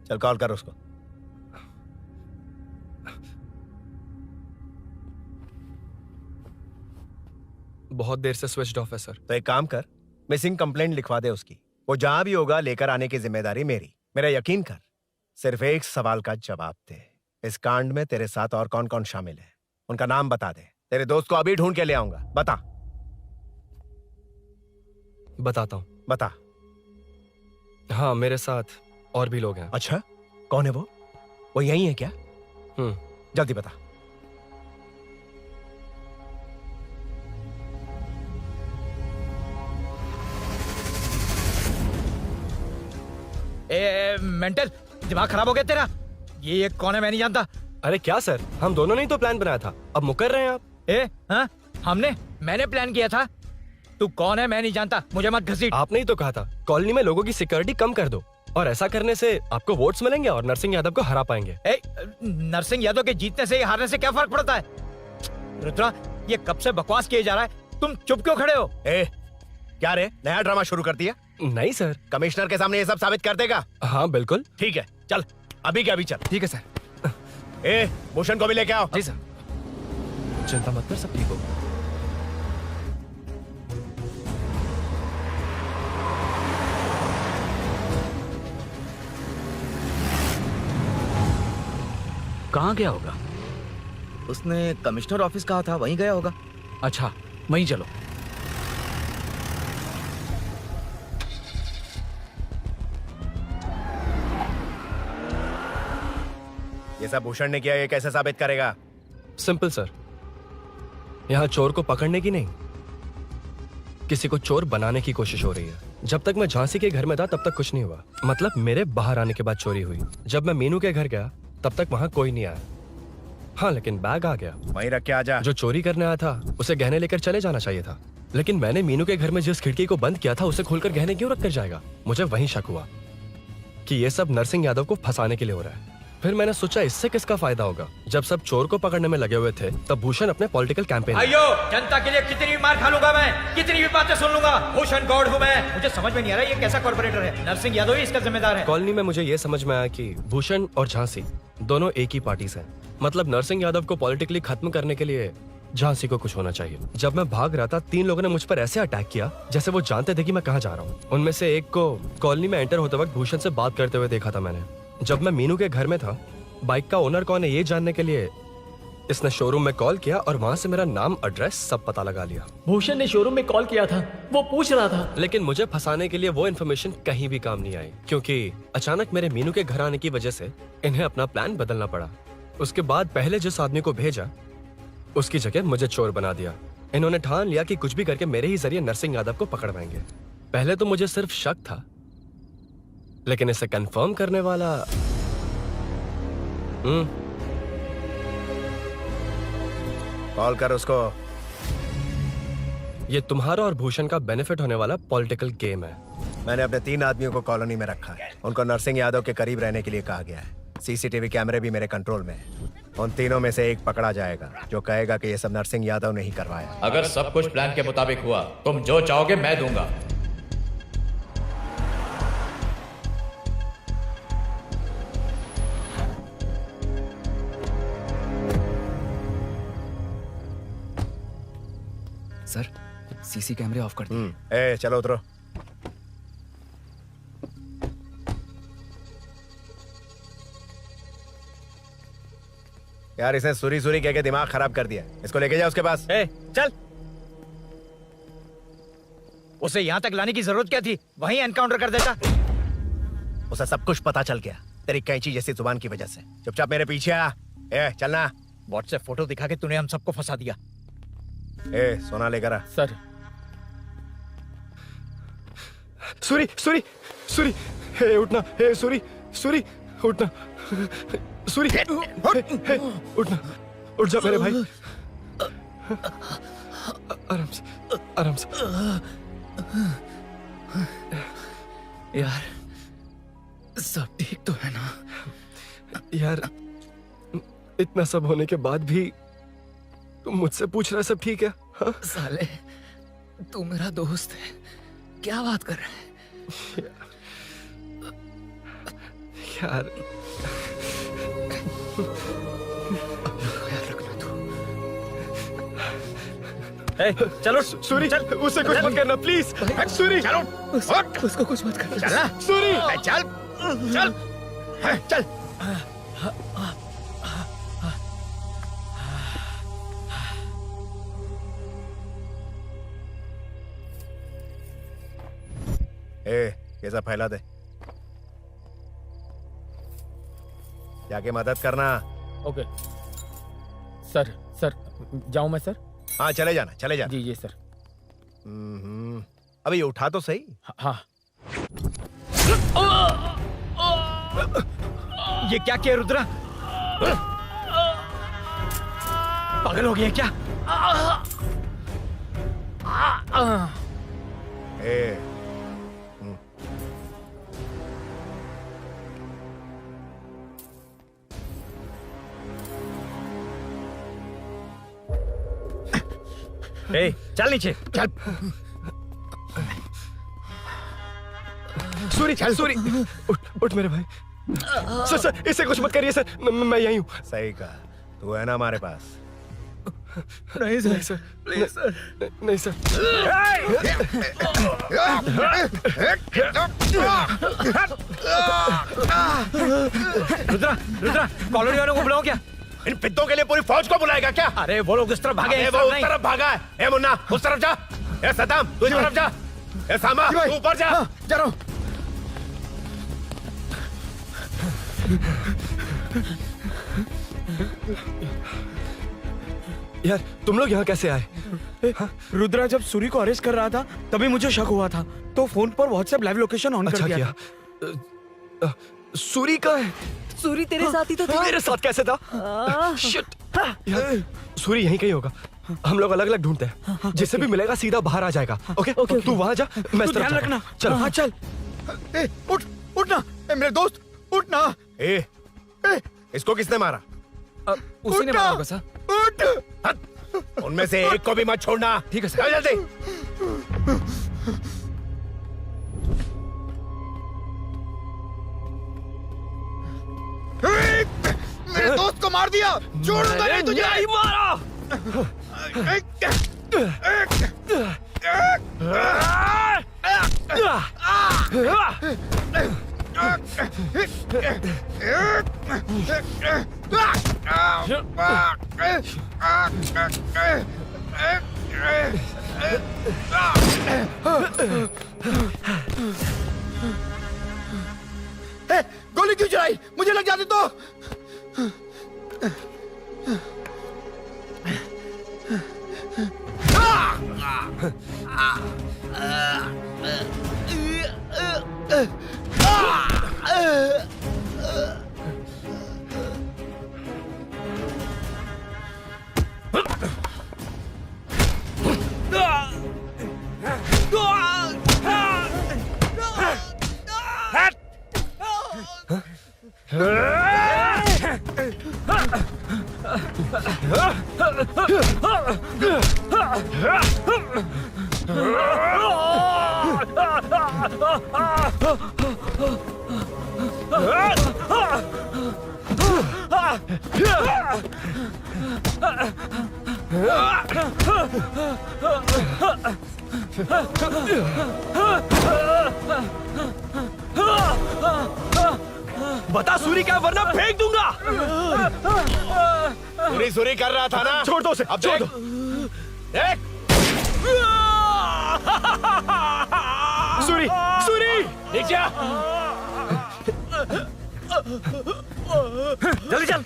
चल कॉल कर उसको। बहुत देर से स्विच ऑफ है सर। तो एक काम कर, मिसिंग कंप्लेंट लिखवा दे उसकी, वो जहां भी होगा लेकर आने की जिम्मेदारी मेरी। मेरा यकीन कर, सिर्फ एक सवाल का जवाब दे, इस कांड में तेरे साथ और कौन कौन शामिल है, उनका नाम बता दे। तेरे दोस्त को अभी ढूंढ के ले आऊंगा। बता। बताता हूँ। बता। हाँ मेरे साथ और भी लोग हैं। अच्छा, कौन है वो? वो यही है क्या? जल्दी बता। मेंटल दिमाग खराब हो गया तेरा? ये कौन है मैं नहीं जानता। अरे क्या सर, हम दोनों ने ही तो प्लान बनाया था, अब मुकर रहे हैं आप? हाँ मैंने प्लान किया था। तू कौन है मैं नहीं जानता, मुझे मत घसीट। आपने ही तो कहा था कॉलोनी में लोगों की सिक्योरिटी कम कर दो, और ऐसा करने से आपको वोट्स मिलेंगे और नरसिंह यादव को हरा पाएंगे। नरसिंह यादव के जीतने से हारने से क्या फर्क पड़ता है? रुद्रा, ये कब से बकवास किए जा रहा है, तुम चुप क्यों खड़े हो? क्या रे, नया ड्रामा शुरू कर दिया? नहीं सर। कमिश्नर के सामने ये सब साबित कर देगा? हाँ बिल्कुल। ठीक है, चल अभी क्या अभी चल। ठीक है सर। भूषण को भी लेके आओ। जी सर। चिंता मत कर, सब ठीक होगा। कहाँ गया होगा? उसने कमिश्नर ऑफिस कहा था, वहीं गया होगा। अच्छा वहीं चलो। ये सब भूषण ने किया, ये कैसे साबित करेगा? सिंपल सर, यहाँ चोर को पकड़ने की नहीं, किसी को चोर बनाने की कोशिश हो रही है। जब तक मैं झांसी के घर में था तब तक कुछ नहीं हुआ, मतलब मेरे बाहर आने के बाद चोरी हुई। जब मैं मीनू के घर गया तब तक वहां कोई नहीं आया। हाँ लेकिन बैग आ गया। वहीं रख के आ जा। जो चोरी करने आया था उसे गहने लेकर चले जाना चाहिए था, लेकिन मैंने मीनू के घर में जिस खिड़की को बंद किया था उसे खोलकर गहने क्यों रख कर जाएगा? मुझे वहीं शक हुआ कि ये सब नरसिंह यादव को फंसाने के लिए हो रहा है। फिर मैंने सोचा इससे किसका फायदा होगा। जब सब चोर को पकड़ने में लगे हुए थे तब भूषण अपने पॉलिटिकल कैंपेन। अयो, जनता के लिए कितनी भी मार खा लूंगा मैं, कितनी भी बातें सुन लूंगा, भूषण गौड़ हूँ मैं। मुझे समझ में नहीं आ रहा ये कैसा कॉर्पोरेटर है। नरसिंह यादव ही इसका जिम्मेदार है। कॉलोनी में मुझे ये समझ में आया कि भूषण और झांसी दोनों एक ही पार्टी से, मतलब नरसिंह यादव को पॉलिटिकली खत्म करने के लिए झांसी को कुछ होना चाहिए। जब मैं भाग रहा था 3 लोगों ने मुझ पर ऐसे अटैक किया जैसे वो जानते थे कि मैं कहाँ जा रहा हूँ। उनमें से एक को कॉलोनी में एंटर होते वक्त भूषण से बात करते हुए देखा था मैंने। जब मैं मीनू के घर में था, बाइक का ओनर कौन है ये जानने के लिए इसने शोरूम में कॉल किया और वहां से मेरा नाम, एड्रेस सब पता लगा लिया। भूषण ने शोरूम में कॉल किया था, वो पूछ रहा था। लेकिन मुझे फंसाने के लिए वो इन्फॉर्मेशन कहीं भी काम नहीं आई, क्योंकि अचानक मेरे मीनू के घर आने की वजह से इन्हें अपना प्लान बदलना पड़ा। उसके बाद पहले जिस आदमी को भेजा उसकी जगह मुझे चोर बना दिया। इन्होंने ठान लिया कि कुछ भी करके मेरे ही जरिए नरसिंह यादव को पकड़वाएंगे। पहले तो मुझे सिर्फ शक था, लेकिन इसे कंफर्म करने वाला कॉल कर उसको। ये तुम्हारा और भूषण का बेनिफिट होने वाला पॉलिटिकल गेम है। मैंने अपने 3 आदमियों को कॉलोनी में रखा है। उनको नरसिंह यादव के करीब रहने के लिए कहा गया है। सीसीटीवी कैमरे भी मेरे कंट्रोल में है। उन तीनों में से एक पकड़ा जाएगा जो कहेगा कि ये सब नरसिंह यादव ने ही करवाया। अगर सब कुछ प्लान के मुताबिक हुआ, तुम जो चाहोगे मैं दूंगा। सर, सीसी कैमरे ऑफ कर दिए। ए चलो उतरो। यार इसने सुरी सुरी कह के दिमाग खराब कर दिया। इसको लेके जाओ उसके पास। चल। उसे यहाँ तक लाने की जरूरत क्या थी? वहीं एनकाउंटर कर देता। उसे सब कुछ पता चल गया तेरी कैंची जैसी जुबान की वजह से। चुपचाप मेरे पीछे आ। चलना। व्हाट्सएप फोटो दिखा के तूने हम सबको फंसा दिया। सोना लेकर आ। सर। सूरी सूरी सूरी, उठना। सूरी सूरी उठना। सूरी उठना। उठ जा मेरे भाई। आराम से आराम से। यार सब ठीक तो है ना? यार इतना सब होने के बाद भी तुम मुझसे पूछ रहा सब ठीक है? हाँ? साले तू मेरा दोस्त है, क्या बात कर रहा है? यार चलो सूरी, चल उसे कुछ मत करना प्लीज। सूरी चलो, उसको कुछ मत करना। चल सूरी, चल चल चल। ये सब फैला दे। जाके मदद करना। Okay sir. सर जाऊं मैं सर? हाँ चले जाना, चले जाना। जी सर। अबे ये उठा तो सही। हाँ। ये क्या किया रुद्रा? पागल हो गया क्या? चल नीचे चल। सूरी चल। सूरी उठ मेरे भाई। सर सर इसे कुछ मत करिए सर, मैं यहीं हूँ। सही कहा। तू है ना हमारे पास? नहीं सर। नहीं सर प्लीज सर। नहीं सर। रुद्रा रुद्रा कॉलोनी वालों को बुलाओ क्या? इन पिद्दों के लिए पूरी फौज को बुलाएगा क्या? अरे वो लोग उस तरफ भागे हैं। वो उस तरफ भागा है। ए मुन्ना उस तरफ जा। ए सदाम तू इस तरफ जा। ए सामा तू ऊपर जा। जा रहा हूं। यार तुम लोग यहाँ कैसे आए? रुद्रा जब सूरी को अरेस्ट कर रहा था तभी मुझे शक हुआ था, तो फोन पर व्हाट्सएप लाइव लोकेशन ऑन कर दिया। सूरी का है? सूरी तेरे साथ ही तो था। मेरे साथ कैसे था? शिट। यार सूरी यहीं कहीं होगा। हम लोग अलग अलग ढूंढते हैं। जिसे भी मिलेगा सीधा बाहर आ जाएगा। ओके तू वहां जा, मैं इस तरफ ध्यान जाता रखना। हूं। चल। हाँ चल। उठ उठना मेरे दोस्त, उठना। इसको किसने मारा? उसी ने मारा होगा सर। उठ। उनमें से एक को भी मत छोड़ना। ठीक है सर। जल्दी। मेरे दोस्त को मार दिया। छोड़ूंगा नहीं तुझे। नहीं मारा। गोली क्यों चलाई? मुझे लग जाती तो। बता सूरी क्या, वरना फेंक दूंगा। सूरी सूरी कर रहा था ना, छोड़ दो उसे, अब छोड़ देख। दो। देख सूरी, सूरी, नीचे आ। जल्दी चल।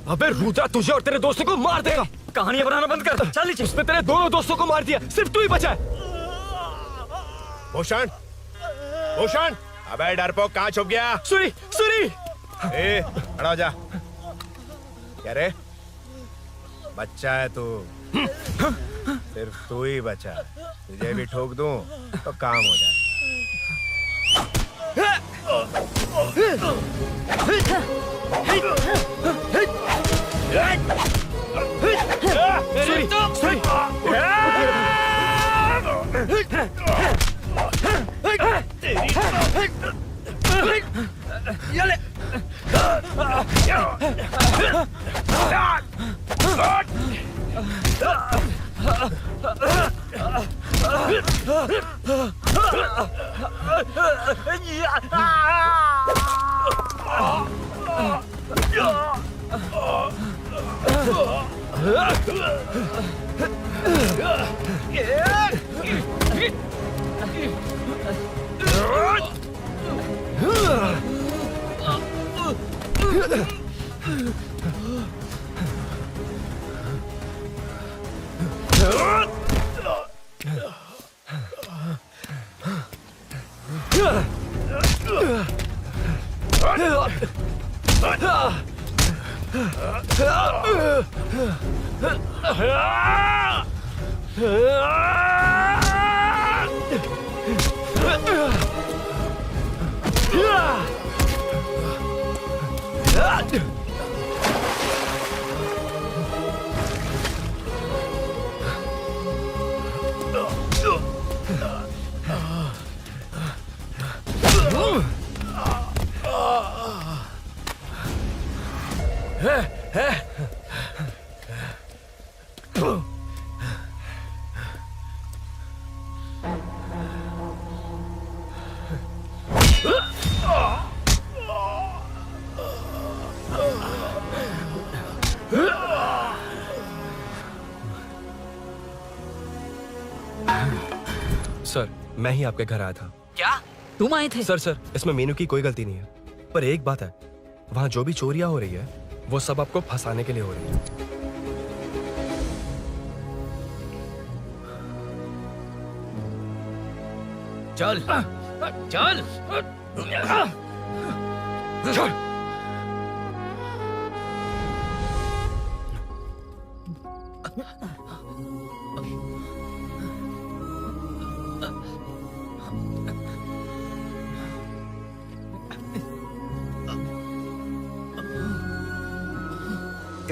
अबे रुद्रा तुझे और तेरे दोस्तों को मार देगा। कहानियां बनाना बंद कर। चल नीचे। उसने तेरे दोनों दोस्तों को मार दिया, सिर्फ तू ही बचा है। भूषण, भूषण, अबे डरपोक कहाँ छुप गया? सूरी, सूरी। ए, खड़ा हो जा। क्या रे? बच्चा है तू, सिर्फ तू ही बचा है। तुझे भी ठोक दूं तो काम हो जाए। सूरी, सूरी। सर, मैं ही आपके घर आया था। क्या तुम आए थे? सर, इसमें मीनू की कोई गलती नहीं है। पर एक बात है, वहाँ जो भी चोरियां हो रही है वो सब आपको फंसाने के लिए हो रही है। चल चल चल।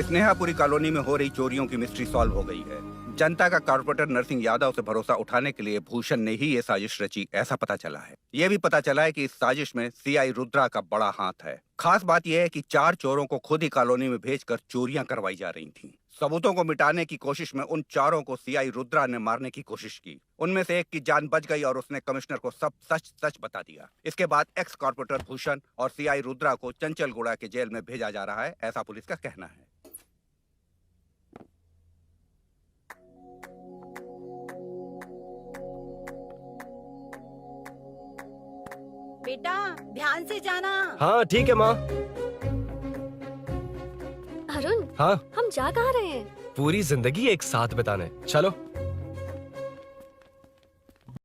स्नेहापुरी कॉलोनी में हो रही चोरियों की मिस्ट्री सॉल्व हो गई है। जनता का कॉर्पोरेटर नरसिंह यादव से भरोसा उठाने के लिए भूषण ने ही ये साजिश रची, ऐसा पता चला है। ये भी पता चला है कि इस साजिश में सीआई रुद्रा का बड़ा हाथ है। खास बात यह है कि 4 चोरों को खुद ही कॉलोनी में भेजकर चोरियां करवाई जा रही थीं। सबूतों को मिटाने की कोशिश में उन 4 को सीआई रुद्रा ने मारने की कोशिश की। उनमें से एक की जान बच गई और उसने कमिश्नर को सब सच सच बता दिया। इसके बाद एक्स कॉर्पोरेटर भूषण और सीआई रुद्रा को चंचलगुड़ा के जेल में भेजा जा रहा है, ऐसा पुलिस का कहना है। बेटा ध्यान से जाना। हाँ ठीक है माँ। अरुण, हाँ, हम जा कहाँ रहे हैं? पूरी जिंदगी एक साथ बिताने। चलो।